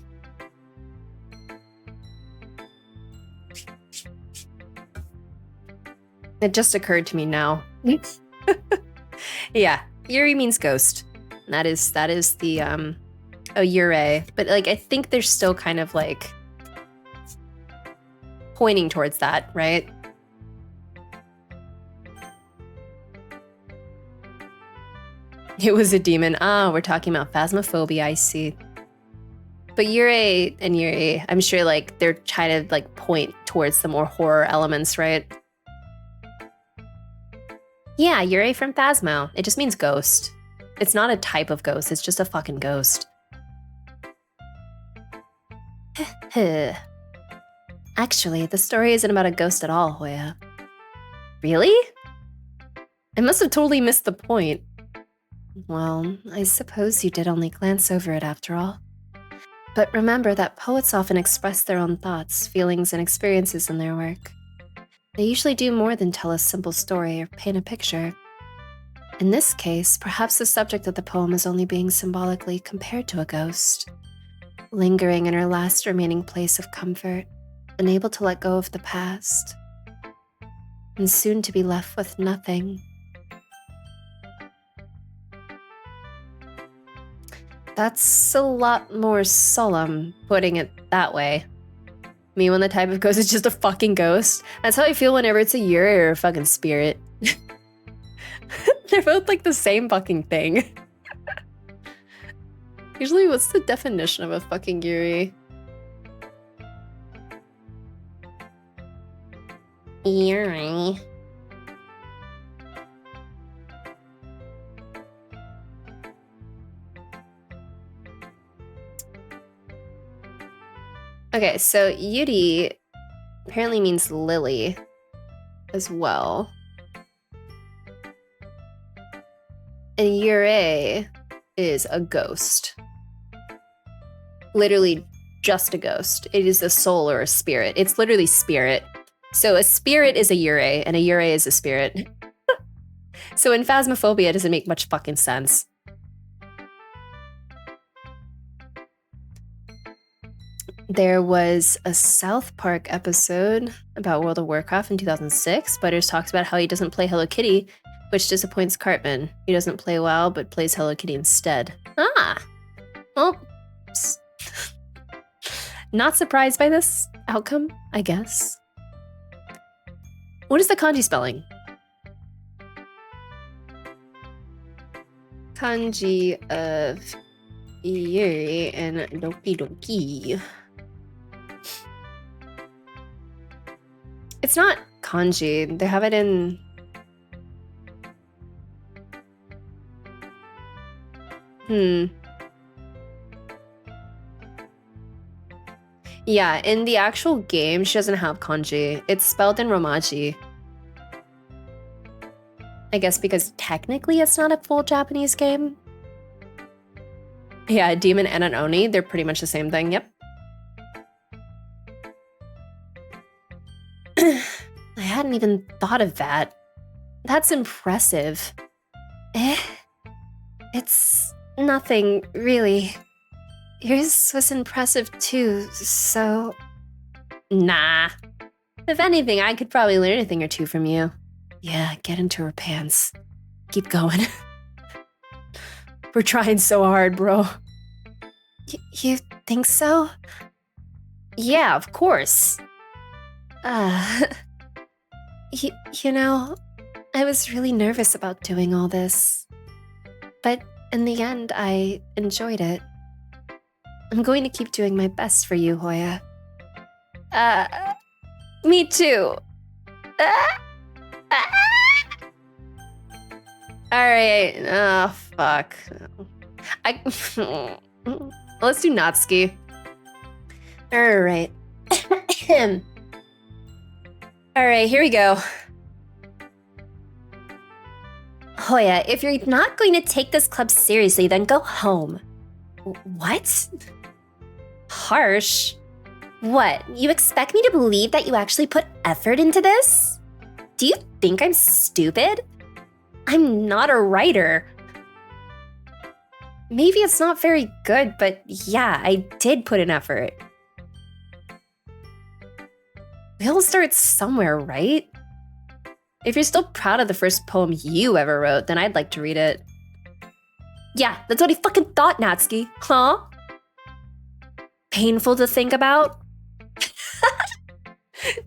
It just occurred to me now. Yeah, Yuri means ghost. That is the oh, Yurei. But like I think they're still kind of like pointing towards that, right? It was a demon. Ah, we're talking about phasmophobia, I see. But Yurei and Yuri, I'm sure like they're trying to like point towards the more horror elements, right? Yeah, Yurei from Phasmo. It just means ghost. It's not a type of ghost, it's just a fucking ghost. Actually, the story isn't about a ghost at all, Hoya. Really? I must have totally missed the point. Well, I suppose you did only glance over it after all. But remember that poets often express their own thoughts, feelings, and experiences in their work. They usually do more than tell a simple story or paint a picture. In this case, perhaps the subject of the poem is only being symbolically compared to a ghost, lingering in her last remaining place of comfort, unable to let go of the past, and soon to be left with nothing. That's a lot more solemn, putting it that way. Me when the type of ghost is just a fucking ghost. That's how I feel whenever it's a Yuri or a fucking spirit. They're both like the same fucking thing. Usually, what's the definition of a fucking Yuri? Yuri. Okay, so Yuri apparently means lily as well. And Yurei is a ghost. Literally just a ghost. It is a soul or a spirit. It's literally spirit. So a spirit is a Yurei, and a Yurei is a spirit. So in Phasmophobia, it doesn't make much fucking sense. There was a South Park episode about World of Warcraft in 2006. Butters talks about how he doesn't play Hello Kitty, which disappoints Cartman. He doesn't play WoW, but plays Hello Kitty instead. Ah! Well, not surprised by this outcome, I guess. What is the kanji spelling? Kanji of Yuri and Doki Doki. It's not kanji. They have it in... Yeah, in the actual game, she doesn't have kanji. It's spelled in Romaji. I guess because technically it's not a full Japanese game. Yeah, a demon and an oni, they're pretty much the same thing, yep. I hadn't hadn't even thought of that. That's impressive. It's nothing, really. Yours was impressive too, so... Nah. If anything, I could probably learn a thing or two from you. Yeah, get into her pants. Keep going. We're trying so hard, bro. You think so? Yeah, of course. You know, I was really nervous about doing all this. But in the end, I enjoyed it. I'm going to keep doing my best for you, Hoya. Me too. Alright, oh, fuck. Let's do Natsuki. Alright. Alright, here we go. Hoya, if you're not going to take this club seriously, then go home. What? Harsh. What, you expect me to believe that you actually put effort into this? Do you think I'm stupid? I'm not a writer. Maybe it's not very good, but yeah, I did put in effort. We all start somewhere, right? If you're still proud of the first poem you ever wrote, then I'd like to read it. Yeah, that's what I fucking thought, Natsuki. Huh? Painful to think about?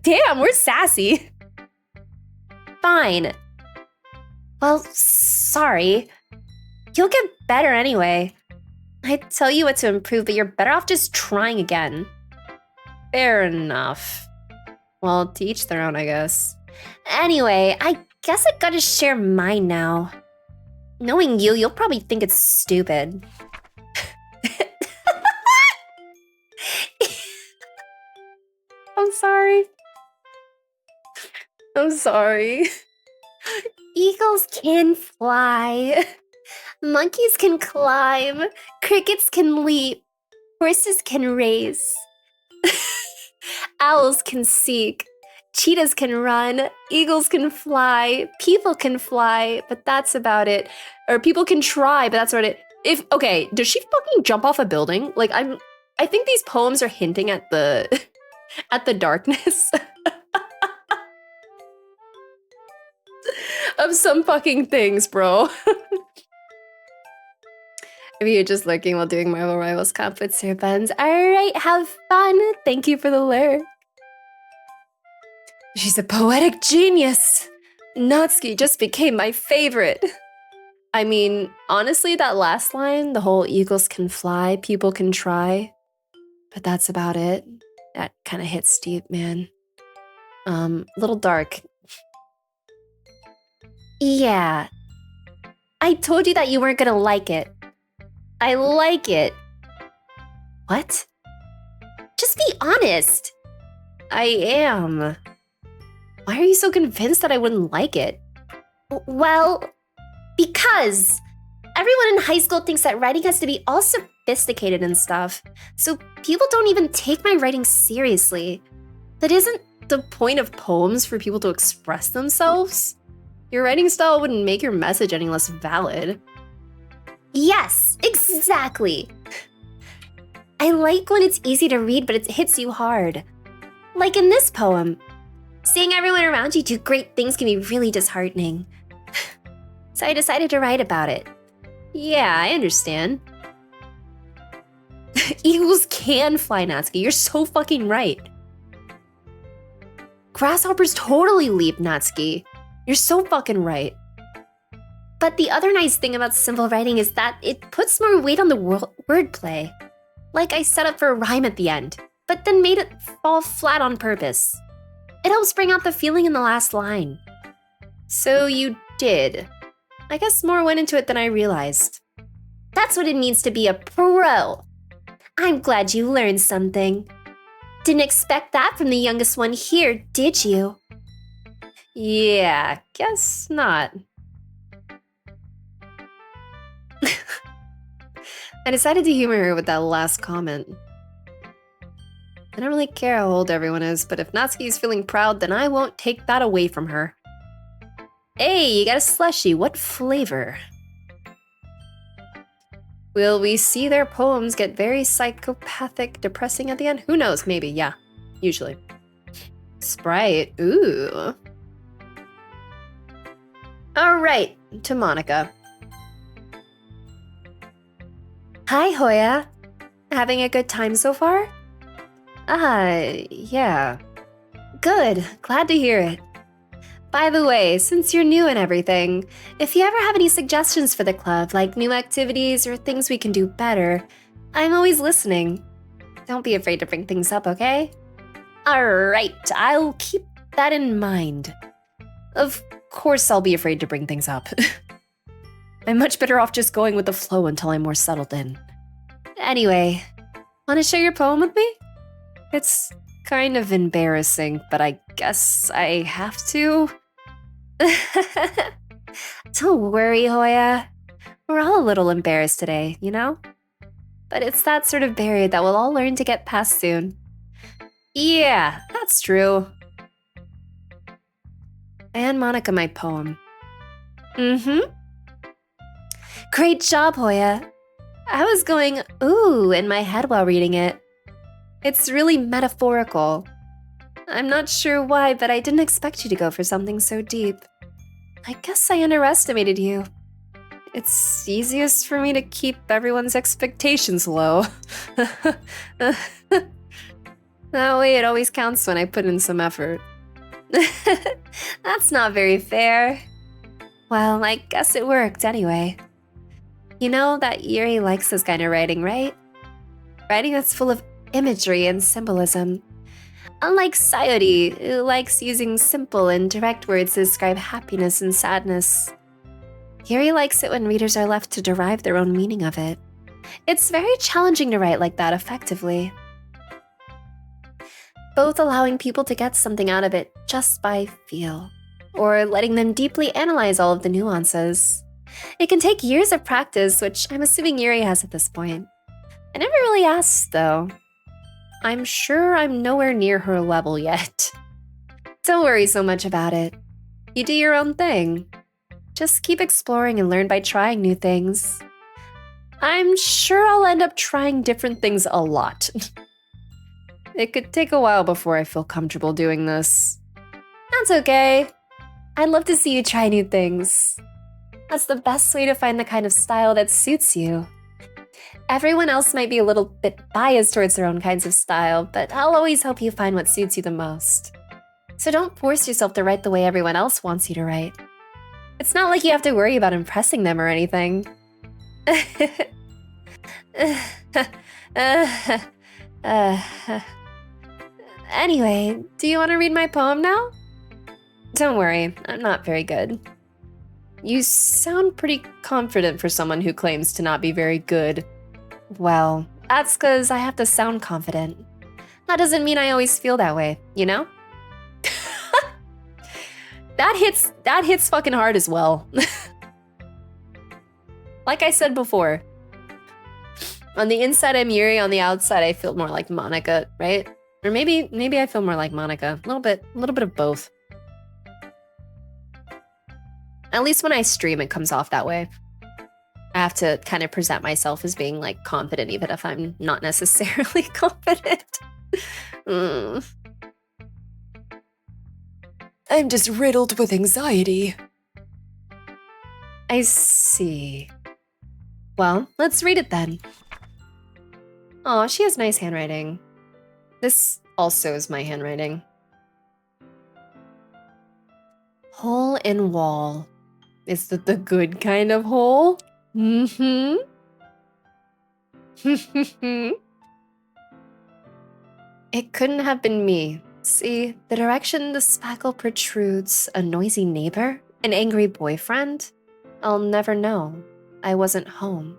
Damn, we're sassy. Fine. Well, sorry. You'll get better anyway. I'd tell you what to improve, but you're better off just trying again. Fair enough. Well, to each their own, I guess. Anyway, I guess I gotta share mine now. Knowing you, you'll probably think it's stupid. I'm sorry. I'm sorry. Eagles can fly. Monkeys can climb. Crickets can leap. Horses can race. Owls can seek. Cheetahs can run. Eagles can fly. People can fly, but that's about it. Or people can try, but that's about it. Okay, does she fucking jump off a building? Like, I think these poems are hinting at the at the darkness of some fucking things, bro. If you're just lurking while doing Marvel Rivals comp with Sir Buns, alright, have fun. Thank you for the lure. She's a poetic genius. Natsuki just became my favorite. I mean, honestly, that last line, the whole eagles can fly, people can try, but that's about it. That kind of hits deep, man. Little dark. Yeah. I told you that you weren't gonna like it. I like it. What? Just be honest. I am. Why are you so convinced that I wouldn't like it? Well, because everyone in high school thinks that writing has to be all sophisticated and stuff, so people don't even take my writing seriously. That isn't the point of poems, for people to express themselves. Your writing style wouldn't make your message any less valid. Yes, exactly. I like when it's easy to read, but it hits you hard. Like in this poem. Seeing everyone around you do great things can be really disheartening. So I decided to write about it. Yeah, I understand. Eagles can fly, Natsuki. You're so fucking right. Grasshoppers totally leap, Natsuki. You're so fucking right. But the other nice thing about simple writing is that it puts more weight on the wordplay. Like I set up for a rhyme at the end, but then made it fall flat on purpose. It helps bring out the feeling in the last line. So you did. I guess more went into it than I realized. That's what it means to be a pro. I'm glad you learned something. Didn't expect that from the youngest one here, did you? Yeah, guess not. I decided to humor her with that last comment. I don't really care how old everyone is, but if Natsuki's feeling proud, then I won't take that away from her. Hey, you got a slushie. What flavor? Will we see their poems get very psychopathic, depressing at the end? Who knows? Maybe, yeah. Usually. Sprite. Ooh. Alright, to Monica. Hi, Hoya. Having a good time so far? Yeah. Good. Glad to hear it. By the way, since you're new and everything, if you ever have any suggestions for the club, like new activities or things we can do better, I'm always listening. Don't be afraid to bring things up, okay? Alright, I'll keep that in mind. Of course I'll be afraid to bring things up. I'm much better off just going with the flow until I'm more settled in. Anyway, want to share your poem with me? It's kind of embarrassing, but I guess I have to. Don't worry, Hoya. We're all a little embarrassed today, you know? But it's that sort of barrier that we'll all learn to get past soon. Yeah, that's true. And Monica, my poem. Great job, Hoya. I was going, ooh, in my head while reading it. It's really metaphorical. I'm not sure why, but I didn't expect you to go for something so deep. I guess I underestimated you. It's easiest for me to keep everyone's expectations low. That way it always counts when I put in some effort. That's not very fair. Well, I guess it worked anyway. You know that Yuri likes this kind of writing, right? Writing that's full of imagery and symbolism. Unlike Sayori, who likes using simple and direct words to describe happiness and sadness. Yuri likes it when readers are left to derive their own meaning of it. It's very challenging to write like that effectively. Both allowing people to get something out of it just by feel, or letting them deeply analyze all of the nuances. It can take years of practice, which I'm assuming Yuri has at this point. I never really asked, though. I'm sure I'm nowhere near her level yet. Don't worry so much about it. You do your own thing. Just keep exploring and learn by trying new things. I'm sure I'll end up trying different things a lot. It could take a while before I feel comfortable doing this. That's okay. I'd love to see you try new things. That's the best way to find the kind of style that suits you. Everyone else might be a little bit biased towards their own kinds of style, but I'll always help you find what suits you the most. So don't force yourself to write the way everyone else wants you to write. It's not like you have to worry about impressing them or anything. Anyway, do you want to read my poem now? Don't worry, I'm not very good. You sound pretty confident for someone who claims to not be very good. Well, that's because I have to sound confident. That doesn't mean I always feel that way, you know? That hits fucking hard as well. Like I said before, on the inside I'm Yuri, on the outside I feel more like Monica, right? Or maybe I feel more like Monica. A little bit of both. At least when I stream, it comes off that way. I have to kind of present myself as being like confident, even if I'm not necessarily confident. I'm just riddled with anxiety. I see. Well, let's read it then. Aw, she has nice handwriting. This also is my handwriting. Hole in wall. Is that the good kind of hole? It couldn't have been me. See, the direction the spackle protrudes, a noisy neighbor, an angry boyfriend? I'll never know. I wasn't home.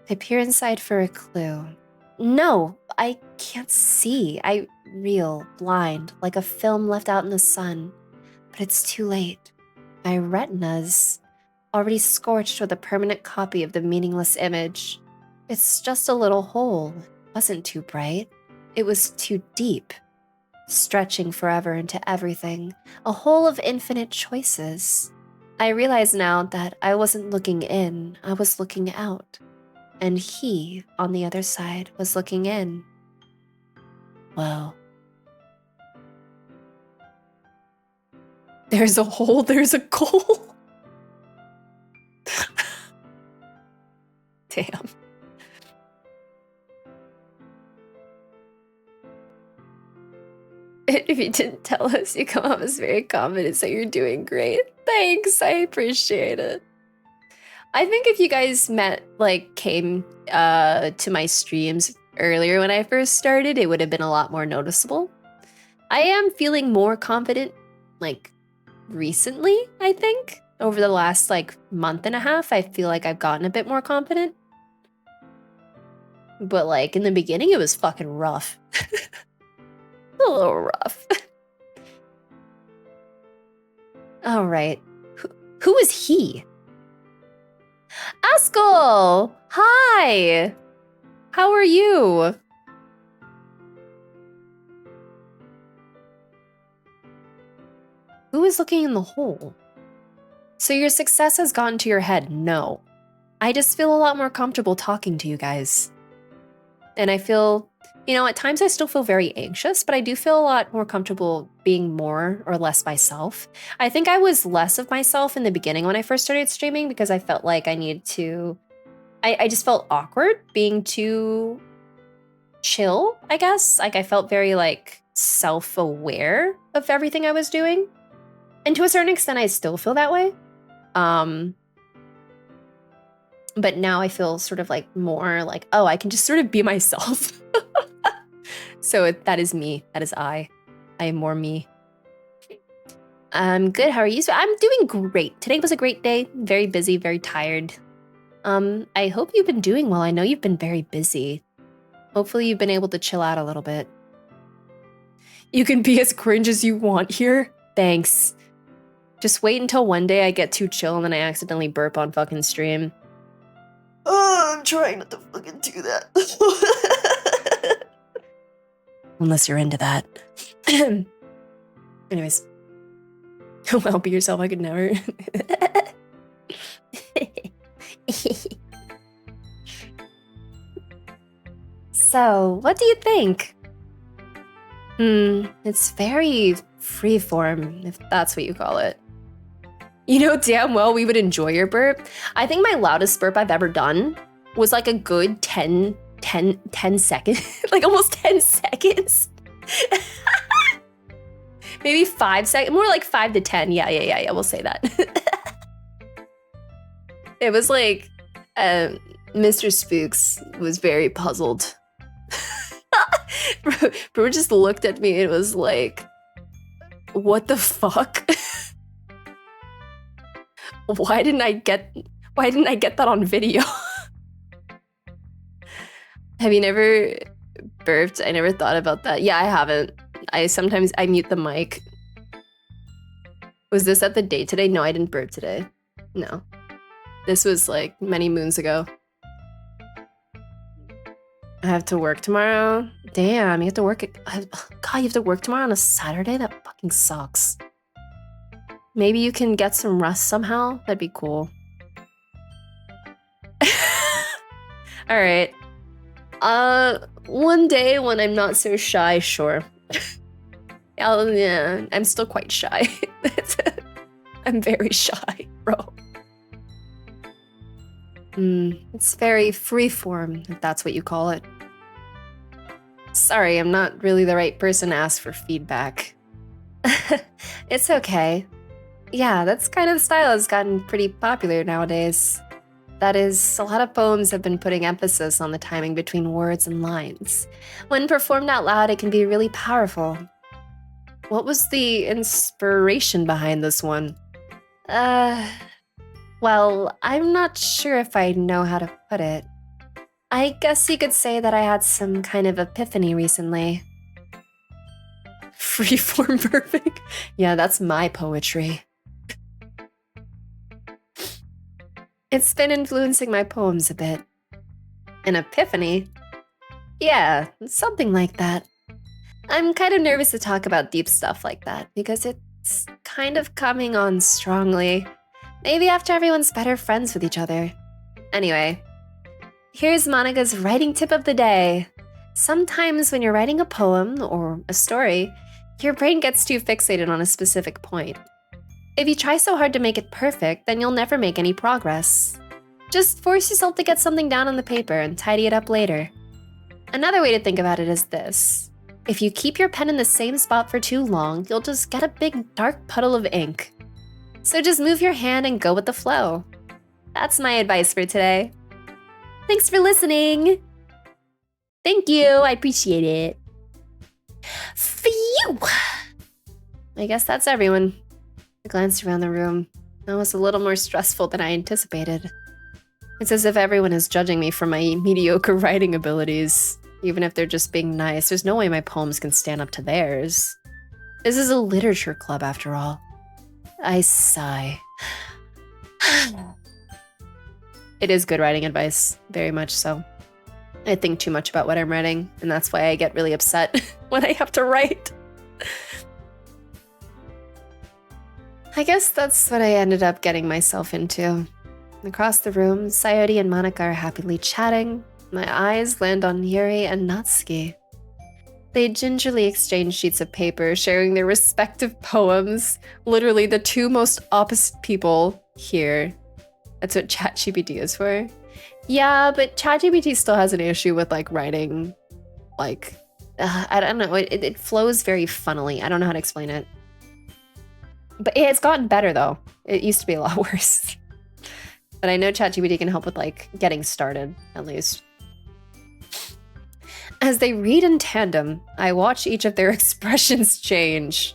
I peer inside for a clue. No, I can't see. I reel, blind, like a film left out in the sun. But it's too late. My retina's already scorched with a permanent copy of the meaningless image. It's just a little hole. It wasn't too bright. It was too deep, stretching forever into everything, a hole of infinite choices. I realize now that I wasn't looking in, I was looking out. And he, on the other side, was looking in. Whoa. There's a hole, there's a goal. Damn. If you didn't tell us, you come off as very confident, so you're doing great. Thanks, I appreciate it. I think if you guys came to my streams earlier when I first started, it would have been a lot more noticeable. I am feeling more confident, recently, I think. Over the last, month and a half, I feel like I've gotten a bit more confident. But, in the beginning, it was fucking rough. A little rough. All right. Who is he? Askell! Hi! How are you? Who is looking in the hole? So your success has gotten to your head? No. I just feel a lot more comfortable talking to you guys. And I feel, at times I still feel very anxious, but I do feel a lot more comfortable being more or less myself. I think I was less of myself in the beginning when I first started streaming because I felt like I needed to, I just felt awkward being too chill, I guess. I felt very self-aware of everything I was doing. And to a certain extent, I still feel that way. But now I feel sort of more oh, I can just sort of be myself. So that is me. That is I. I am more me. I'm good. How are you? So I'm doing great. Today was a great day. Very busy, very tired. I hope you've been doing well. I know you've been very busy. Hopefully you've been able to chill out a little bit. You can be as cringe as you want here. Thanks. Just wait until one day I get too chill and then I accidentally burp on fucking stream. Oh, I'm trying not to fucking do that. Unless you're into that. Anyways. Well, be yourself, I could never. So, what do you think? It's very freeform, if that's what you call it. You know damn well we would enjoy your burp. I think my loudest burp I've ever done was a good 10 seconds, almost 10 seconds. Maybe 5 seconds, more 5 to 10. Yeah, we'll say that. It was Mr. Spooks was very puzzled. Bro just looked at me and was like, what the fuck? Why didn't I get that on video? Have you never burped? I never thought about that. Yeah, I haven't. Sometimes I mute the mic. Was this at the date today? No, I didn't burp today. No. This was many moons ago. I have to work tomorrow. Damn, you have to work. God, you have to work tomorrow on a Saturday? That fucking sucks. Maybe you can get some rest somehow? That'd be cool. All right. One day when I'm not so shy, sure. Yeah, I'm still quite shy. I'm very shy, bro. It's very freeform, if that's what you call it. Sorry, I'm not really the right person to ask for feedback. It's okay. Yeah, that's kind of the style has gotten pretty popular nowadays. That is, a lot of poems have been putting emphasis on the timing between words and lines. When performed out loud, it can be really powerful. What was the inspiration behind this one? Well, I'm not sure if I know how to put it. I guess you could say that I had some kind of epiphany recently. Freeform perfect? Yeah, that's my poetry. It's been influencing my poems a bit. An epiphany? Yeah, something like that. I'm kind of nervous to talk about deep stuff like that because it's kind of coming on strongly. Maybe after everyone's better friends with each other. Anyway, here's Monica's writing tip of the day. Sometimes when you're writing a poem or a story, your brain gets too fixated on a specific point. If you try so hard to make it perfect, then you'll never make any progress. Just force yourself to get something down on the paper and tidy it up later. Another way to think about it is this. If you keep your pen in the same spot for too long, you'll just get a big dark puddle of ink. So just move your hand and go with the flow. That's my advice for today. Thanks for listening. Thank you, I appreciate it. Phew! I guess that's everyone. I glanced around the room. That was a little more stressful than I anticipated. It's as if everyone is judging me for my mediocre writing abilities. Even if they're just being nice, there's no way my poems can stand up to theirs. This is a literature club after all. I sigh. It is good writing advice, very much so. I think too much about what I'm writing, and that's why I get really upset when I have to write. I guess that's what I ended up getting myself into. Across the room, Sayori and Monica are happily chatting. My eyes land on Yuri and Natsuki. They gingerly exchange sheets of paper, sharing their respective poems. Literally the two most opposite people here. That's what ChatGPT is for. Yeah, but ChatGPT still has an issue with like writing, like, I don't know, it flows very funnily. I don't know how to explain it. But it's gotten better though. It used to be a lot worse. But I know ChatGPT can help with like getting started, at least. As they read in tandem, I watch each of their expressions change.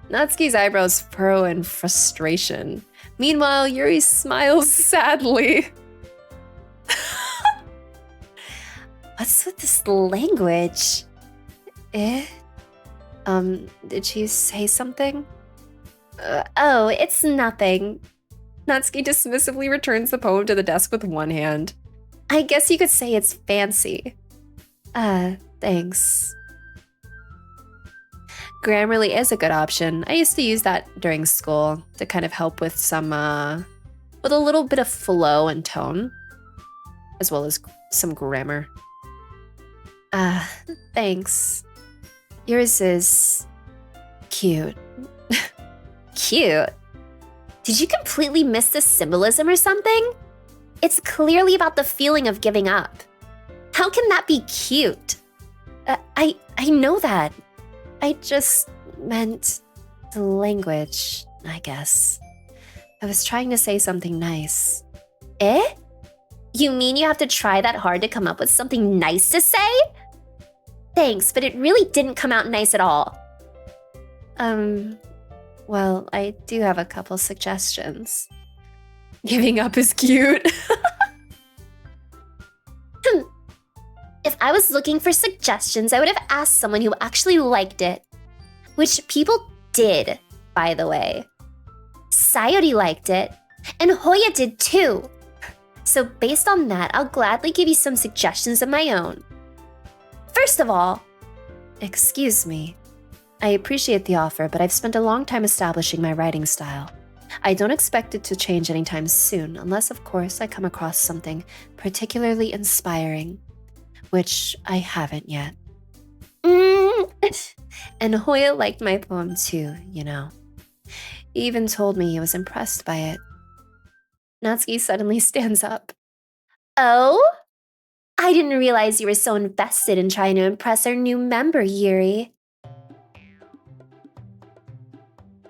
Natsuki's eyebrows furrow in frustration. Meanwhile, Yuri smiles sadly. What's with this language? Did she say something? Oh, it's nothing. Natsuki dismissively returns the poem to the desk with one hand. I guess you could say it's fancy. Thanks. Grammarly is a good option. I used to use that during school to kind of help with some, with a little bit of flow and tone, as well as some grammar. Thanks. Yours is cute. Cute? Did you completely miss the symbolism or something? It's clearly about the feeling of giving up. How can that be cute? I know that. I just meant the language, I guess. I was trying to say something nice. Eh? You mean you have to try that hard to come up with something nice to say? Thanks, but it really didn't come out nice at all. Well, I do have a couple suggestions. Giving up is cute. If I was looking for suggestions, I would have asked someone who actually liked it. Which people did, by the way. Sayori liked it, and Hoya did too. So based on that, I'll gladly give you some suggestions of my own. First of all, excuse me. I appreciate the offer, but I've spent a long time establishing my writing style. I don't expect it to change anytime soon, unless of course I come across something particularly inspiring. Which I haven't yet. And Hoya liked my poem too, you know. He even told me he was impressed by it. Natsuki suddenly stands up. Oh? I didn't realize you were so invested in trying to impress our new member, Yuri.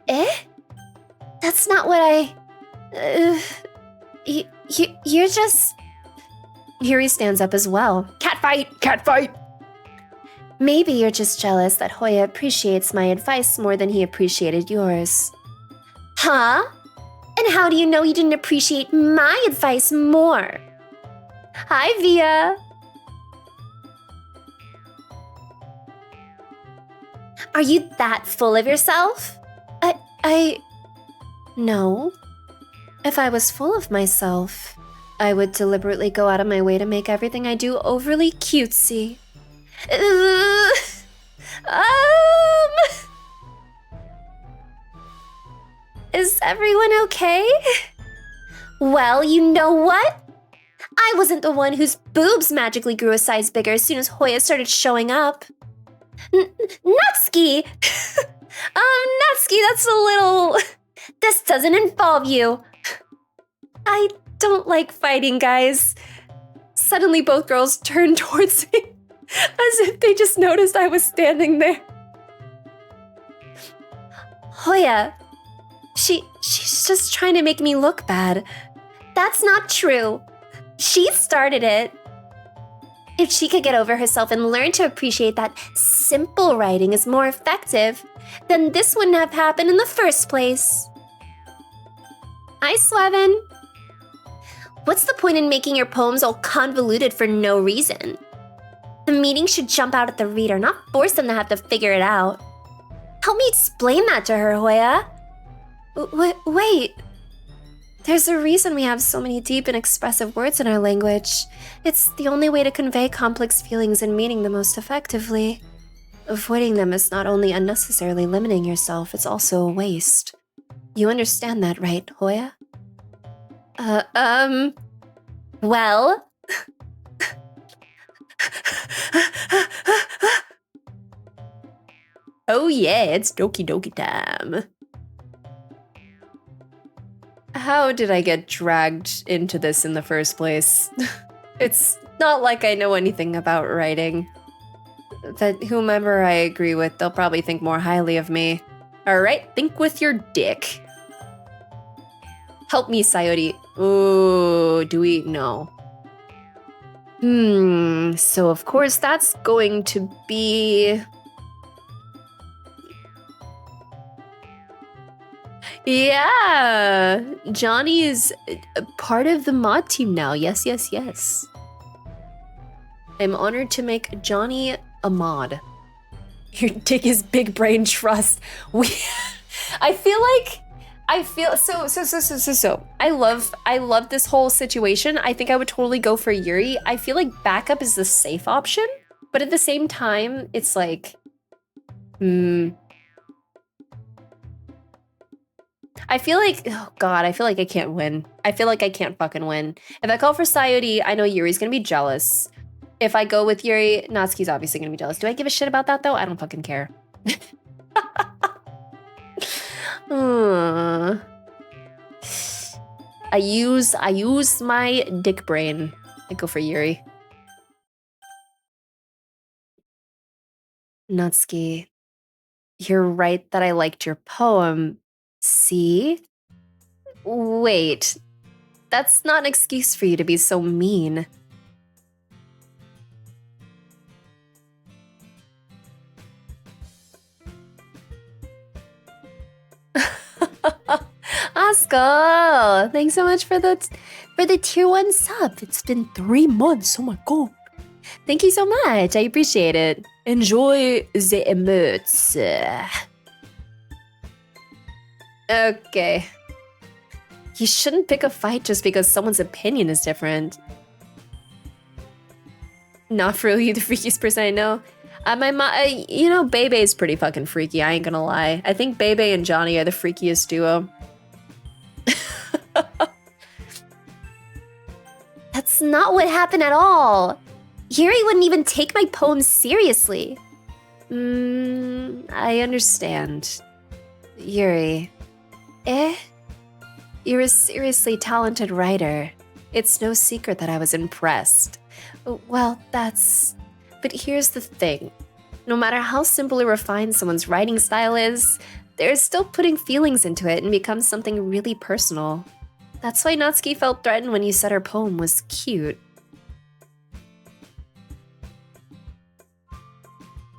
Eh? That's not what I... you're just... Yuri stands up as well. Catfight! Catfight! Maybe you're just jealous that Hoya appreciates my advice more than he appreciated yours. Huh? And how do you know he didn't appreciate my advice more? Hi, Via! Are you that full of yourself? No. If I was full of myself, I would deliberately go out of my way to make everything I do overly cutesy. Uh, is everyone okay? Well, you know what? I wasn't the one whose boobs magically grew a size bigger as soon as Hoya started showing up. Natsuki! Natsuki, that's a little... This doesn't involve you. I don't like fighting, guys. Suddenly both girls turned towards me, as if they just noticed I was standing there. Hoya, she's just trying to make me look bad. That's not true. She started it. If she could get over herself and learn to appreciate that simple writing is more effective, then this wouldn't have happened in the first place. Hi, Slevin. What's the point in making your poems all convoluted for no reason? The meaning should jump out at the reader, not force them to have to figure it out. Help me explain that to her, Hoya. Wait. There's a reason we have so many deep and expressive words in our language. It's the only way to convey complex feelings and meaning the most effectively. Avoiding them is not only unnecessarily limiting yourself, it's also a waste. You understand that, right, Hoya? Well... Oh yeah, it's Doki Doki time. How did I get dragged into this in the first place? It's not like I know anything about writing. But whomever I agree with, they'll probably think more highly of me. Alright, think with your dick. Help me, Sayori. Ooh, do we? No. So of course that's going to be... Yeah, Johnny is a part of the mod team now. Yes, yes, yes. I'm honored to make Johnny a mod. Your dick is big brain trust. I love this whole situation. I think I would totally go for Yuri. I feel like backup is the safe option, but at the same time, it's like, I feel like, oh god, I feel like I can't win. I feel like I can't fucking win. If I call for Sayori, I know Yuri's gonna be jealous. If I go with Yuri, Natsuki's obviously gonna be jealous. Do I give a shit about that though? I don't fucking care. I use my dick brain. I go for Yuri. Natsuki, you're right that I liked your poem. See? Wait, that's not an excuse for you to be so mean. Oscar, thanks so much for the tier 1 sub. It's been 3 months. Oh my god. Thank you so much. I appreciate it. Enjoy the emotes. Okay. You shouldn't pick a fight just because someone's opinion is different. Not really the freakiest person I know. My mom, you know, Bebe's pretty fucking freaky, I ain't gonna lie. I think Bebe and Johnny are the freakiest duo. That's not what happened at all. Yuri wouldn't even take my poems seriously. I understand. Yuri. You're a seriously talented writer. It's no secret that I was impressed. Well, but here's the thing. No matter how simple or refined someone's writing style is, they're still putting feelings into it and becomes something really personal. That's why Natsuki felt threatened when you said her poem was cute.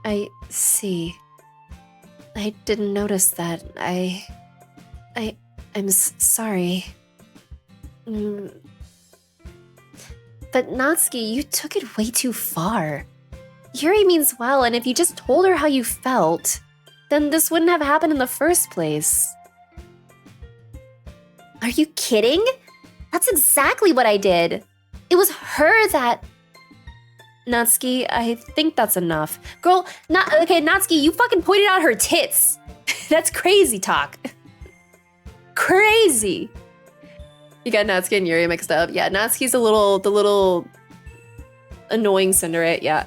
I see. I didn't notice that. I'm sorry. But Natsuki, you took it way too far. Yuri means well, and if you just told her how you felt, then this wouldn't have happened in the first place. Are you kidding? That's exactly what I did. It was her that... Natsuki, I think that's enough. Girl, okay, Natsuki, you fucking pointed out her tits. That's crazy talk. Crazy. You got Natsuki and Yuri mixed up. Yeah, Natsuki's the little annoying Cinderette, yeah.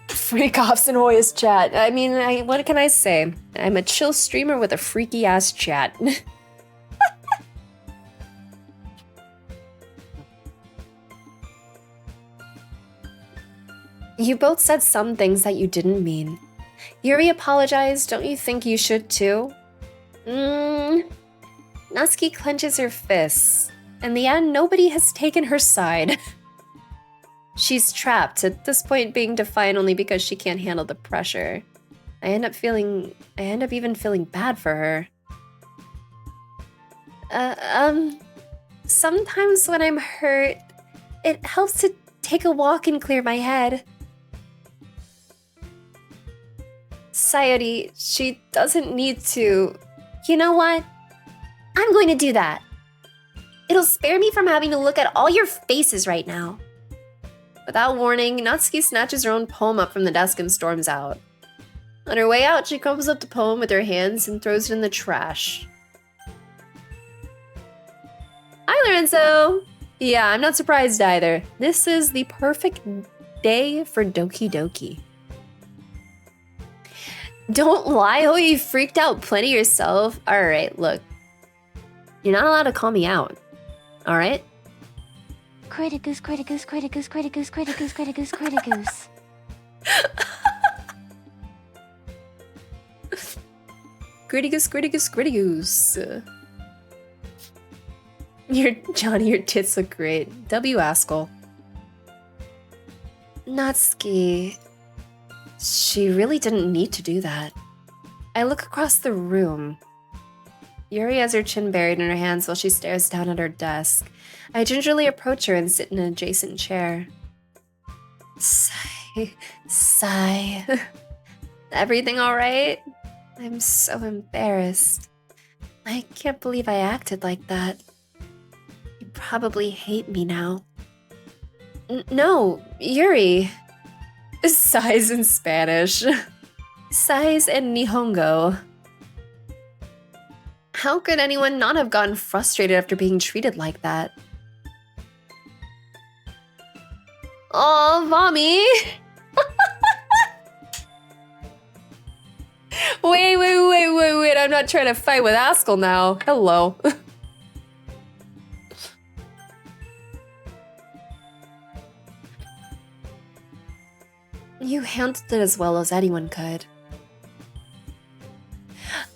Freak offs in Hoya's chat. I mean, what can I say? I'm a chill streamer with a freaky ass chat. You both said some things that you didn't mean. Yuri apologized, don't you think you should too? Natsuki clenches her fists. In the end, nobody has taken her side. She's trapped, at this point being defiant only because she can't handle the pressure. I end up even feeling bad for her. Sometimes when I'm hurt, it helps to take a walk and clear my head. Sayori, she doesn't need to. You know what? I'm going to do that. It'll spare me from having to look at all your faces right now. Without warning, Natsuki snatches her own poem up from the desk and storms out. On her way out, she crumbles up the poem with her hands and throws it in the trash. Hi, Lorenzo! Yeah, I'm not surprised either. This is the perfect day for Doki Doki. Don't lie, oh, you freaked out plenty yourself. Alright, look. You're not allowed to call me out. Alright? Critigus, criticus, criticus, criticus, criticus, criticus, criticus. Criticus, criticus, criticus. Johnny, your tits look great. W. Askell. Natsuki. She really didn't need to do that. I look across the room. Yuri has her chin buried in her hands while she stares down at her desk. I gingerly approach her and sit in an adjacent chair. Sigh. Everything all right? I'm so embarrassed. I can't believe I acted like that. You probably hate me now. No, Yuri. Sighs in Spanish. Sighs in Nihongo. How could anyone not have gotten frustrated after being treated like that? Aw, Mommy! Wait, I'm not trying to fight with Askell now. Hello. You handled it as well as anyone could.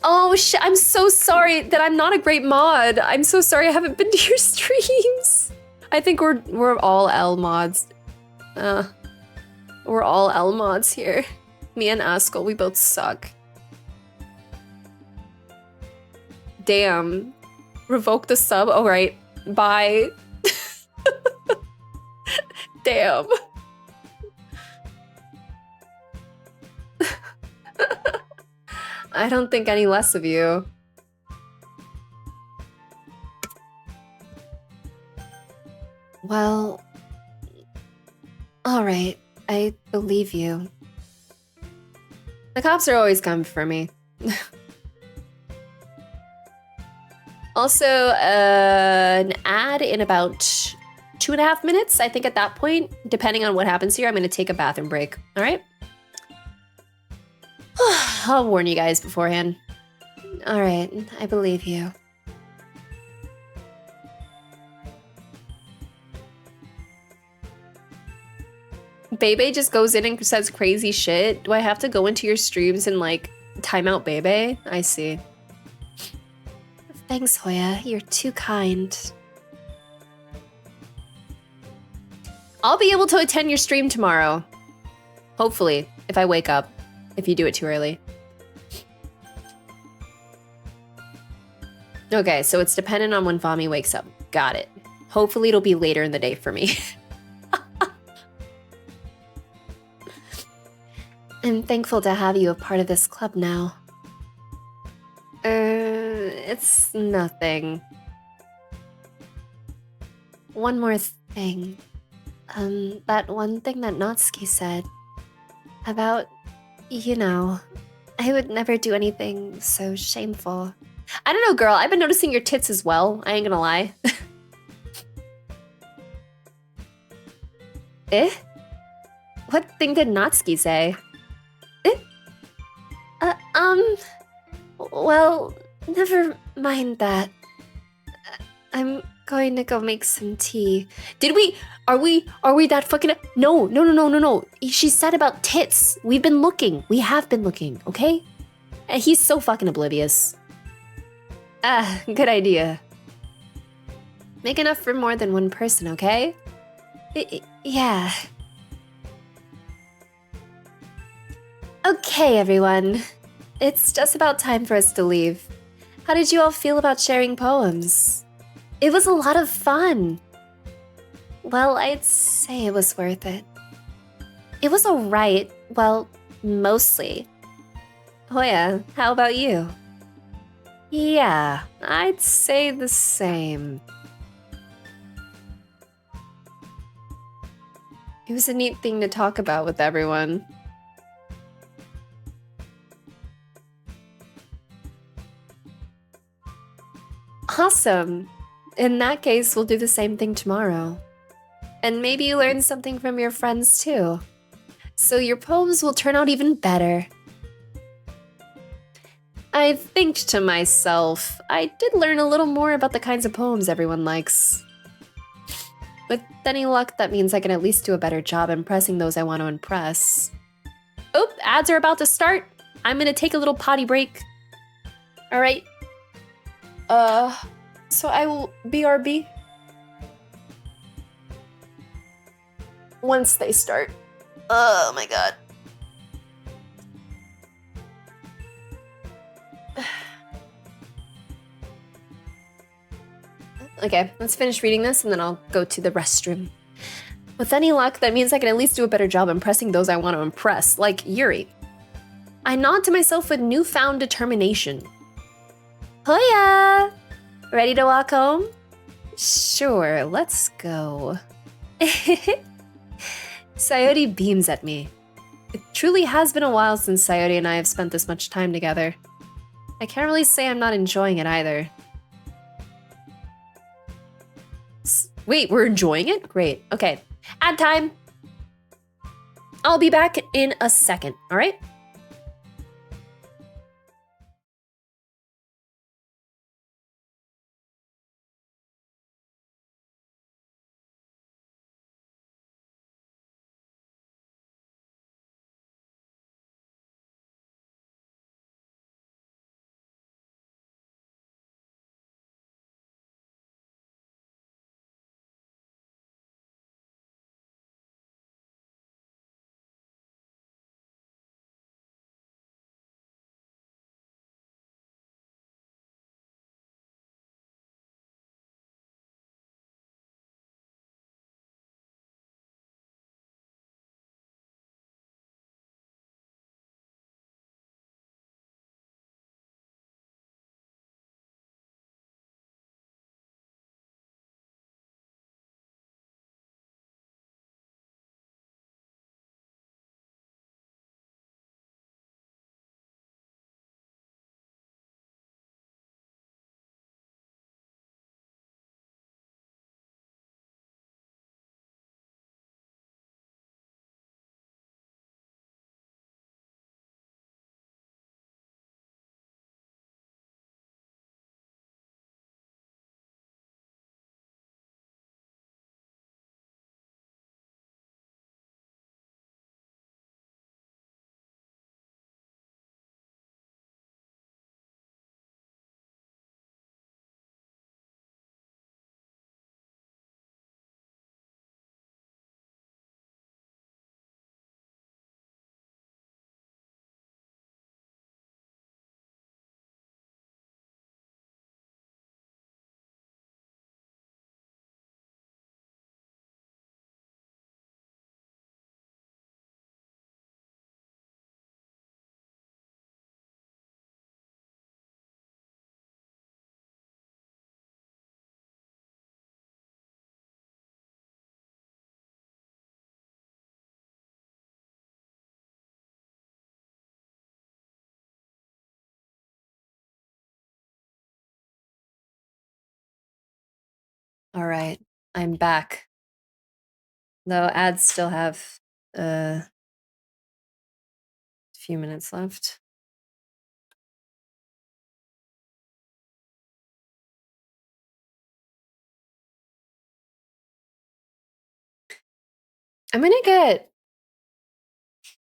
Oh shit, I'm so sorry that I'm not a great mod. I'm so sorry I haven't been to your streams. I think we're all L mods. We're all L mods here. Me and Askell, we both suck. Damn. Revoke the sub. All right. Bye. Damn. I don't think any less of you. Well, all right, I believe you. The cops are always coming for me. Also, an ad in about 2.5 minutes. I think at that point, depending on what happens here, I'm gonna take a bathroom break, all right? I'll warn you guys beforehand. All right, I believe you. Bebe just goes in and says crazy shit. Do I have to go into your streams and like time out Bebe? I see. Thanks, Hoya. You're too kind. I'll be able to attend your stream tomorrow. Hopefully, if I wake up. If you do it too early. Okay, so it's dependent on when Vami wakes up. Got it. Hopefully it'll be later in the day for me. I'm thankful to have you a part of this club now. It's nothing. One more thing. That one thing that Natsuki said about, you know, I would never do anything so shameful. I don't know, girl. I've been noticing your tits as well. I ain't gonna lie. Eh? What thing did Natsuki say? Eh? Uh, well, never mind that. I'm going to go make some tea. Are we that fucking? No, no, no, no, no, no. She said about tits. We've been looking. We have been looking, okay? He's so fucking oblivious. Ah, good idea. Make enough for more than one person, okay? Yeah. Okay, everyone. It's just about time for us to leave. How did you all feel about sharing poems? It was a lot of fun. Well, I'd say it was worth it. It was alright. Well, mostly. Hoya, how about you? Yeah, I'd say the same. It was a neat thing to talk about with everyone. Awesome. In that case, we'll do the same thing tomorrow. And maybe you learn something from your friends too. So your poems will turn out even better. I think to myself, I did learn a little more about the kinds of poems everyone likes. With any luck, that means I can at least do a better job impressing those I want to impress. Oh, ads are about to start. I'm gonna take a little potty break. All right. So I will BRB once they start. Oh my god. Okay, let's finish reading this and then I'll go to the restroom. With any luck, that means I can at least do a better job impressing those I want to impress, like Yuri. I nod to myself with newfound determination. Hoya! Ready to walk home? Sure, let's go. Sayori beams at me. It truly has been a while since Sayori and I have spent this much time together. I can't really say I'm not enjoying it either. Wait, we're enjoying it? Great. Okay. Ad time. I'll be back in a second, all right? All right, I'm back. Though ads still have a few minutes left. I'm gonna get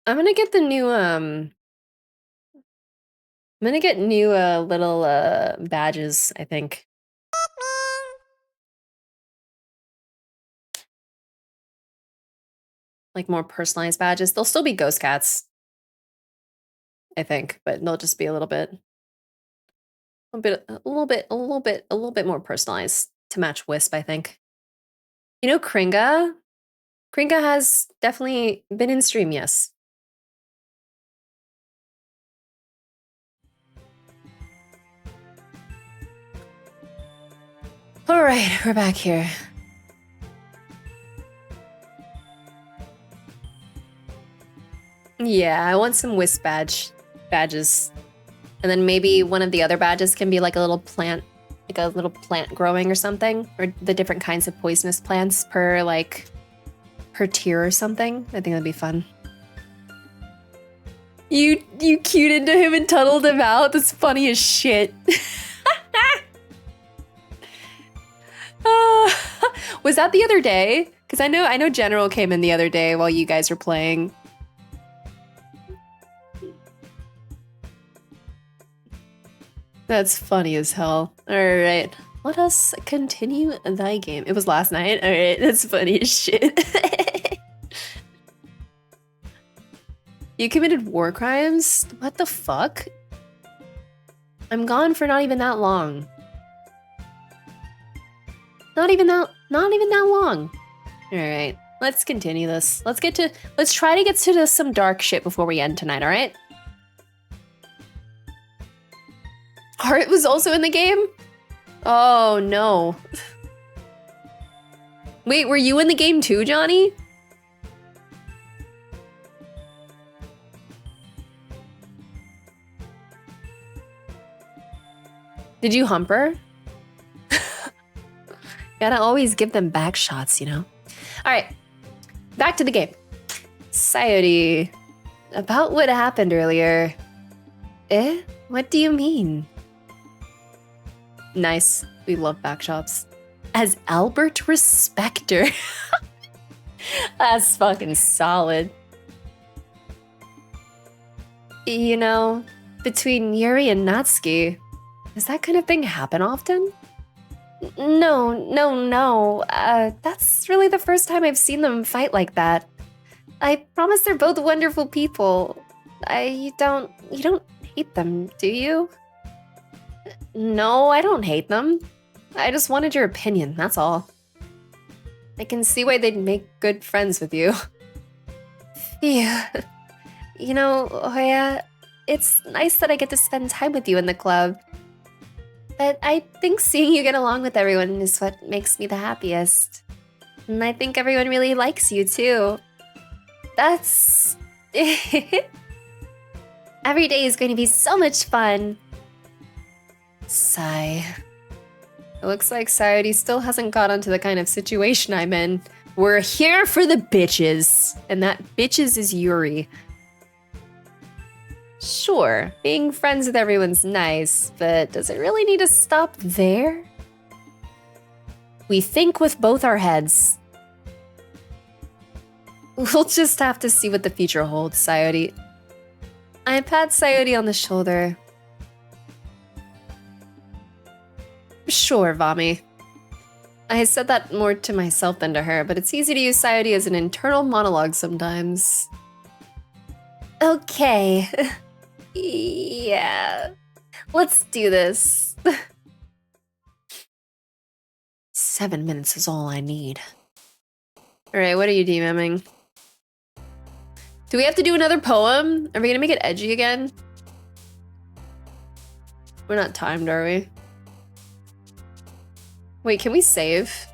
the new I'm gonna get new little badges, I think. Like more personalized badges. They'll still be ghost cats, I think, but they'll just be a little bit more personalized to match Wisp, I think. You know, Kringa? Kringa has definitely been in stream, yes. All right, we're back here. Yeah, I want some Wisp badges. And then maybe one of the other badges can be like a little plant growing or something, or the different kinds of poisonous plants per tier or something. I think that'd be fun. You cued into him and tunneled him out. That's funny as shit. Was that the other day? Because I know General came in the other day while you guys were playing. That's funny as hell. All right, let us continue thy game. It was last night. All right, that's funny as shit. You committed war crimes? What the fuck? I'm gone for not even that long. Not even that long. All right, let's continue this. Let's try to get to some dark shit before we end tonight, all right? Heart was also in the game? Oh, no. Wait, were you in the game too, Johnny? Did you hump her? Gotta always give them back shots, you know? All right, back to the game. Sayori, about what happened earlier. Eh? What do you mean? Nice. We love backshots. As Albert Respecter. That's fucking solid. You know, between Yuri and Natsuki, does that kind of thing happen often? No. That's really the first time I've seen them fight like that. I promise they're both wonderful people. You don't hate them, do you? No, I don't hate them. I just wanted your opinion, that's all. I can see why they'd make good friends with you. Yeah. You know, Hoya, it's nice that I get to spend time with you in the club. But I think seeing you get along with everyone is what makes me the happiest. And I think everyone really likes you, too. That's... Every day is going to be so much fun. Sigh. It looks like Sayori still hasn't got onto the kind of situation I'm in. We're here for the bitches. And that bitches is Yuri. Sure, being friends with everyone's nice, but does it really need to stop there? We think with both our heads. We'll just have to see what the future holds, Sayori. I pat Sayori on the shoulder. Sure, Vami. I said that more to myself than to her, but it's easy to use Sayori as an internal monologue sometimes. Okay. Yeah. Let's do this. 7 minutes is all I need. Alright, what are you DMing? Do we have to do another poem? Are we gonna make it edgy again? We're not timed, are we? Wait, can we save?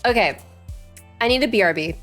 Okay, I need a BRB.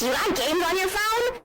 Do you have games on your phone?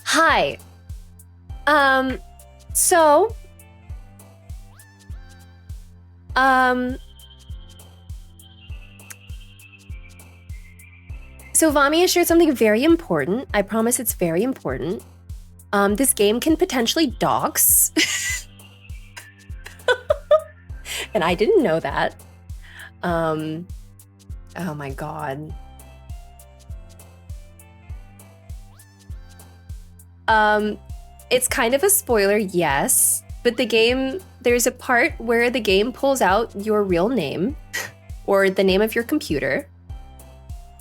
Hi. So, so Vami has shared something very important. I promise it's very important. This game can potentially dox. And I didn't know that. Oh my god. It's kind of a spoiler, yes, but the game, there's a part where the game pulls out your real name or the name of your computer.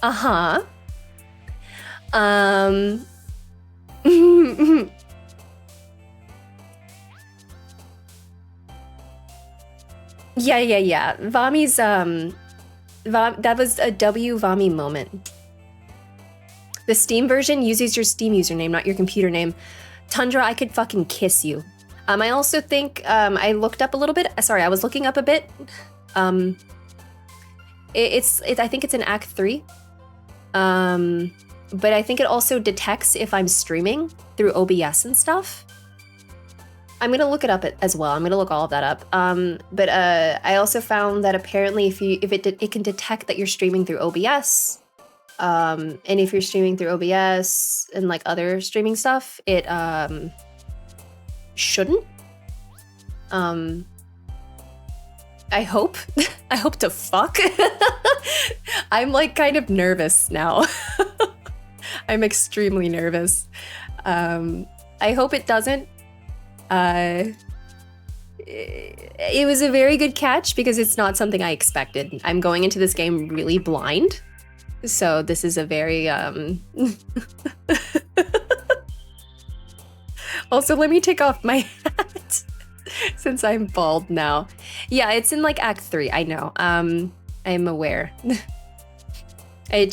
Uh-huh. Yeah. Vami's, that was a W Vami moment. The Steam version uses your Steam username, not your computer name. Tundra, I could fucking kiss you. I also think, I looked up a little bit. Sorry, I was looking up a bit. I think it's in Act 3. But I think it also detects if I'm streaming through OBS and stuff. I'm gonna look it up as well. I'm gonna look all of that up. But I also found that apparently if it can detect that you're streaming through OBS, and if you're streaming through OBS and like other streaming stuff, it shouldn't. I hope. I hope to fuck. I'm like kind of nervous now. I'm extremely nervous. I hope it doesn't. It was a very good catch because it's not something I expected. I'm going into this game really blind. So this is a very, Also, let me take off my hat since I'm bald now. Yeah, it's in like Act 3, I know. I'm aware. It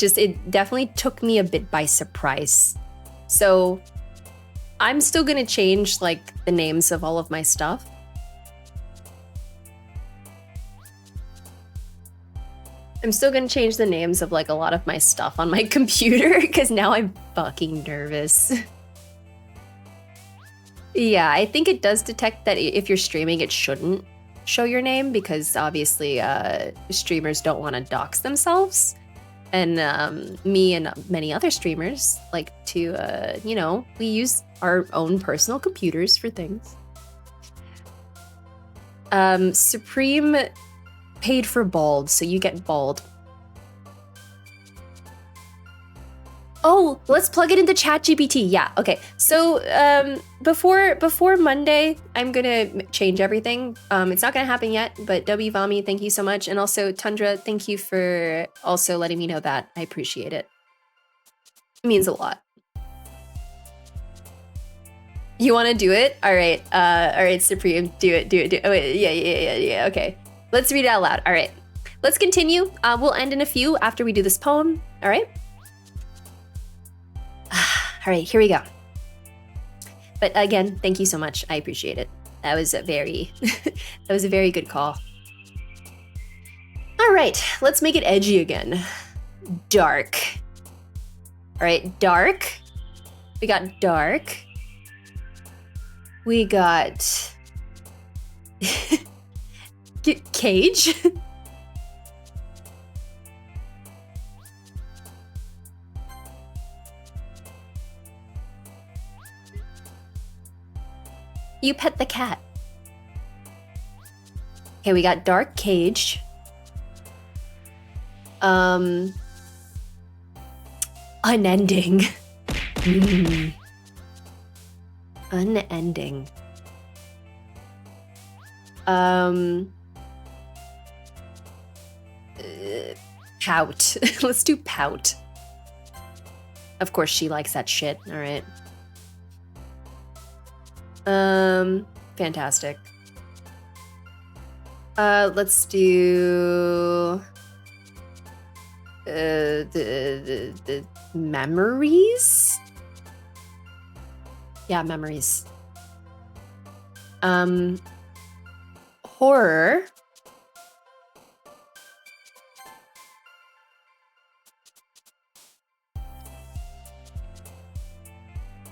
definitely took me a bit by surprise. So I'm still gonna change like the names of all of my stuff. I'm still gonna change the names of like a lot of my stuff on my computer because now I'm fucking nervous. Yeah, I think it does detect that if you're streaming, it shouldn't show your name because obviously streamers don't want to dox themselves. And me and many other streamers like to, you know, we use our own personal computers for things. Supreme paid for bald, so you get bald. Oh, let's plug it into ChatGPT. Yeah, okay. So before Monday, I'm gonna change everything. It's not gonna happen yet, but W Vami, thank you so much. And also Tundra, thank you for also letting me know that. I appreciate it. It means a lot. You wanna do it? All right, Supreme, do it. Oh, wait, yeah, okay. Let's read it out loud. All right, let's continue. We'll end in a few after we do this poem, all right? All right, here we go. But again, thank you so much. I appreciate it. That was a very, that was a very good call. All right, let's make it edgy again. Dark. All right, dark. We got dark. We got cage. You pet the cat. Okay, we got dark cage. Unending. Unending. Pout. Let's do pout. Of course, she likes that shit. All right. Fantastic. Let's do the memories. Yeah, memories. Horror.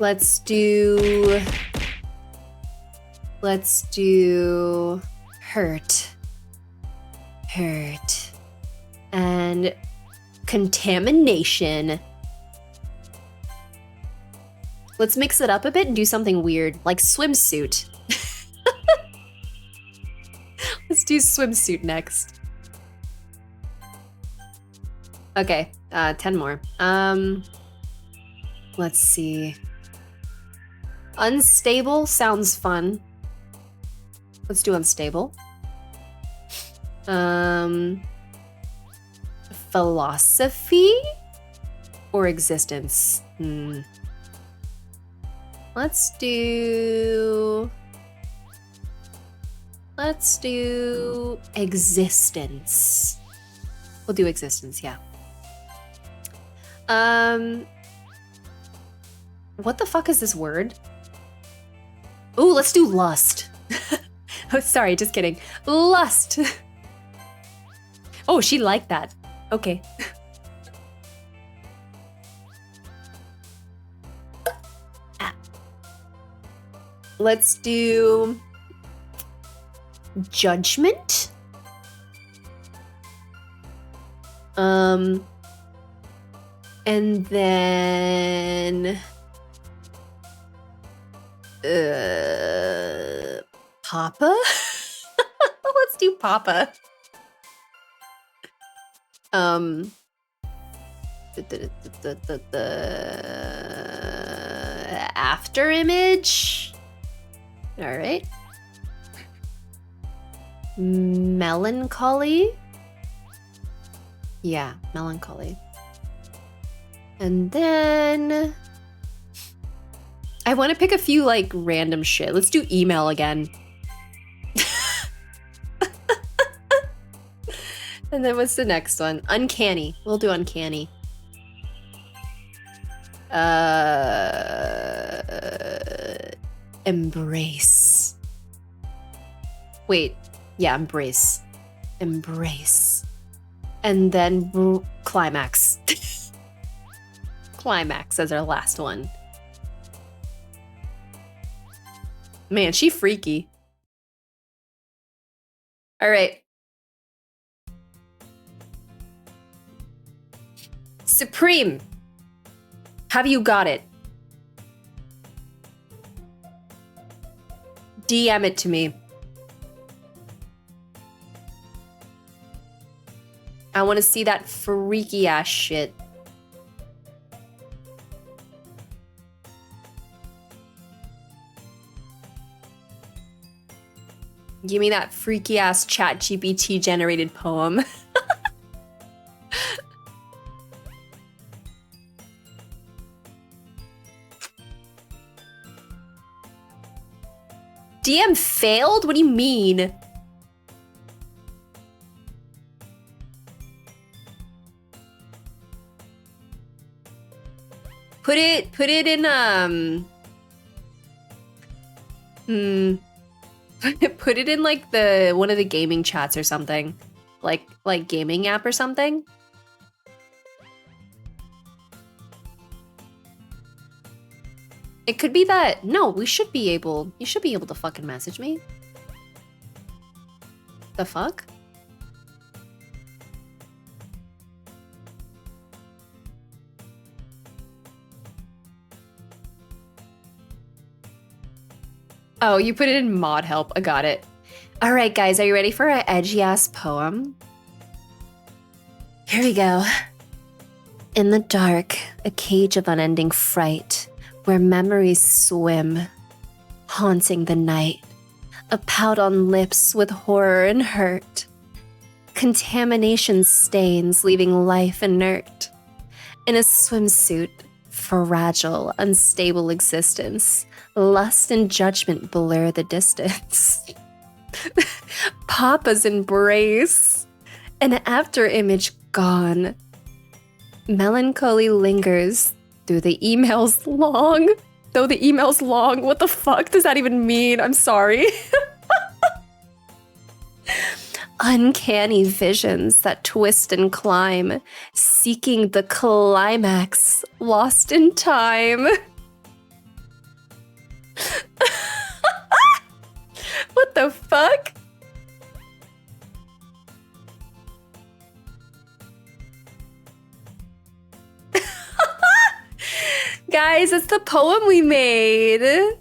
Let's do hurt. Hurt. And contamination. Let's mix it up a bit and do something weird, like swimsuit. Let's do swimsuit next. Okay, 10 more. Let's see. Unstable sounds fun. Let's do unstable. Philosophy or existence? Let's do existence. We'll do existence, yeah. What the fuck is this word? Ooh, let's do lust. Oh, sorry, just kidding. Lust. Oh, she liked that. Okay. Let's do judgment. And then Papa? Let's do Papa. The after image. All right. Melancholy. Yeah, melancholy. And then I want to pick a few like random shit. Let's do email again. And then what's the next one? Uncanny. We'll do uncanny. Embrace. Wait. Yeah, embrace. Embrace. And then climax. Climax as our last one. Man, she freaky. All right. Supreme. Have you got it? DM it to me. I want to see that freaky ass shit. Give me that freaky ass ChatGPT generated poem. DM failed? What do you mean? Put it in put it in like one of the gaming chats or something. Like gaming app or something. It could be that. No, you should be able to fucking message me. The fuck? Oh, you put it in mod help. I got it. All right, guys, are you ready for an edgy ass poem? Here we go. In the dark, a cage of unending fright, where memories swim, haunting the night, a pout on lips with horror and hurt, contamination stains leaving life inert. In a swimsuit, fragile, unstable existence, lust and judgment blur the distance. Papa's embrace, an after image gone. Melancholy lingers through the emails long. Though the email's long, what the fuck does that even mean? I'm sorry. Uncanny visions that twist and climb, seeking the climax, lost in time. What the fuck? Guys, it's the poem we made.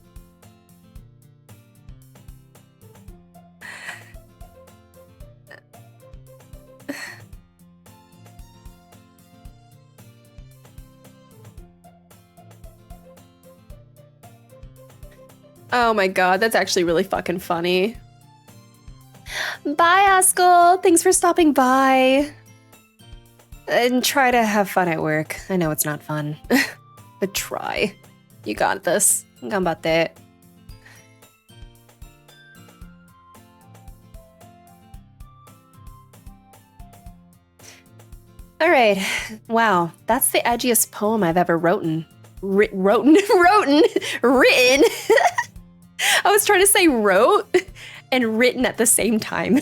Oh my god, that's actually really fucking funny. Bye, Askell. Thanks for stopping by. And try to have fun at work. I know it's not fun, but try. You got this. Ganbatte. All right. Wow, that's the edgiest poem I've ever written. Written. I was trying to say wrote and written at the same time.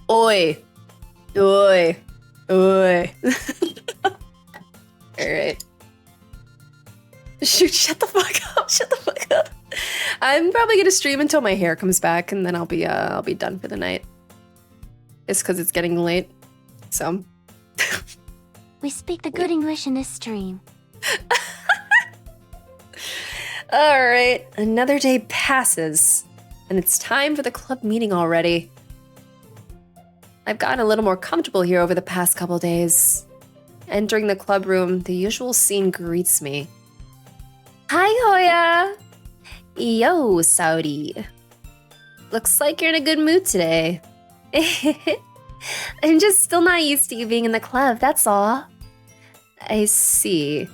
Oi. Oi. Oi. Alright. Shoot, shut the fuck up. Shut the fuck up. I'm probably gonna stream until my hair comes back and then I'll be done for the night. It's because it's getting late. So We speak the good English in this stream. Alright, another day passes, and it's time for the club meeting already. I've gotten a little more comfortable here over the past couple days. Entering the club room, the usual scene greets me. Hi, Hoya! Yo, Saudi. Looks like you're in a good mood today. I'm just still not used to you being in the club, that's all. I see.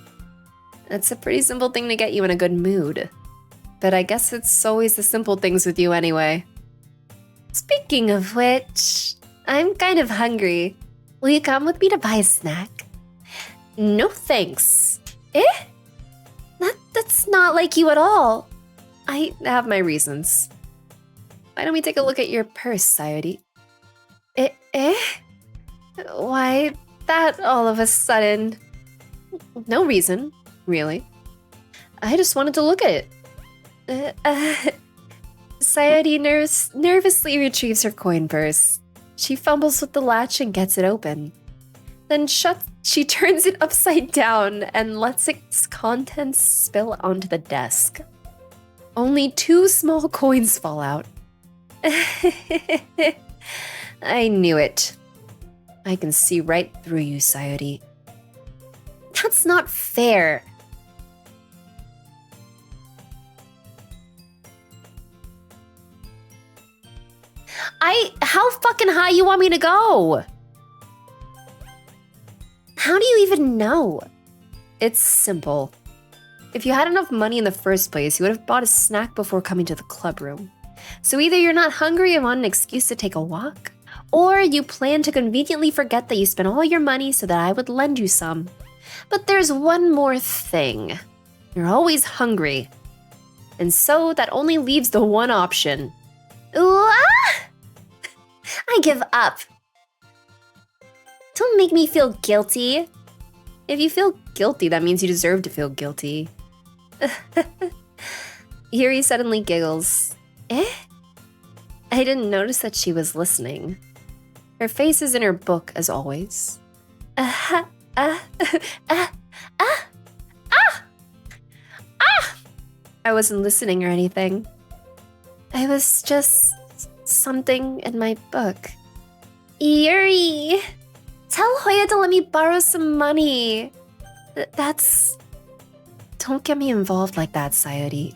It's a pretty simple thing to get you in a good mood. But I guess it's always the simple things with you anyway. Speaking of which, I'm kind of hungry. Will you come with me to buy a snack? No thanks. Eh? That's not like you at all. I have my reasons. Why don't we take a look at your purse, Sayori? Eh? Why that all of a sudden? No reason, really. I just wanted to look at it. Sayori nervously retrieves her coin purse. She fumbles with the latch and gets it open. Then she turns it upside down and lets its contents spill onto the desk. Only 2 small coins fall out. I knew it. I can see right through you, Sayori. That's not fair. How fucking high you want me to go? How do you even know? It's simple. If you had enough money in the first place, you would have bought a snack before coming to the club room. So either you're not hungry and want an excuse to take a walk, or you plan to conveniently forget that you spent all your money so that I would lend you some. But there's one more thing. You're always hungry. And so that only leaves the one option. Ooh, ah! I give up. Don't make me feel guilty. If you feel guilty, that means you deserve to feel guilty. Yuri suddenly giggles. Eh? I didn't notice that she was listening. Her face is in her book, as always. I wasn't listening or anything. I was just something in my book. Yuri! Tell Hoya to let me borrow some money. That's... Don't get me involved like that, Sayori.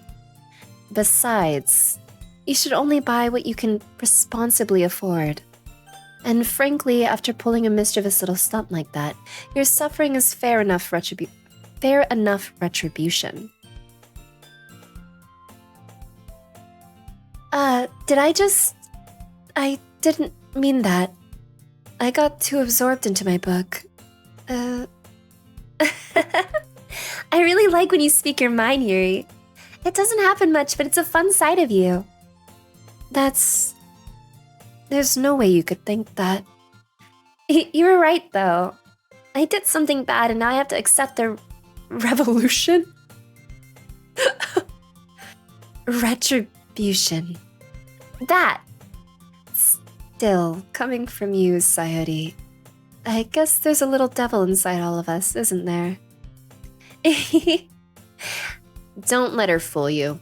Besides, you should only buy what you can responsibly afford. And frankly, after pulling a mischievous little stunt like that, your suffering is fair enough retribution. I didn't mean that. I got too absorbed into my book. I really like when you speak your mind, Yuri. It doesn't happen much, but it's a fun side of you. There's no way you could think that. You were right, though. I did something bad and now I have to accept the revolution? Retribution. That. Still, coming from you, Sayori. I guess there's a little devil inside all of us, isn't there? Don't let her fool you.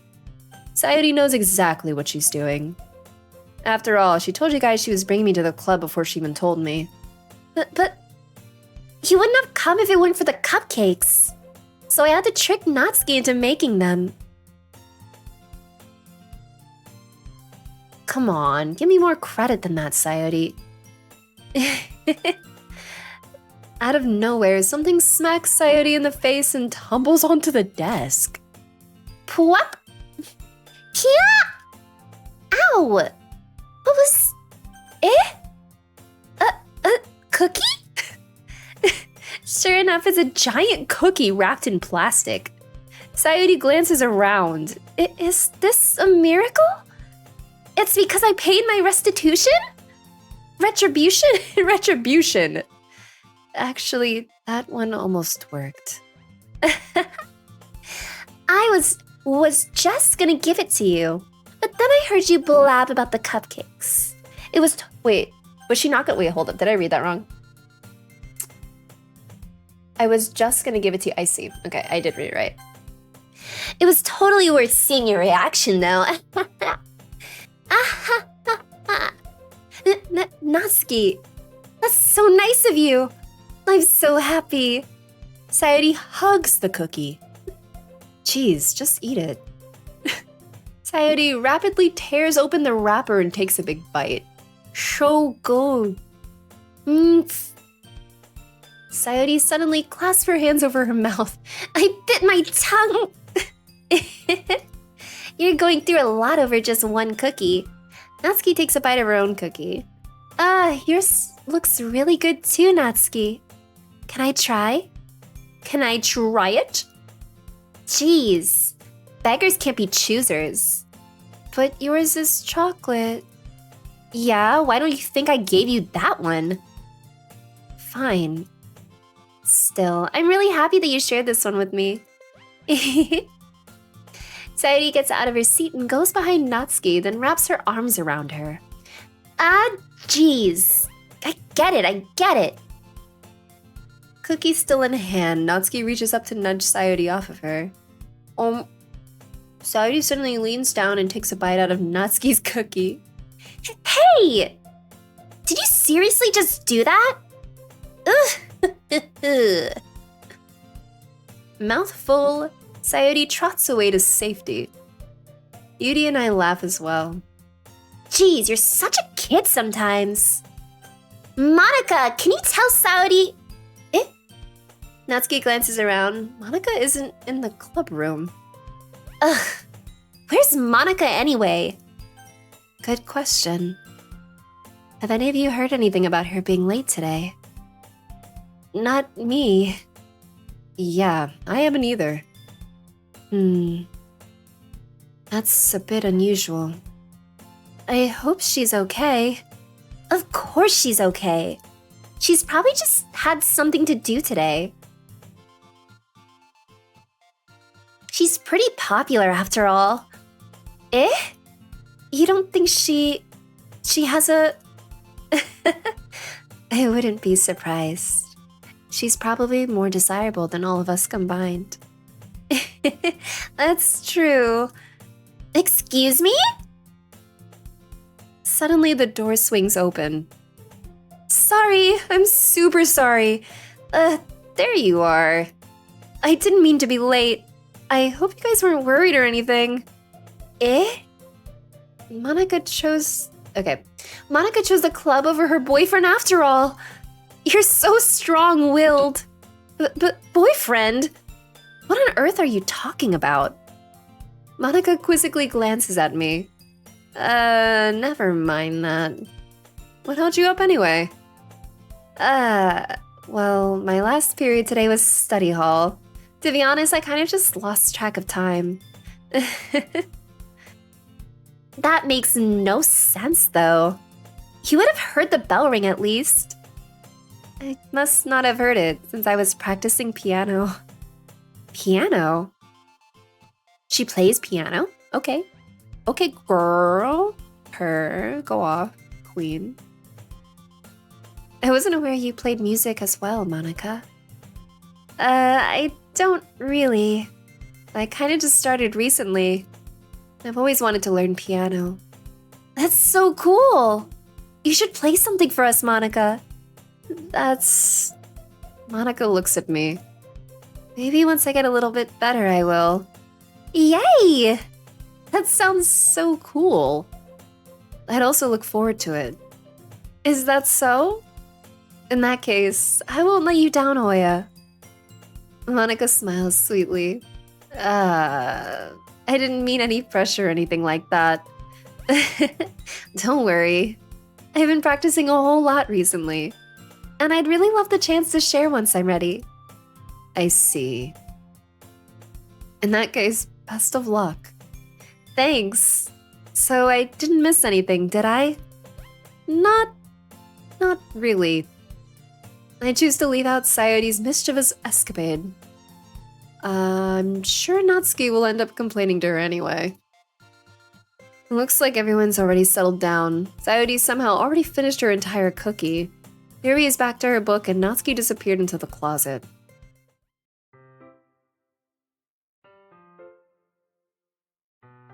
Sayori knows exactly what she's doing. After all, she told you guys she was bringing me to the club before she even told me. But you wouldn't have come if it weren't for the cupcakes. So I had to trick Natsuki into making them. Come on, give me more credit than that, Sayori. Out of nowhere, something smacks Sayori in the face and tumbles onto the desk. Pwop! Kia! Ow! What was... Cookie? Sure enough, it's a giant cookie wrapped in plastic. Sayori glances around. Is this a miracle? It's because I paid my restitution? Retribution? Retribution. Actually, that one almost worked. I was just gonna give it to you, but then I heard you blab about the cupcakes. It was wait, was she not gonna wait? Hold up, did I read that wrong? I was just gonna give it to you. I see. Okay, I did read it right. It was totally worth seeing your reaction, though. Natsuki, that's so nice of you. I'm so happy. Sayori hugs the cookie. Jeez, just eat it. Sayori rapidly tears open the wrapper and takes a big bite. So good. Sayori suddenly clasps her hands over her mouth. I bit my tongue. You're going through a lot over just one cookie. Natsuki takes a bite of her own cookie. Yours looks really good too, Natsuki. Can I try? Can I try it? Jeez, beggars can't be choosers. But yours is chocolate. Yeah, why don't you think I gave you that one? Fine. Still, I'm really happy that you shared this one with me. Sayori gets out of her seat and goes behind Natsuki, then wraps her arms around her. Jeez. I get it. Cookie still in hand, Natsuki reaches up to nudge Sayori off of her. Sayori suddenly leans down and takes a bite out of Natsuki's cookie. Hey! Did you seriously just do that? Ugh. Mouth full, Sayori trots away to safety. Yuki and I laugh as well. Jeez, you're such a kid sometimes. Monica, can you tell Sayori? Natsuki glances around. Monica isn't in the club room. Ugh, where's Monica anyway? Good question. Have any of you heard anything about her being late today? Not me. Yeah, I haven't either. That's a bit unusual. I hope she's okay. Of course she's okay. She's probably just had something to do today. She's pretty popular after all. You don't think she has a... I wouldn't be surprised. She's probably more desirable than all of us combined. That's true. Excuse me? Suddenly the door swings open. Sorry, I'm super sorry. There you are. I didn't mean to be late. I hope you guys weren't worried or anything. Monica chose the club over her boyfriend after all. You're so strong-willed. But boyfriend? What on earth are you talking about? Monica quizzically glances at me. Never mind that. What held you up anyway? Well, my last period today was study hall. To be honest, I kind of just lost track of time. That makes no sense, though. You would have heard the bell ring at least. I must not have heard it since I was practicing piano. Piano? She plays piano? Okay. Okay, girl. Her. Go off, queen. I wasn't aware you played music as well, Monica. I don't really. I kinda just started recently. I've always wanted to learn piano. That's so cool! You should play something for us, Monica. That's... Monica looks at me. Maybe once I get a little bit better, I will. Yay! That sounds so cool. I'd also look forward to it. Is that so? In that case, I won't let you down, Hoya. Monica smiles sweetly. I didn't mean any pressure or anything like that. Don't worry. I've been practicing a whole lot recently, and I'd really love the chance to share once I'm ready. I see. In that case, best of luck. Thanks. So I didn't miss anything, did I? Not really. I choose to leave out Sayori's mischievous escapade. I'm sure Natsuki will end up complaining to her anyway. It looks like everyone's already settled down. Sayori somehow already finished her entire cookie. Yuri is back to her book and Natsuki disappeared into the closet.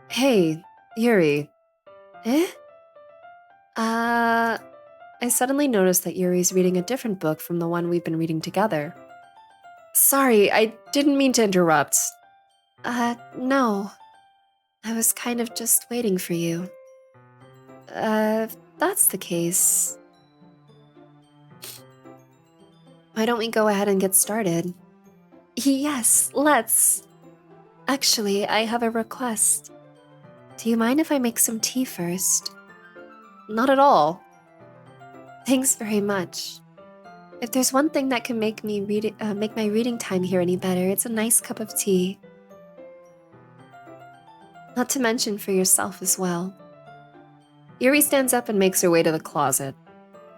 Hey, Yuri. Eh? I suddenly noticed that Yuri's reading a different book from the one we've been reading together. Sorry, I didn't mean to interrupt. No. I was kind of just waiting for you. If that's the case, why don't we go ahead and get started? Yes, let's. Actually, I have a request. Do you mind if I make some tea first? Not at all. Thanks very much. If there's one thing that can make make my reading time here any better, it's a nice cup of tea. Not to mention for yourself as well. Yuri stands up and makes her way to the closet.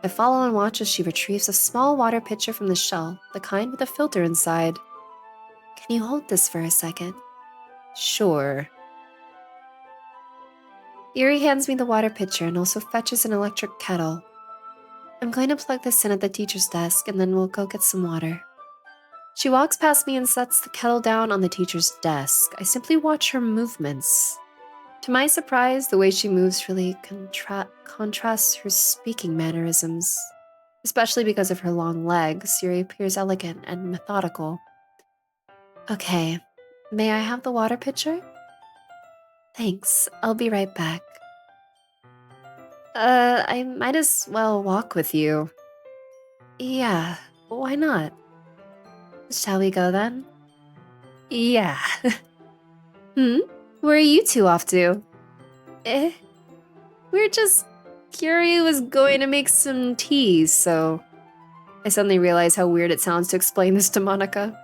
I follow and watch as she retrieves a small water pitcher from the shelf, the kind with a filter inside. Can you hold this for a second? Sure. Yuri hands me the water pitcher and also fetches an electric kettle. I'm going to plug this in at the teacher's desk and then we'll go get some water. She walks past me and sets the kettle down on the teacher's desk. I simply watch her movements. To my surprise, the way she moves really contrasts her speaking mannerisms. Especially because of her long legs, Yuri appears elegant and methodical. Okay, may I have the water pitcher? Thanks, I'll be right back. I might as well walk with you. Yeah, why not? Shall we go then? Yeah. Where are you two off to? Eh? We're just... Yuri was going to make some tea, so... I suddenly realize how weird it sounds to explain this to Monica.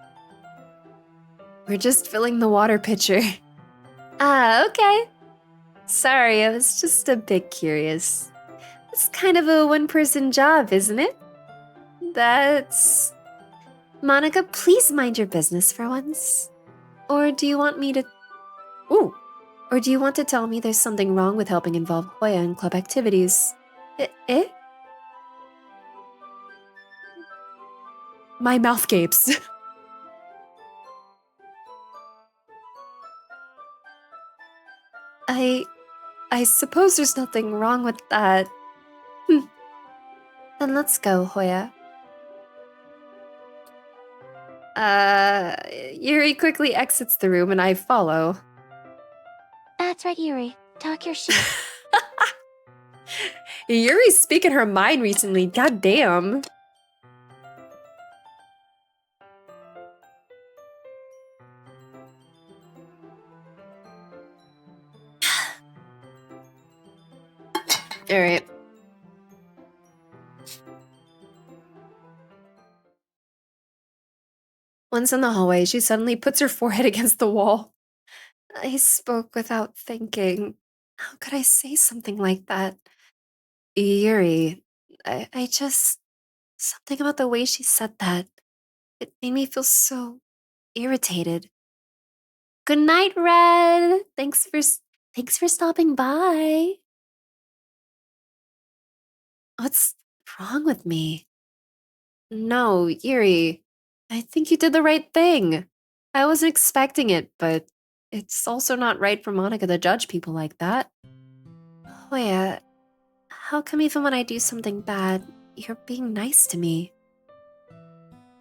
We're just filling the water pitcher. Ah, okay. Sorry, I was just a bit curious. It's kind of a one-person job, isn't it? That's... Monica, please mind your business for once. Or do you want me to... Ooh. Or do you want to tell me there's something wrong with helping involve Hoya in club activities? Eh? My mouth gapes. I suppose there's nothing wrong with that. Then let's go, Hoya. Yuri quickly exits the room and I follow. That's right, Yuri. Talk your shit. Yuri's speaking her mind recently, goddamn. Alright. Once in the hallway, she suddenly puts her forehead against the wall. I spoke without thinking. How could I say something like that? Yuri, I just... Something about the way she said that. It made me feel so irritated. Good night, Red. Thanks for stopping by. What's wrong with me? No, Yuri. I think you did the right thing. I wasn't expecting it, but it's also not right for Monica to judge people like that. Hoya, how come even when I do something bad, you're being nice to me?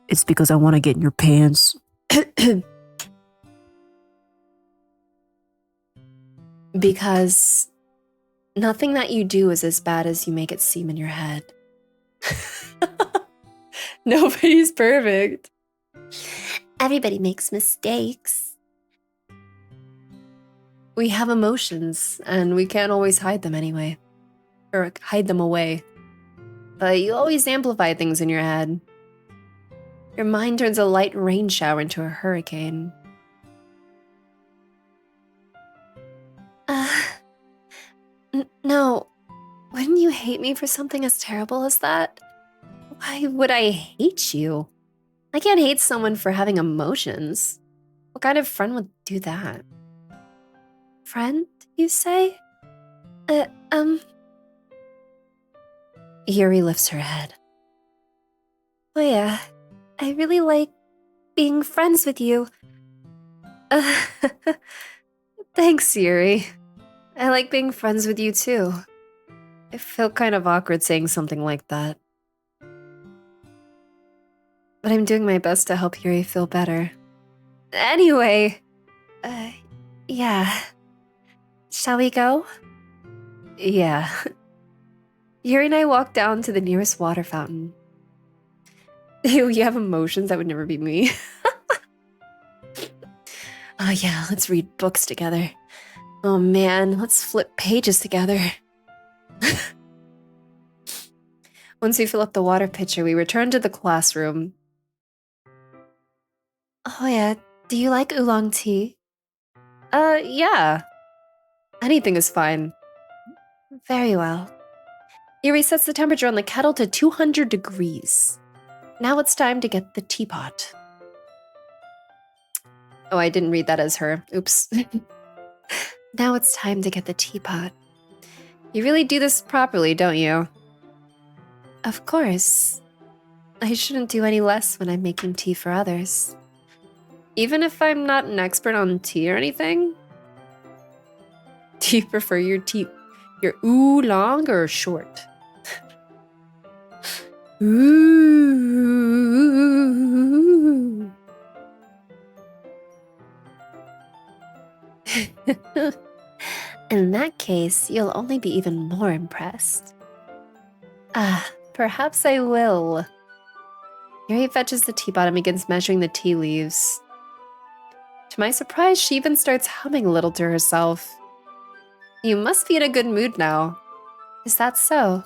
It's because I want to get in your pants. Because nothing that you do is as bad as you make it seem in your head. Nobody's perfect. Everybody makes mistakes. We have emotions, and we can't always hide them anyway. Or hide them away. But you always amplify things in your head. Your mind turns a light rain shower into a hurricane. No. Wouldn't you hate me for something as terrible as that? Why would I hate you? I can't hate someone for having emotions. What kind of friend would do that? Friend, you say? Yuri lifts her head. Oh yeah, I really like being friends with you. Thanks, Yuri. I like being friends with you too. I feel kind of awkward saying something like that. But I'm doing my best to help Yuri feel better. Anyway, yeah. Shall we go? Yeah. Yuri and I walk down to the nearest water fountain. Ew, you have emotions? That would never be me. Oh yeah, let's read books together. Oh man, let's flip pages together. Once we fill up the water pitcher, we return to the classroom. Oh yeah, do you like oolong tea? Yeah. Anything is fine. Very well. Yuri sets the temperature on the kettle to 200 degrees. Now it's time to get the teapot. Oh, I didn't read that as her. Oops. Now it's time to get the teapot. You really do this properly, don't you? Of course. I shouldn't do any less when I'm making tea for others. Even if I'm not an expert on tea or anything? Do you prefer your oolong or short? Ooh. In that case, you'll only be even more impressed. Perhaps I will. Yuri fetches the teapot and begins measuring the tea leaves. To my surprise, she even starts humming a little to herself. You must be in a good mood now. Is that so?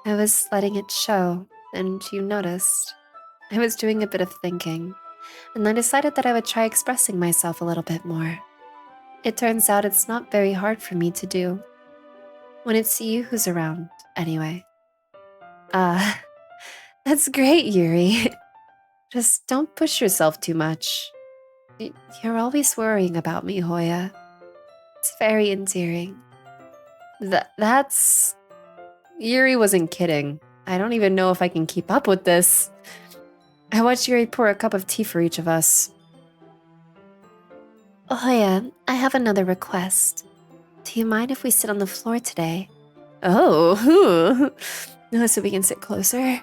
I was letting it show, and you noticed. I was doing a bit of thinking, and I decided that I would try expressing myself a little bit more. It turns out it's not very hard for me to do. When it's you who's around, anyway. That's great, Yuri. Just don't push yourself too much. You're always worrying about me, Hoya. It's very endearing. That's... Yuri wasn't kidding. I don't even know if I can keep up with this. I watched Yuri pour a cup of tea for each of us. Hoya, I have another request. Do you mind if we sit on the floor today? Oh, so we can sit closer?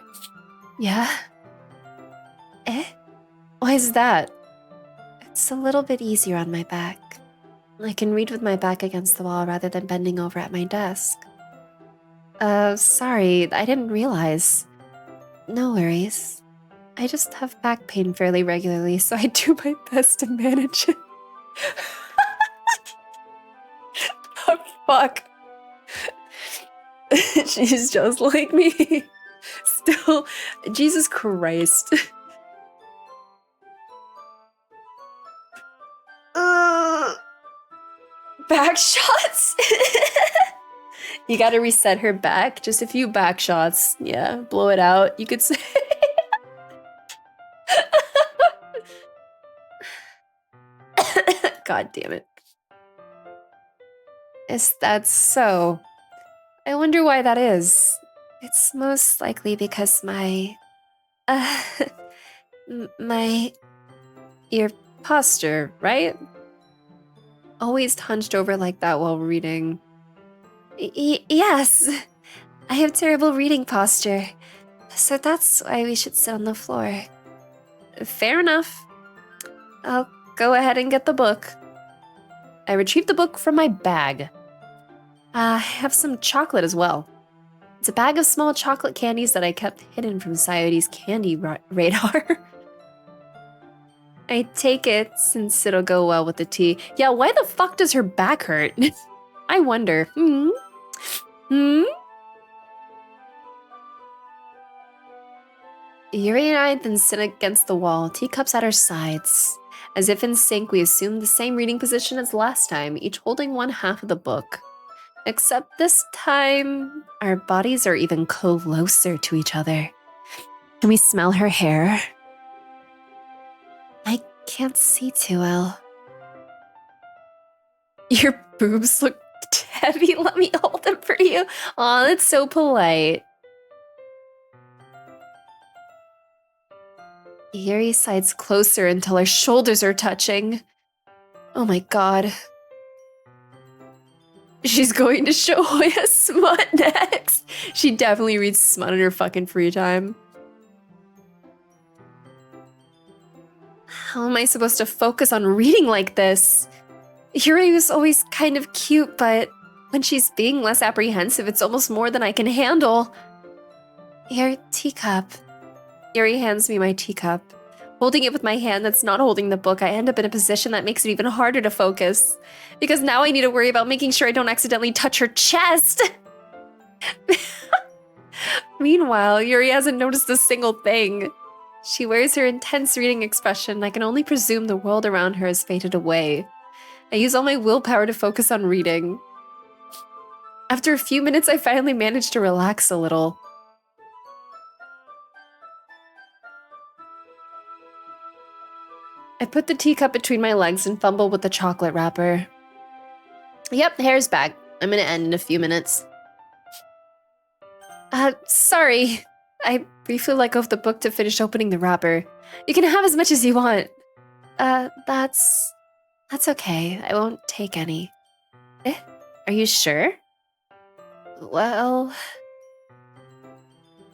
Yeah? Why is that? It's a little bit easier on my back. I can read with my back against the wall rather than bending over at my desk. Sorry, I didn't realize. No worries. I just have back pain fairly regularly, so I do my best to manage it. Oh, fuck. She's just like me. Still, Jesus Christ. Back shots? You gotta reset her back. Just a few back shots. Yeah, blow it out. You could say. God damn it. Is that so? I wonder why that is. It's most likely because my... your posture, right? Always hunched over like that while reading. Yes, I have terrible reading posture, so that's why we should sit on the floor. Fair enough. I'll go ahead and get the book. I retrieved the book from my bag. I have some chocolate as well. It's a bag of small chocolate candies that I kept hidden from Sayori's candy radar. I take it since it'll go well with the tea. Yeah, why the fuck does her back hurt? I wonder. Yuri and I then sit against the wall, teacups at our sides. As if in sync, we assume the same reading position as last time, each holding one half of the book. Except this time, our bodies are even closer to each other. Can we smell her hair? I can't see too well. Your boobs look heavy. Let me hold them for you. Aw, that's so polite. Yuri sides closer until our shoulders are touching. Oh my god. She's going to show Hoya smut next. She definitely reads smut in her fucking free time. How am I supposed to focus on reading like this? Yuri was always kind of cute, but when she's being less apprehensive, it's almost more than I can handle. Your teacup. Yuri hands me my teacup. Holding it with my hand that's not holding the book, I end up in a position that makes it even harder to focus. Because now I need to worry about making sure I don't accidentally touch her chest. Meanwhile, Yuri hasn't noticed a single thing. She wears her intense reading expression. I can only presume the world around her has faded away. I use all my willpower to focus on reading. After a few minutes, I finally managed to relax a little. I put the teacup between my legs and fumble with the chocolate wrapper. Yep, hair's back. I'm gonna end in a few minutes. Sorry. I briefly let go of the book to finish opening the wrapper. You can have as much as you want. That's okay. I won't take any. Are you sure? Well...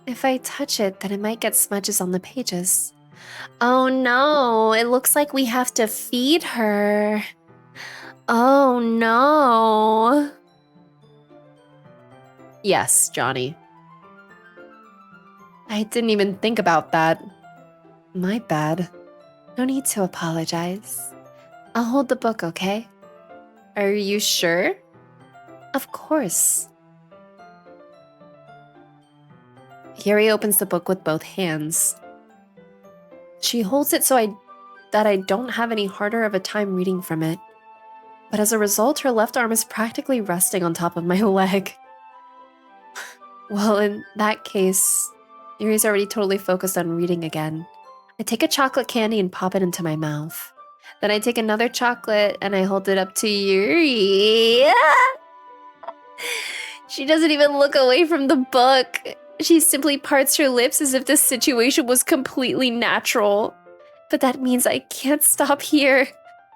if I touch it, then it might get smudges on the pages. Oh no, it looks like we have to feed her. Oh no. Yes, Johnny. I didn't even think about that. My bad. No need to apologize. I'll hold the book, okay? Are you sure? Of course. Yuri opens the book with both hands. She holds it so that I don't have any harder of a time reading from it. But as a result, her left arm is practically resting on top of my leg. Well, in that case, Yuri's already totally focused on reading again. I take a chocolate candy and pop it into my mouth. Then I take another chocolate and I hold it up to Yuri. She doesn't even look away from the book. She simply parts her lips as if this situation was completely natural. But that means I can't stop here.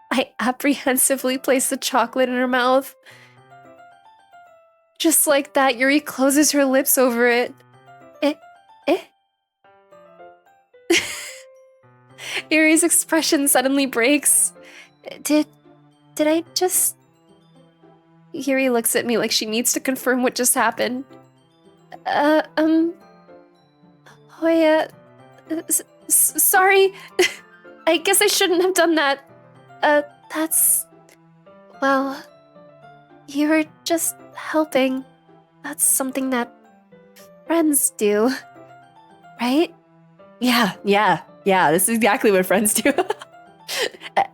I apprehensively place the chocolate in her mouth. Just like that, Yuri closes her lips over it. Yuri's expression suddenly breaks. Did I just... Yuri looks at me like she needs to confirm what just happened. Hoya... sorry. I guess I shouldn't have done that. That's... Well... You were just helping. That's something that friends do. Right? Yeah, this is exactly what friends do.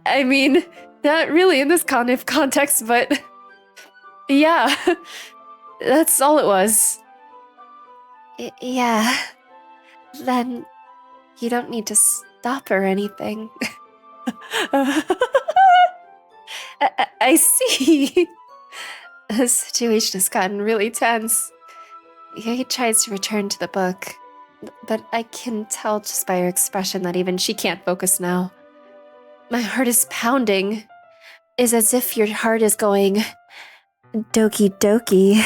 I mean, not really in this kind of context, but... Yeah. That's all it was. Yeah. Then you don't need to stop or anything. I see. The situation has gotten really tense. He tries to return to the book, but I can tell just by her expression that even she can't focus now. My heart is pounding. It's as if your heart is going Doki Doki.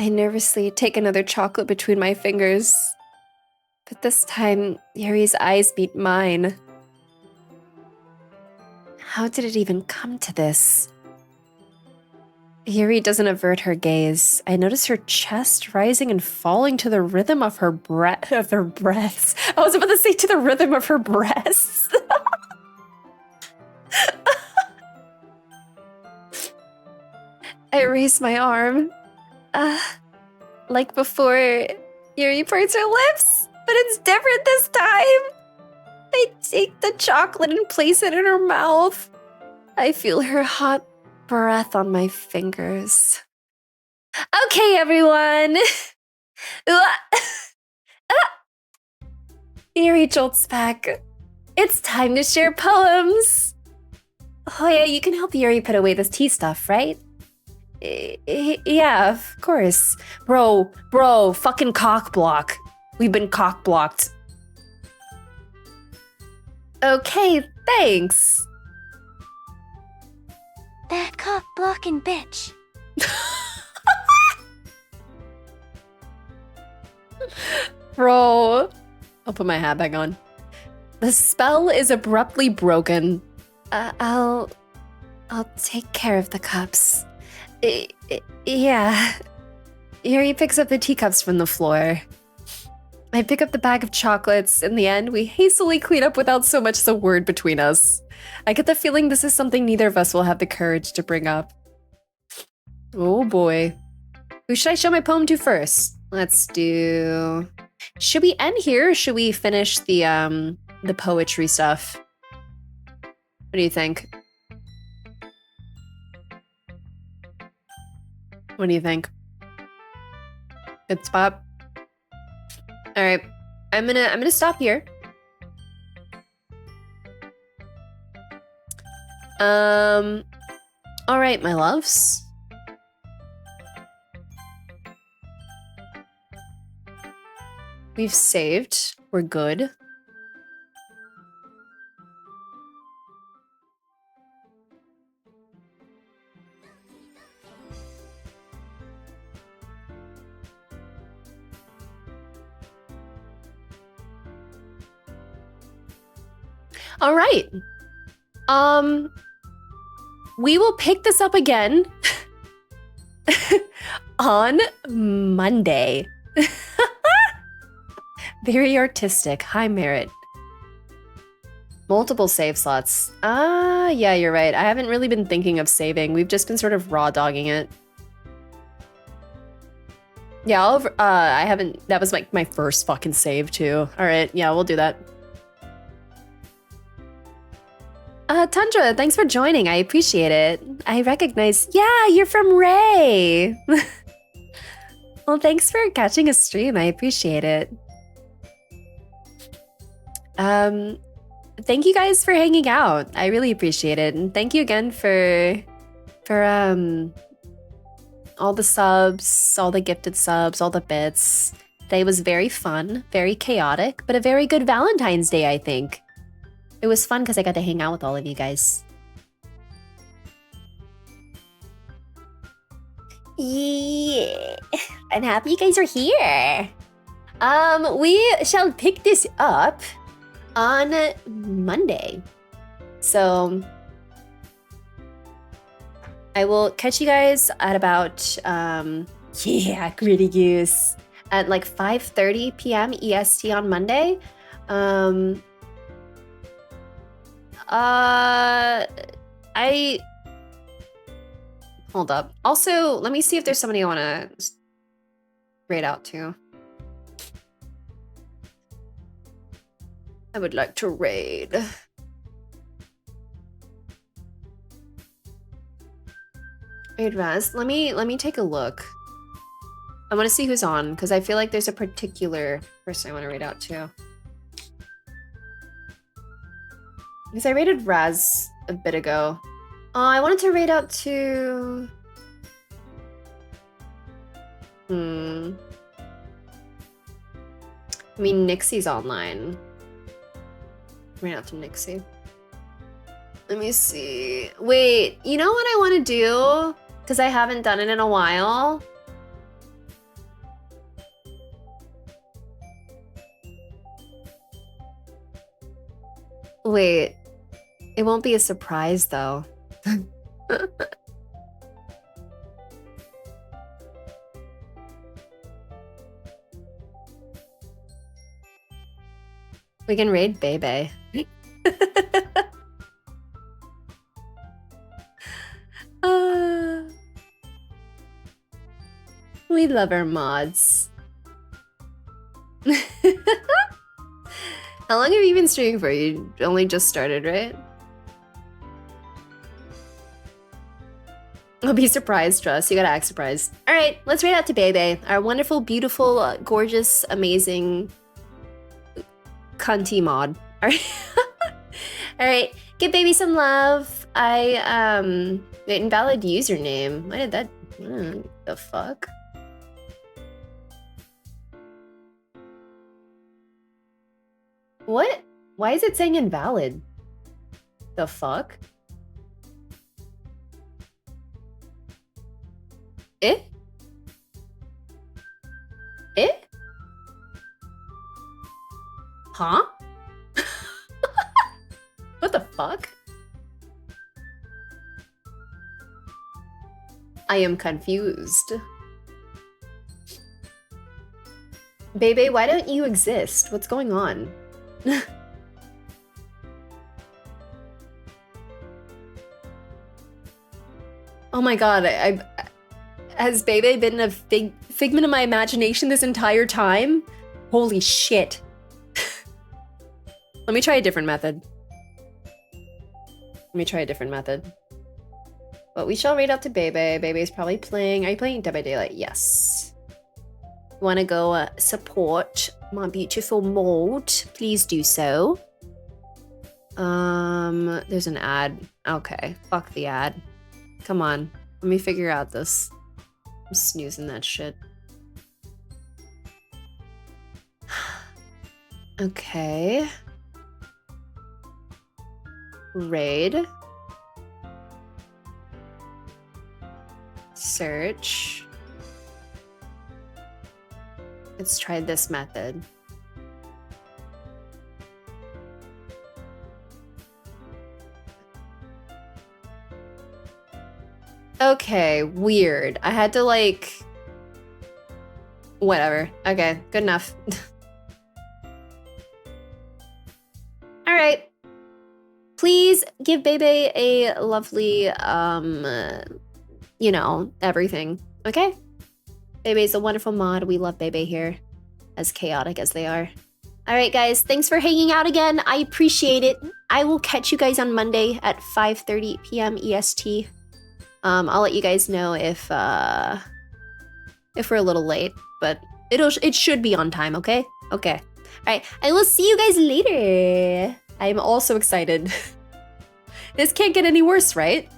I nervously take another chocolate between my fingers. But this time, Yuri's eyes meet mine. How did it even come to this? Yuri doesn't avert her gaze. I notice her chest rising and falling to the rhythm of her breaths. I was about to say to the rhythm of her breasts. I raise my arm. Like before, Yuri parts her lips, but it's different this time. I take the chocolate and place it in her mouth. I feel her hot breath on my fingers. Okay, everyone. Yuri jolts back. It's time to share poems. Hoya, you can help Yuri put away this tea stuff, right? Yeah, of course. Bro, fucking cock block. We've been cock blocked. Okay, thanks. That cock blocking bitch. Bro. I'll put my hat back on. The spell is abruptly broken. I'll take care of the cups. Yeah. Yuri picks up the teacups from the floor. I pick up the bag of chocolates. In the end, we hastily clean up without so much as a word between us. I get the feeling this is something neither of us will have the courage to bring up. Oh boy. Who should I show my poem to first? Let's do... Should we end here or should we finish the poetry stuff? What do you think? What do you think? Good spot? All right, I'm gonna stop here. All right, my loves. We've saved. We're good. All right. We will pick this up again on Monday. Very artistic, high merit. Multiple save slots. Yeah, you're right. I haven't really been thinking of saving. We've just been sort of raw dogging it. Yeah, I haven't, that was like my first fucking save too. All right, yeah, we'll do that. Tundra, thanks for joining. I appreciate it. I recognize, yeah, you're from Ray. Well, thanks for catching a stream. I appreciate it. Thank you guys for hanging out. I really appreciate it. And thank you again for all the subs, all the gifted subs, all the bits. Today was very fun, very chaotic, but a very good Valentine's Day, I think. It was fun because I got to hang out with all of you guys. Yeah, I'm happy you guys are here. We shall pick this up on Monday. So I will catch you guys at about, yeah, Gritty Goose, at like 5:30 p.m. EST on Monday. Hold up. Also, let me see if there's somebody I want to raid out to. I would like to raid. Wait, Raz, let me take a look. I want to see who's on, because I feel like there's a particular person I want to raid out to. Because I raided Raz a bit ago. I wanted to raid out to... I mean, Nixie's online. Raid out to Nixie. Let me see. Wait, you know what I want to do? Because I haven't done it in a while. Wait, it won't be a surprise though. We can raid Bebe. We love our mods. How long have you been streaming for? You only just started, right? I'll be surprised, Trust. You gotta act surprised. All right, let's raid out to Bebe, our wonderful, beautiful, gorgeous, amazing, cunty mod. All right, all right. Give Baby some love. Wait, invalid username. Why did that? The fuck? What? Why is it saying invalid? The fuck? Eh? Eh? Huh? What the fuck? I am confused. Bebe, why don't you exist? What's going on? Oh my god, has Bebe been a figment of my imagination this entire time? Holy shit. Let me try a different method. But we shall raid out to Bebe. Bebe's probably playing. Are you playing Dead by Daylight? Yes. You wanna go support my beautiful mod? Please do so. There's an ad. Okay, fuck the ad. Come on, let me figure out this. I'm snoozing that shit. Okay. Raid. Search. Let's try this method. Okay, weird. I had to like... Whatever. Okay, good enough. Alright. Please give Bebe a lovely, you know, everything. Okay? Bebe's a wonderful mod. We love Bebe here. As chaotic as they are. Alright guys, thanks for hanging out again. I appreciate it. I will catch you guys on Monday at 5:30 p.m. EST. I'll let you guys know if we're a little late, but it should be on time, okay? Okay. All right, I will see you guys later. I'm also excited. This can't get any worse, right?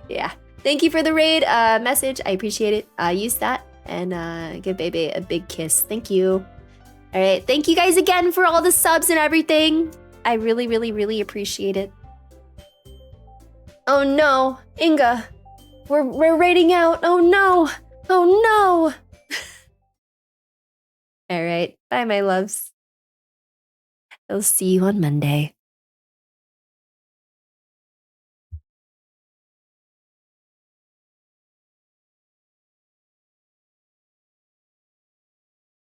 Yeah. Thank you for the raid message. I appreciate it. Use that and give Bebe a big kiss. Thank you. All right. Thank you guys again for all the subs and everything. I really, really, really appreciate it. Oh no, Inga, we're raiding out. Oh no, oh no. All right, bye, my loves. I'll see you on Monday.